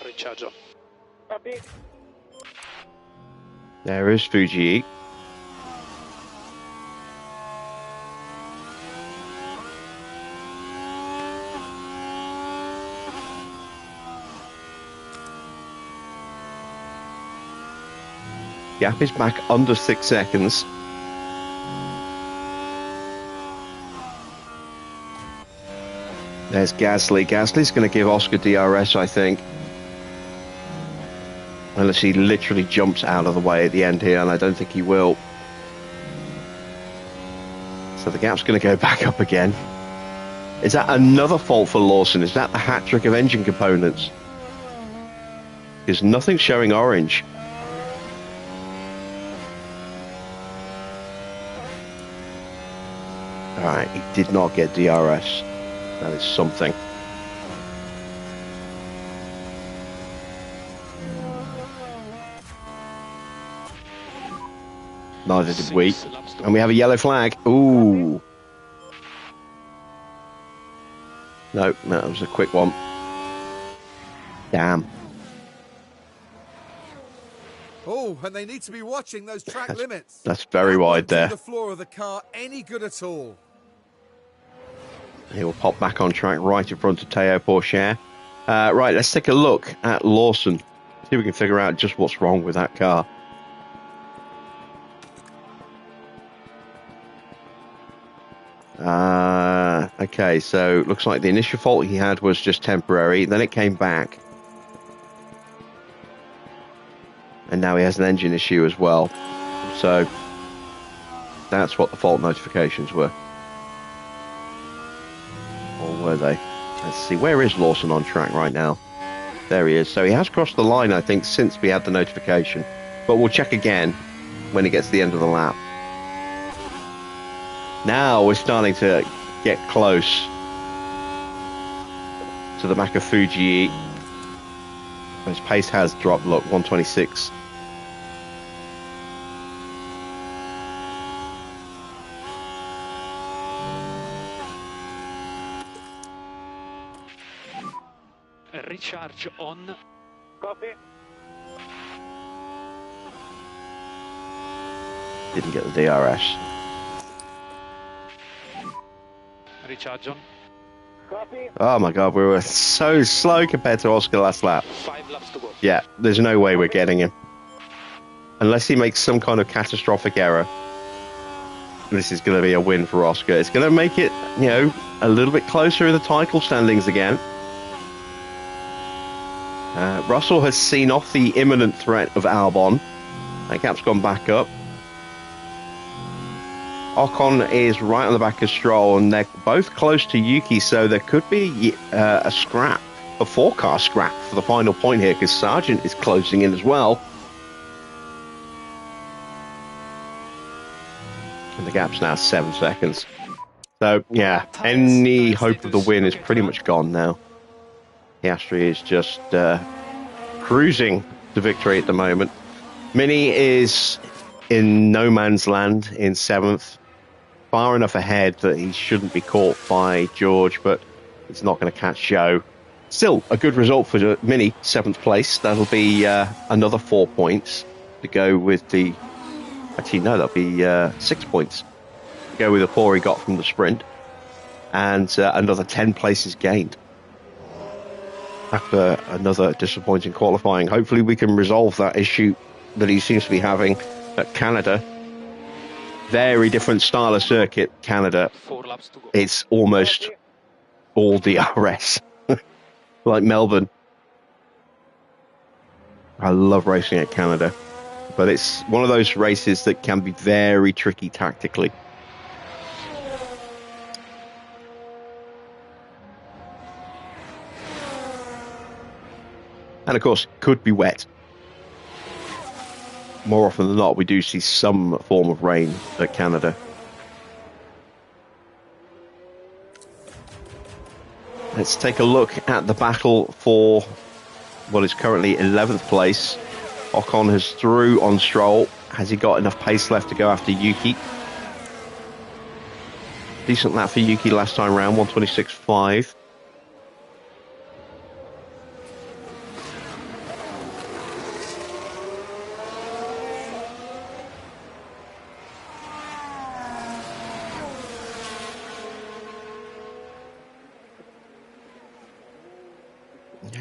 Ricciardo. Copy. There is Fuji. Gap is back under 6 seconds. There's Gasly. Gasly's going to give Oscar DRS, I think. Unless he literally jumps out of the way at the end here, and I don't think he will. So the gap's going to go back up again. Is that another fault for Lawson? Is that the hat trick of engine components? Because nothing's showing orange. Alright, he did not get DRS. That is something. Neither did we. And we have a yellow flag. Ooh. No, that was a quick one. Damn. Oh, and they need to be watching those track limits. That's very That wide won't do there. the floor of the car any good at all. He will pop back on track right in front of Teo Pourchaire. Right, let's take a look at Lawson. See if we can figure out just what's wrong with that car. Okay, so looks like the initial fault he had was just temporary, then it came back. And now he has an engine issue as well. So that's what the fault notifications were. Or were they? Let's see, where is Lawson on track right now? There he is. So he has crossed the line, I think, since we had the notification. But we'll check again when he gets to the end of the lap. Now we're starting to get close to the back of Fuji. His pace has dropped, look, 126. Recharge on. Copy. Didn't get the DRS. Recharge on. Copy. Oh my god, we were so slow compared to Oscar last lap. 5 laps to go. Yeah, there's no way we're getting him. Unless he makes some kind of catastrophic error. This is going to be a win for Oscar. It's going to make it, you know, a little bit closer in the title standings again. Russell has seen off the imminent threat of Albon. That gap's gone back up. Ocon is right on the back of Stroll, and they're both close to Yuki, so there could be a scrap, a 4-car scrap for the final point here, because Sargent is closing in as well. And the gap's now 7 seconds. So, yeah, any hope of the win is pretty much gone now. Piastri is just cruising to victory at the moment. Mini is in no man's land in 7th. Far enough ahead that he shouldn't be caught by George, but it's not going to catch Joe. Still, a good result for Mini, 7th place. That'll be another 4 points to go with the... Actually, no, that'll be 6 points to go with the 4 he got from the sprint. And another 10 places gained after another disappointing qualifying. Hopefully we can resolve that issue that he seems to be having at Canada. Very different style of circuit, Canada. 4 laps to go. It's almost all DRS. Like Melbourne. I love racing at Canada. But it's one of those races that can be very tricky tactically. And of course, could be wet. More often than not, we do see some form of rain at Canada. Let's take a look at the battle for what is currently 11th place. Ocon has through on Stroll. Has he got enough pace left to go after Yuki? Decent lap for Yuki last time round, 126.5.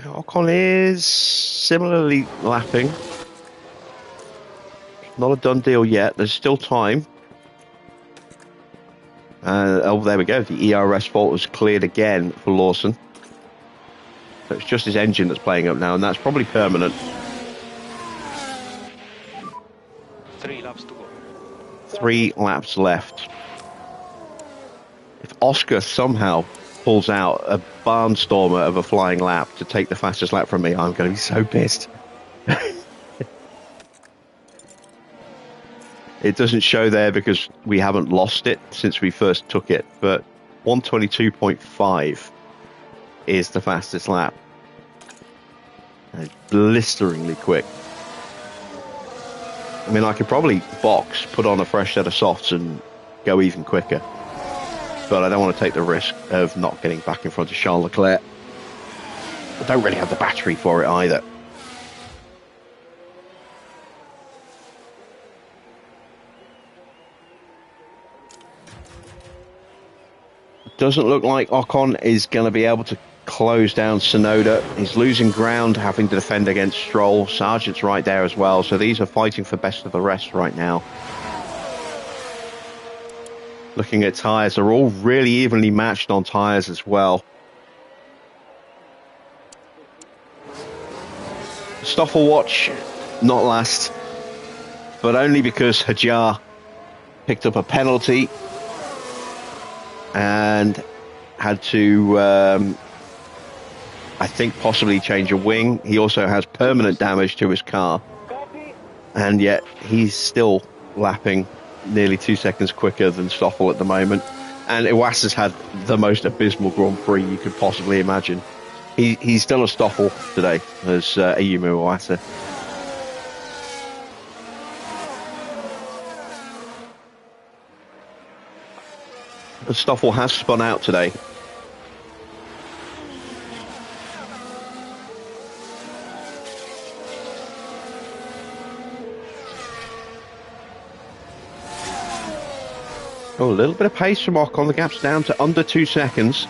Ocon is similarly lapping. Not a done deal yet. There's still time. Oh, there we go. The ERS fault was cleared again for Lawson. So it's just his engine that's playing up now, and that's probably permanent. 3 laps to go. 3 laps left. If Oscar somehow pulls out a barnstormer of a flying lap to take the fastest lap from me, I'm going to be so pissed. It doesn't show there because we haven't lost it since we first took it, but 122.5 is the fastest lap. And blisteringly quick. I mean, I could probably box, put on a fresh set of softs and go even quicker. But I don't want to take the risk of not getting back in front of Charles Leclerc. I don't really have the battery for it either. Doesn't look like Ocon is going to be able to close down Tsunoda. He's losing ground, having to defend against Stroll. Sargent's right there as well. So these are fighting for best of the rest right now. Looking at tyres, they're all really evenly matched on tyres as well. Stoffel watch, not last, but only because Hajar picked up a penalty and had to, I think, possibly change a wing. He also has permanent damage to his car, and yet he's still lapping nearly 2 seconds quicker than Stoffel at the moment. And Iwasa has had the most abysmal Grand Prix you could possibly imagine. He's done a Stoffel today as Ayumu Iwata. The Stoffel has spun out today. Oh, a little bit of pace from Ocon. The gap's down to under 2 seconds.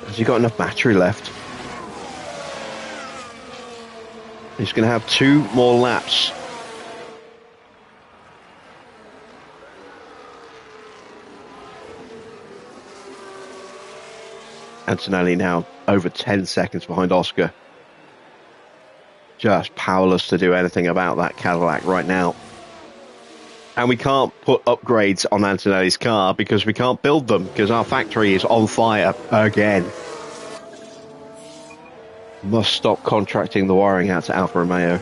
Has he got enough battery left? He's going to have 2 more laps. Antonelli now over 10 seconds behind Oscar. Just powerless to do anything about that Cadillac right now. And we can't put upgrades on Antonelli's car because we can't build them because our factory is on fire again. Must stop contracting the wiring out to Alfa Romeo.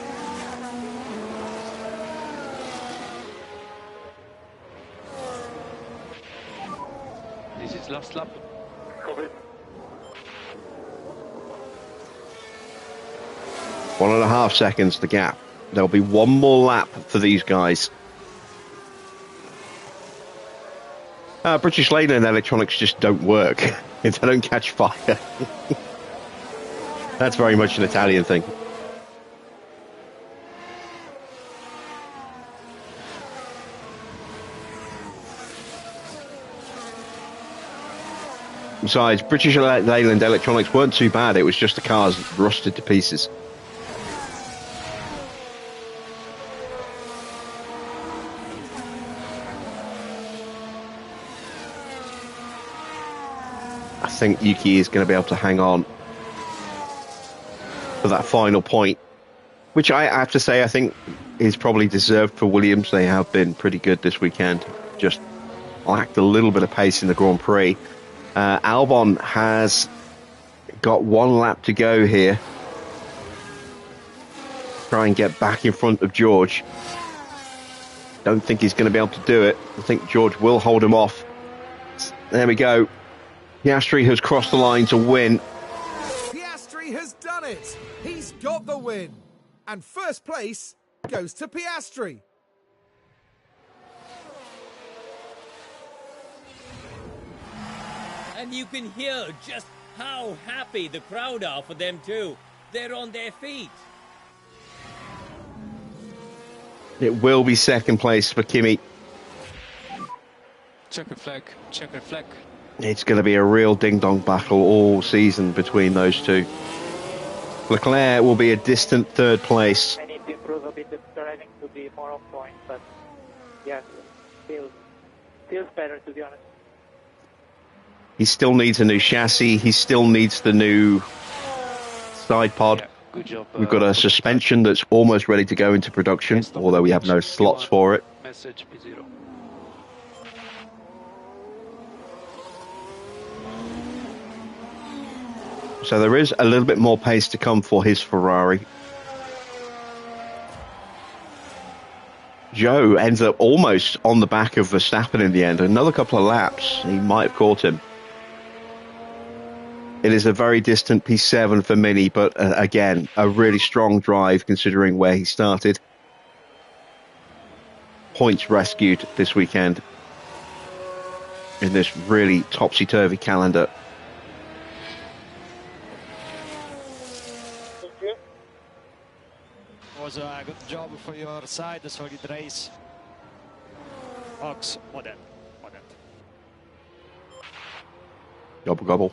This is last lap. Copy. 1.5 seconds the gap. There'll be 1 more lap for these guys. British Leyland electronics just don't work. They don't catch fire. That's very much an Italian thing. Besides, British Leyland electronics weren't too bad. It was just the cars rusted to pieces. I think Yuki is going to be able to hang on for that final point, which I have to say I think is probably deserved for Williams. They have been pretty good this weekend, just lacked a little bit of pace in the Grand Prix. Albon has got 1 lap to go here. Try and get back in front of George. Don't think he's going to be able to do it. I think George will hold him off. There we go. Piastri has crossed the line to win. Piastri has done it. He's got the win. And first place goes to Piastri. And you can hear just how happy the crowd are for them too. They're on their feet. It will be second place for Kimi. Checker flag, checker flag. It's going to be a real ding-dong battle all season between those two. Leclerc will be a distant third place. I need to improve a bit the driving to be more on point, but yes, feels better to be honest. He still needs a new chassis. He still needs the new side pod. Yeah, good job. We've got a suspension that's almost ready to go into production, although we have no slots for it. Message P0. So there is a little bit more pace to come for his Ferrari. Joe ends up almost on the back of Verstappen in the end. Another couple of laps, he might have caught him. It is a very distant P7 for Mini, but again, a really strong drive considering where he started. Points rescued this weekend in this really topsy-turvy calendar. Was a good job for your side, a solid race. Ox, modern. Gobble, gobble.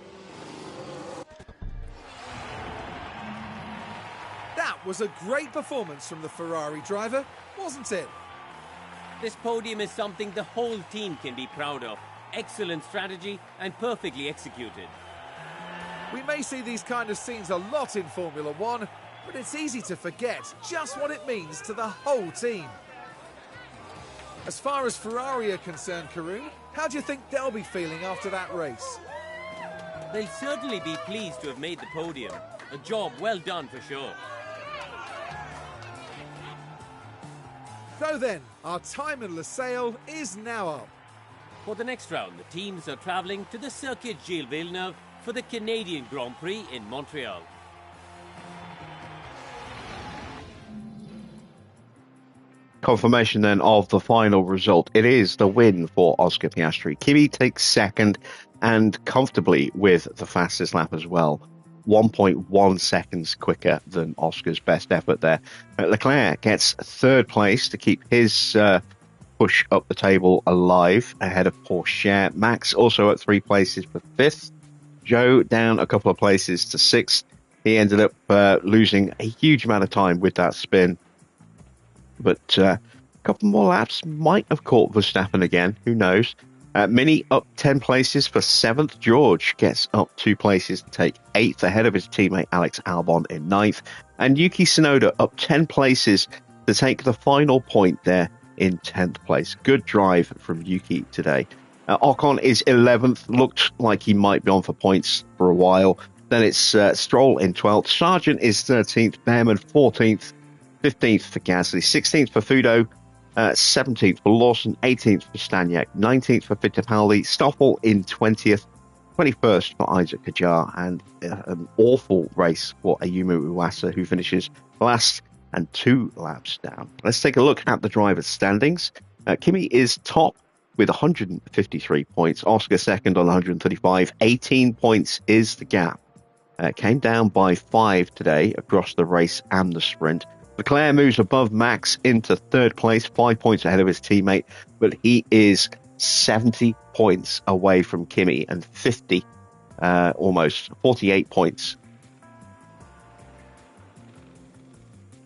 That was a great performance from the Ferrari driver, wasn't it? This podium is something the whole team can be proud of. Excellent strategy and perfectly executed. We may see these kind of scenes a lot in Formula One, but it's easy to forget just what it means to the whole team. As far as Ferrari are concerned, Karun, how do you think they'll be feeling after that race? They'll certainly be pleased to have made the podium. A job well done for sure. So then, our time in Lusail is now up. For the next round, the teams are travelling to the Circuit Gilles Villeneuve for the Canadian Grand Prix in Montreal. Confirmation then of the final result. It is the win for Oscar Piastri. Kimi takes second and comfortably with the fastest lap as well. 1.1 seconds quicker than Oscar's best effort there. Leclerc gets third place to keep his push up the table alive ahead of Porsche. Max also at 3 places for fifth. Joe down a couple of places to sixth. He ended up losing a huge amount of time with that spin. But a couple more laps might have caught Verstappen again. Who knows? Mini up 10 places for 7th. George gets up 2 places to take 8th ahead of his teammate Alex Albon in 9th. And Yuki Tsunoda up 10 places to take the final point there in 10th place. Good drive from Yuki today. Ocon is 11th. Looked like he might be on for points for a while. Then it's Stroll in 12th. Sargent is 13th. Behrman 14th. 15th for Gasly, 16th for Fudo, 17th for Lawson, 18th for Staniak, 19th for Fittipaldi, Stoffel in 20th, 21st for Isaac Hadjar, and an awful race for Ayumu Iwasa, who finishes last and 2 laps down. Let's take a look at the drivers' standings. Kimi is top with 153 points, Oscar second on 135, 18 points is the gap. Came down by 5 today across the race and the sprint. Leclerc moves above Max into 3rd place, 5 points ahead of his teammate, but he is 70 points away from Kimi and 50, almost 48 points.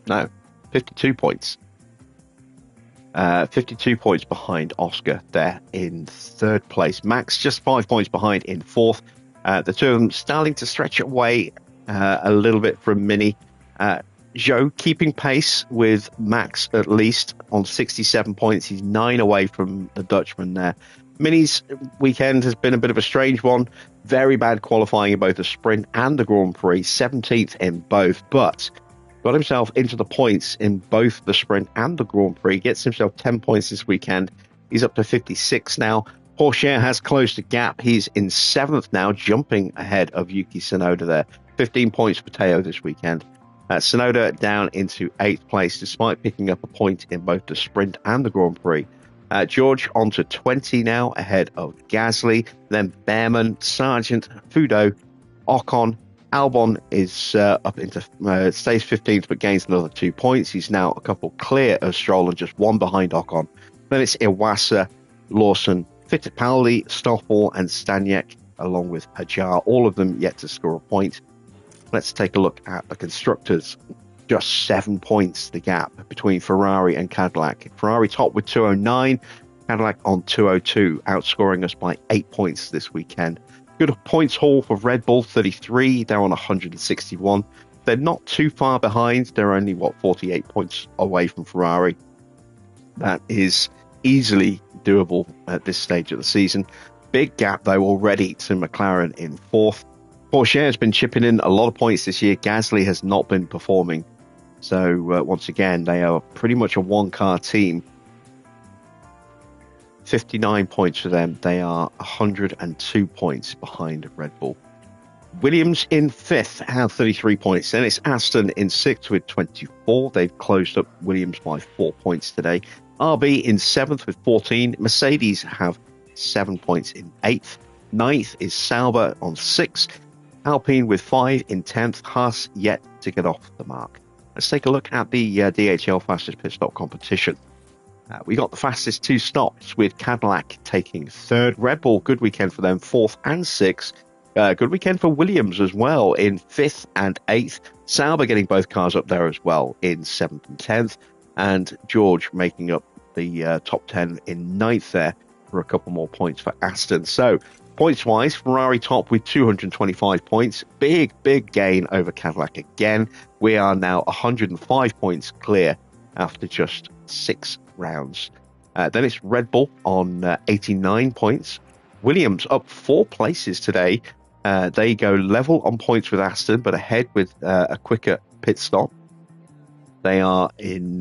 No, 52 points. 52 points behind Oscar there in 3rd place. Max just 5 points behind in 4th. The two of them starting to stretch away a little bit from Mini. Zhou keeping pace with Max at least on 67 points. He's 9 away from the Dutchman there. Mini's weekend has been a bit of a strange one. Very bad qualifying in both the sprint and the Grand Prix. 17th in both, but got himself into the points in both the sprint and the Grand Prix. Gets himself 10 points this weekend. He's up to 56 now. Porsche has closed the gap. He's in 7th now, jumping ahead of Yuki Tsunoda there. 15 points for Teo this weekend. Tsunoda down into 8th place despite picking up a point in both the sprint and the Grand Prix. George on to 20 now ahead of Gasly, then Behrman, Sargent, Fudo, Ocon. Albon is up into stays 15th but gains another 2 points. He's now a couple clear of Stroll and just 1 behind Ocon. Then it's Iwasa, Lawson, Fittipaldi, Stoffel and Staniak along with Hadjar. All of them yet to score a point. Let's take a look at the constructors. Just 7 points the gap between Ferrari and Cadillac. Ferrari top with 209, Cadillac on 202, outscoring us by 8 points this weekend. Good points haul for Red Bull, 33. They're on 161. They're not too far behind. They're only, 48 points away from Ferrari. That is easily doable at this stage of the season. Big gap, though, already to McLaren in 4th. Porsche has been chipping in a lot of points this year. Gasly has not been performing. So, once again, they are pretty much a one-car team. 59 points for them. They are 102 points behind Red Bull. Williams in 5th have 33 points. Then it's Aston in 6th with 24. They've closed up Williams by 4 points today. RB in 7th with 14. Mercedes have 7 points in 8th. 9th is Sauber on 6th. Alpine with 5 in 10th. Haas yet to get off the mark. Let's take a look at the DHL fastest pit stop competition. We got the fastest 2 stops with Cadillac taking 3rd. Red Bull, good weekend for them, 4th and 6th. Good weekend for Williams as well in 5th and 8th. Sauber getting both cars up there as well in 7th and 10th. And George making up the top 10 in 9th there for a couple more points for Aston. So, points-wise, Ferrari top with 225 points. Big gain over Cadillac again. We are now 105 points clear after just 6 rounds. Then it's Red Bull on 89 points. Williams up 4 places today. They go level on points with Aston, but ahead with a quicker pit stop. They are in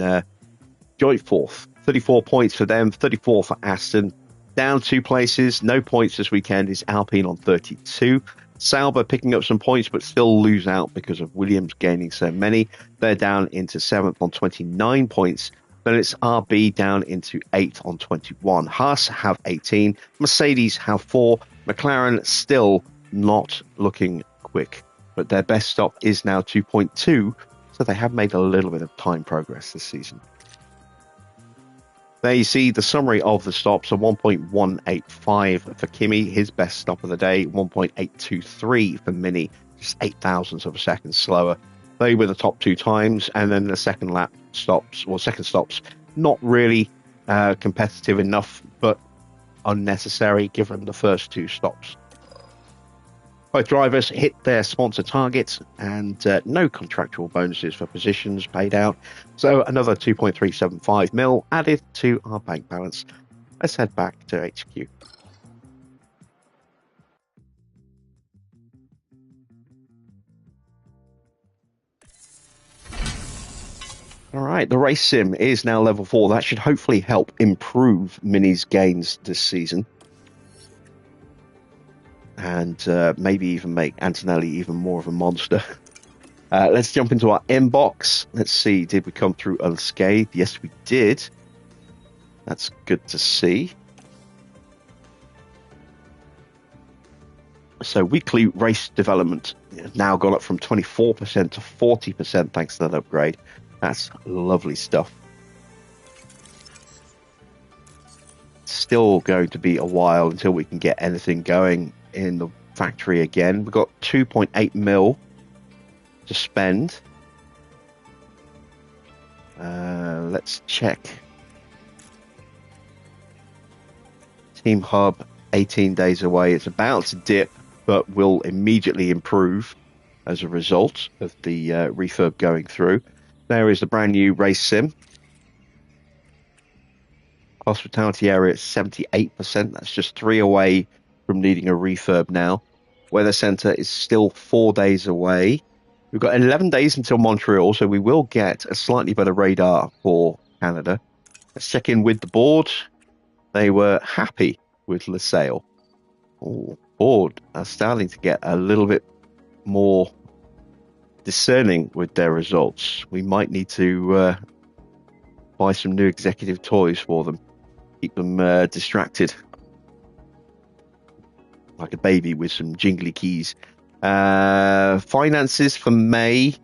joint 4th. 34 points for them, 34 for Aston. Down 2 places, no points this weekend, is Alpine on 32. Sauber picking up some points, but still lose out because of Williams gaining so many. They're down into 7th on 29 points. Then it's RB down into 8th on 21. Haas have 18. Mercedes have 4. McLaren still not looking quick, but their best stop is now 2.2, so they have made a little bit of time progress this season. There you see the summary of the stops, a 1.185 for Kimi, his best stop of the day, 1.823 for Mini, just 0.08 of a second slower. They were the top 2 times, and then the second stops, not really competitive enough, but unnecessary given the first 2 stops. Both drivers hit their sponsor targets, and no contractual bonuses for positions paid out. So another 2.375 mil added to our bank balance. Let's head back to HQ. All right, the race sim is now level 4. That should hopefully help improve Mini's gains this season. And maybe even make Antonelli even more of a monster. Let's jump into our inbox. Let's see, did we come through unscathed? Yes, we did. That's good to see. So weekly race development has now gone up from 24% to 40% thanks to that upgrade. That's lovely stuff. Still going to be a while until we can get anything going in the factory again. We've got 2.8 mil to spend. Let's check. Team Hub, 18 days away. It's about to dip, but will immediately improve as a result of the refurb going through. There is the brand new race sim. Hospitality area at 78%. That's just 3 away from needing a refurb now. Weather Centre is still 4 days away. We've got 11 days until Montreal, so we will get a slightly better radar for Canada. Let's check in with the board. They were happy with Lusail. Board are starting to get a little bit more discerning with their results. We might need to buy some new executive toys for them. Keep them distracted. Like a baby with some jingly keys. Finances for May,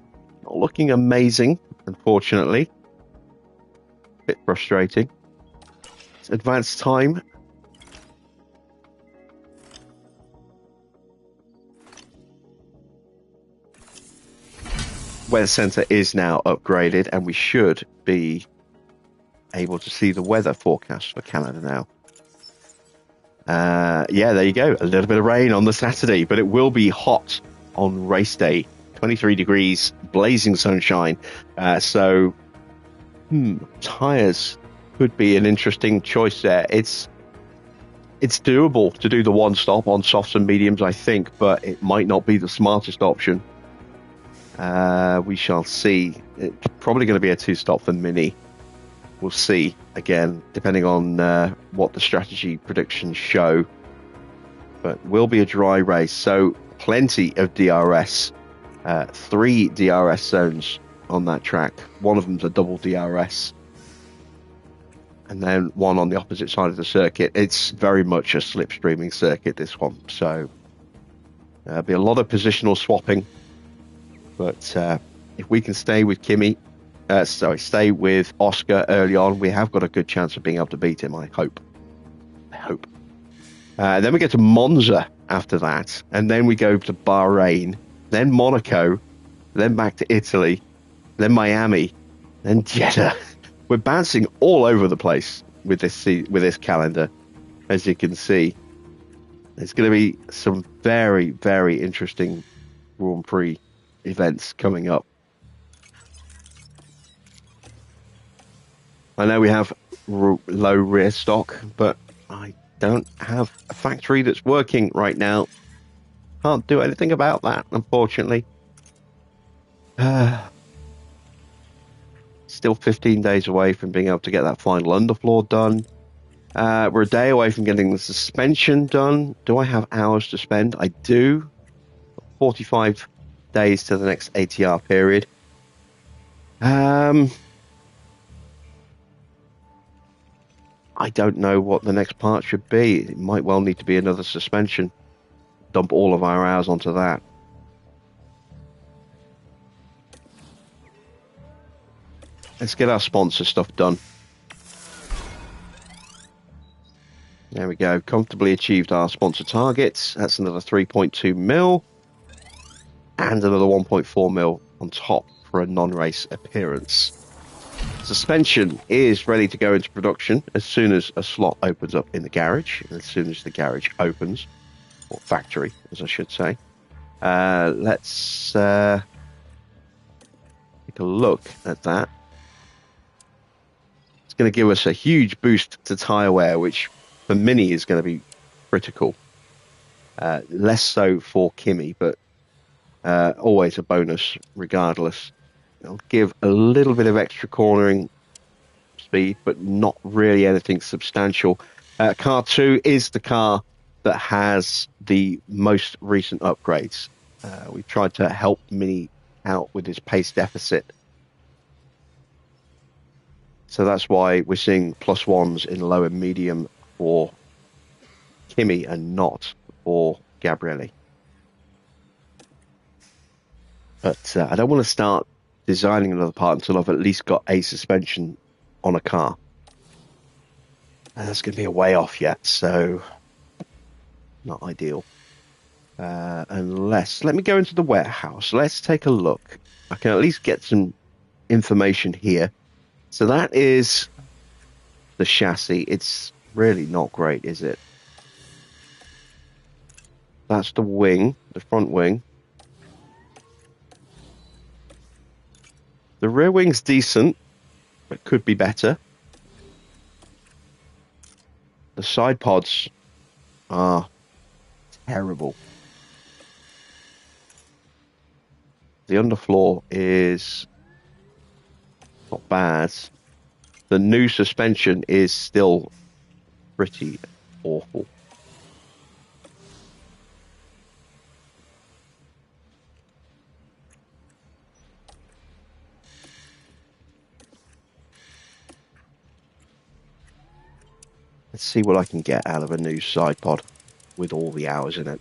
not looking amazing, unfortunately. Bit frustrating. It's advanced time. Weather Centre is now upgraded, and we should be able to see the weather forecast for Canada now. Yeah, there you go. A little bit of rain on the Saturday, but it will be hot on race day. 23 degrees, blazing sunshine. So, tyres could be an interesting choice there. It's doable to do the one stop on softs and mediums, I think, but it might not be the smartest option. We shall see. It's probably going to be a 2-stop for Mini. We'll see, again, depending on what the strategy predictions show. But will be a dry race, so plenty of DRS. 3 DRS zones on that track. One of them's a double DRS. And then one on the opposite side of the circuit. It's very much a slipstreaming circuit, this one. So there'll be a lot of positional swapping. But if we can stay with stay with Oscar early on, we have got a good chance of being able to beat him, I hope. Then we get to Monza after that, and then we go to Bahrain, then Monaco, then back to Italy, then Miami, then Jeddah. We're bouncing all over the place with this calendar, as you can see. There's going to be some very, very interesting Grand Prix events coming up. I know we have low rear stock, but I don't have a factory that's working right now. Can't do anything about that, unfortunately. Still 15 days away from being able to get that final underfloor done. We're a day away from getting the suspension done. Do I have hours to spend? I do. 45 days to the next ATR period. I don't know what the next part should be. It might well need to be another suspension. Dump all of our hours onto that. Let's get our sponsor stuff done. There we go. Comfortably achieved our sponsor targets. That's another 3.2 mil. And another 1.4 mil on top for a non-race appearance. Suspension is ready to go into production as soon as a slot opens up in the garage. As soon as the garage opens. Or factory, as I should say. Let's take a look at that. It's going to give us a huge boost to tyre wear, which for Mini is going to be critical. Less so for Kimi, but always a bonus regardless. It'll give a little bit of extra cornering speed, but not really anything substantial. Car 2 is the car that has the most recent upgrades. We've tried to help Mini out with his pace deficit. So that's why we're seeing +1s in low and medium for Kimi and not for Gabriele. But I don't want to start designing another part until I've at least got a suspension on a car. And that's going to be a way off yet, so not ideal. Unless, let me go into the warehouse. Let's take a look. I can at least get some information here. So that is the chassis. It's really not great, is it? That's the wing, the front wing. The rear wing's decent, but could be better. The side pods are terrible. The underfloor is not bad. The new suspension is still pretty awful. Let's see what I can get out of a new side pod with all the hours in it.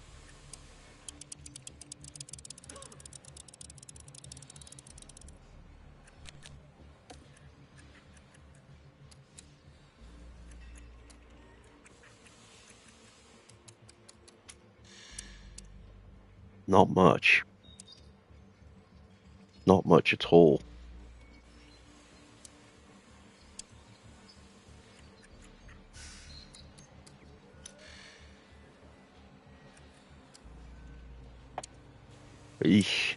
Not much. Not much at all. Eesh.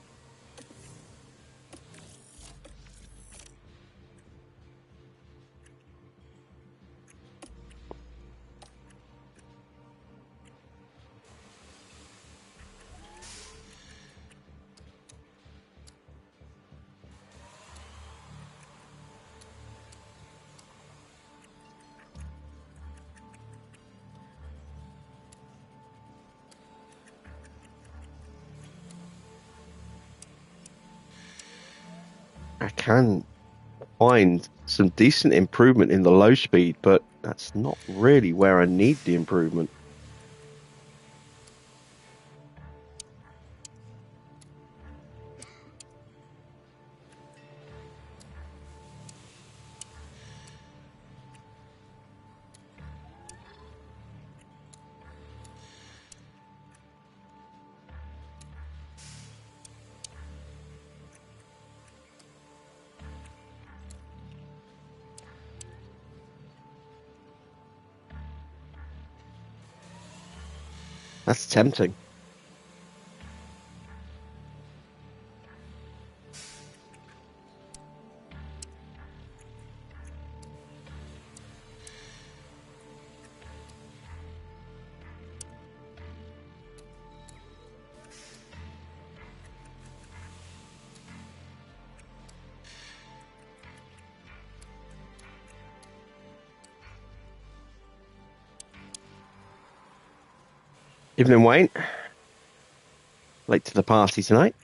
I can find some decent improvement in the low speed, but that's not really where I need the improvement. That's tempting. Evening, Wayne. Late to the party tonight.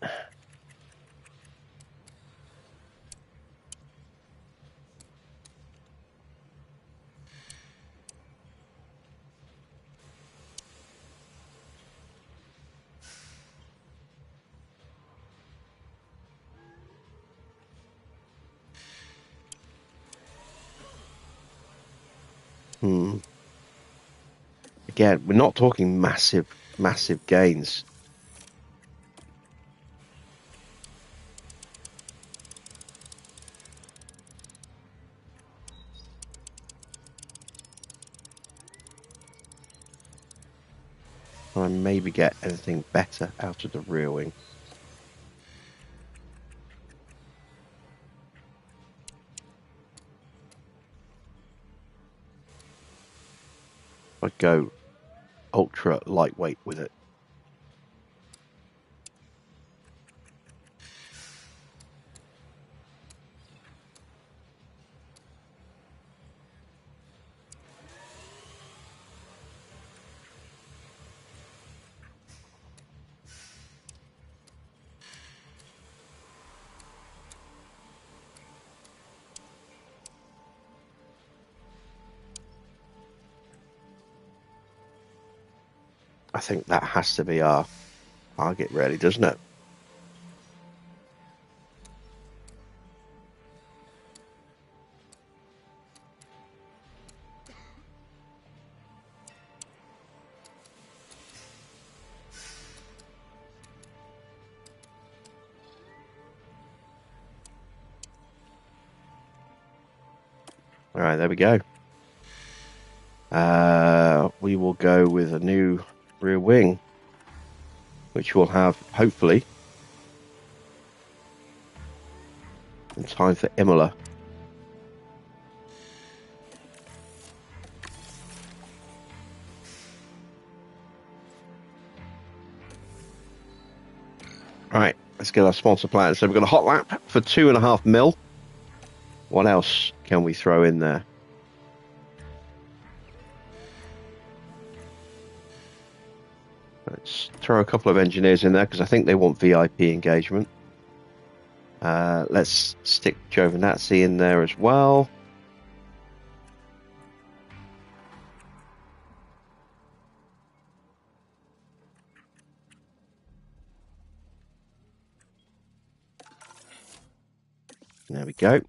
Again, we're not talking massive gains. I maybe get anything better out of the rear wing. I go ultra lightweight with it. I think that has to be our target, really, doesn't it? All right, there we go. We will go with a new rear wing, which will have, hopefully, in time for Imola. Right, let's get our sponsor plan. So we've got a hot lap for 2.5 mil. What else can we throw in there? Let's throw a couple of engineers in there because I think they want VIP engagement. Let's stick Giovinazzi in there as well. There we go.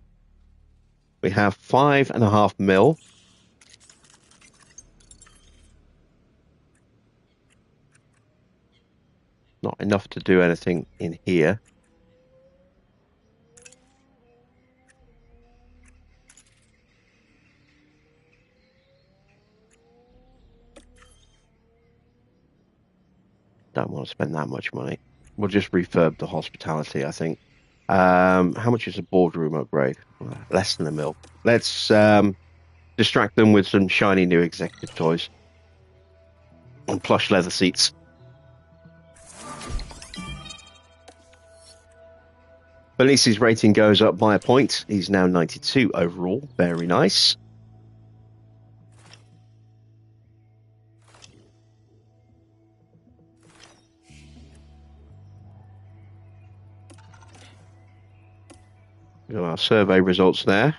We have 5.5 mil. Not enough to do anything in here. Don't want to spend that much money. We'll just refurb the hospitality, I think. How much is a boardroom upgrade? Less than 1 mil. Let's distract them with some shiny new executive toys and plush leather seats. Belisi's rating goes up by a point. He's now 92 overall. Very nice. Got our survey results there.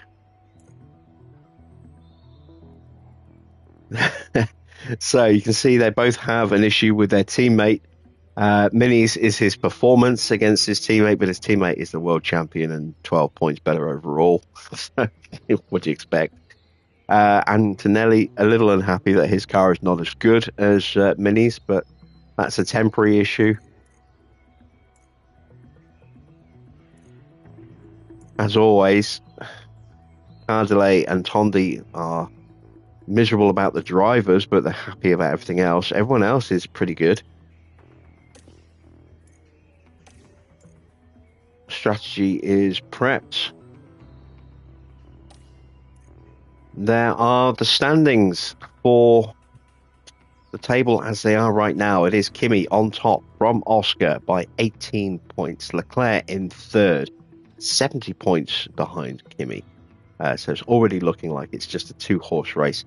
So you can see they both have an issue with their teammate. Minis is his performance against his teammate, but his teammate is the world champion and 12 points better overall. What do you expect? And Tonelli, a little unhappy that his car is not as good as Minis, but that's a temporary issue. As always, Cardelay and Tondi are miserable about the drivers, but they're happy about everything else. Everyone else is pretty good. Strategy is prepped. There are the standings for the table as they are right now. It is Kimi on top from Oscar by 18 points. Leclerc in third, 70 points behind Kimi. So it's already looking like it's just a 2-horse race.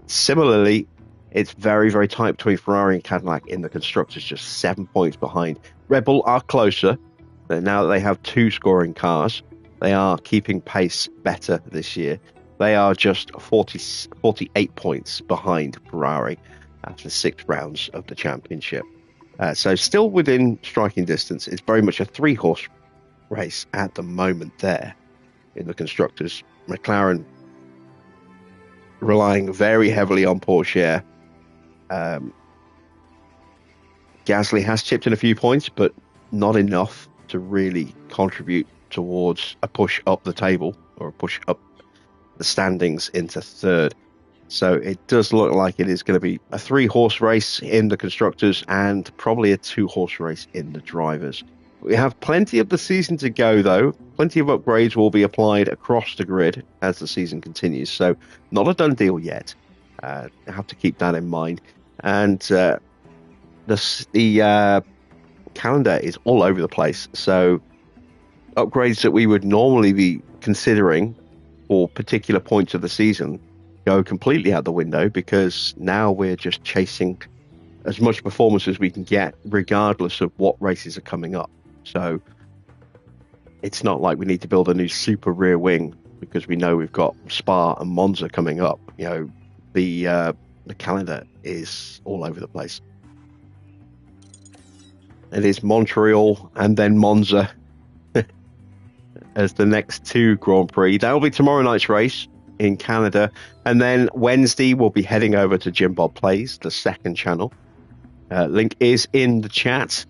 Similarly, It's very, very tight between Ferrari and Cadillac in the constructors, just 7 points behind. Red Bull are closer. Now that they have 2 scoring cars, they are keeping pace better this year. They are just 48 points behind Ferrari after 6 rounds of the championship. So still within striking distance. It's very much a 3-horse race at the moment there in the constructors. McLaren relying very heavily on Porsche. Gasly has chipped in a few points, but not enough to really contribute towards a push up the table or a push up the standings into third. So it does look like it is going to be a 3-horse race in the constructors and probably a 2-horse race in the drivers. We have plenty of the season to go, though. Plenty of upgrades will be applied across the grid as the season continues. So not a done deal yet. I have to keep that in mind. And the calendar is all over the place. So upgrades that we would normally be considering for particular points of the season go completely out the window, because now we're just chasing as much performance as we can get, regardless of what races are coming up. So it's not like we need to build a new super rear wing because we know we've got Spa and Monza coming up. You know, the calendar is all over the place. It is Montreal and then Monza as the next 2 Grand Prix. That will be tomorrow night's race in Canada, and then Wednesday we'll be heading over to Jim Bob Plays, the second channel. Link is in the chat.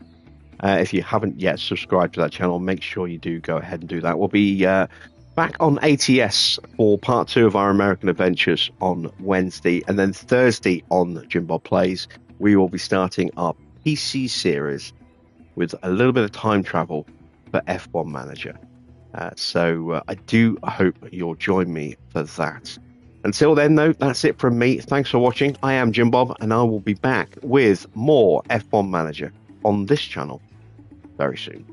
If you haven't yet subscribed to that channel, make sure you do go ahead and do that. We'll be back on ATS for part 2 of our American adventures on Wednesday, and then Thursday on Jim Bob Plays we will be starting our PC series with a little bit of time travel for F1 Manager. So I do hope you'll join me for that. Until then, though, that's it from me. Thanks for watching. I am Jim Bob, and I will be back with more F1 Manager on this channel very soon.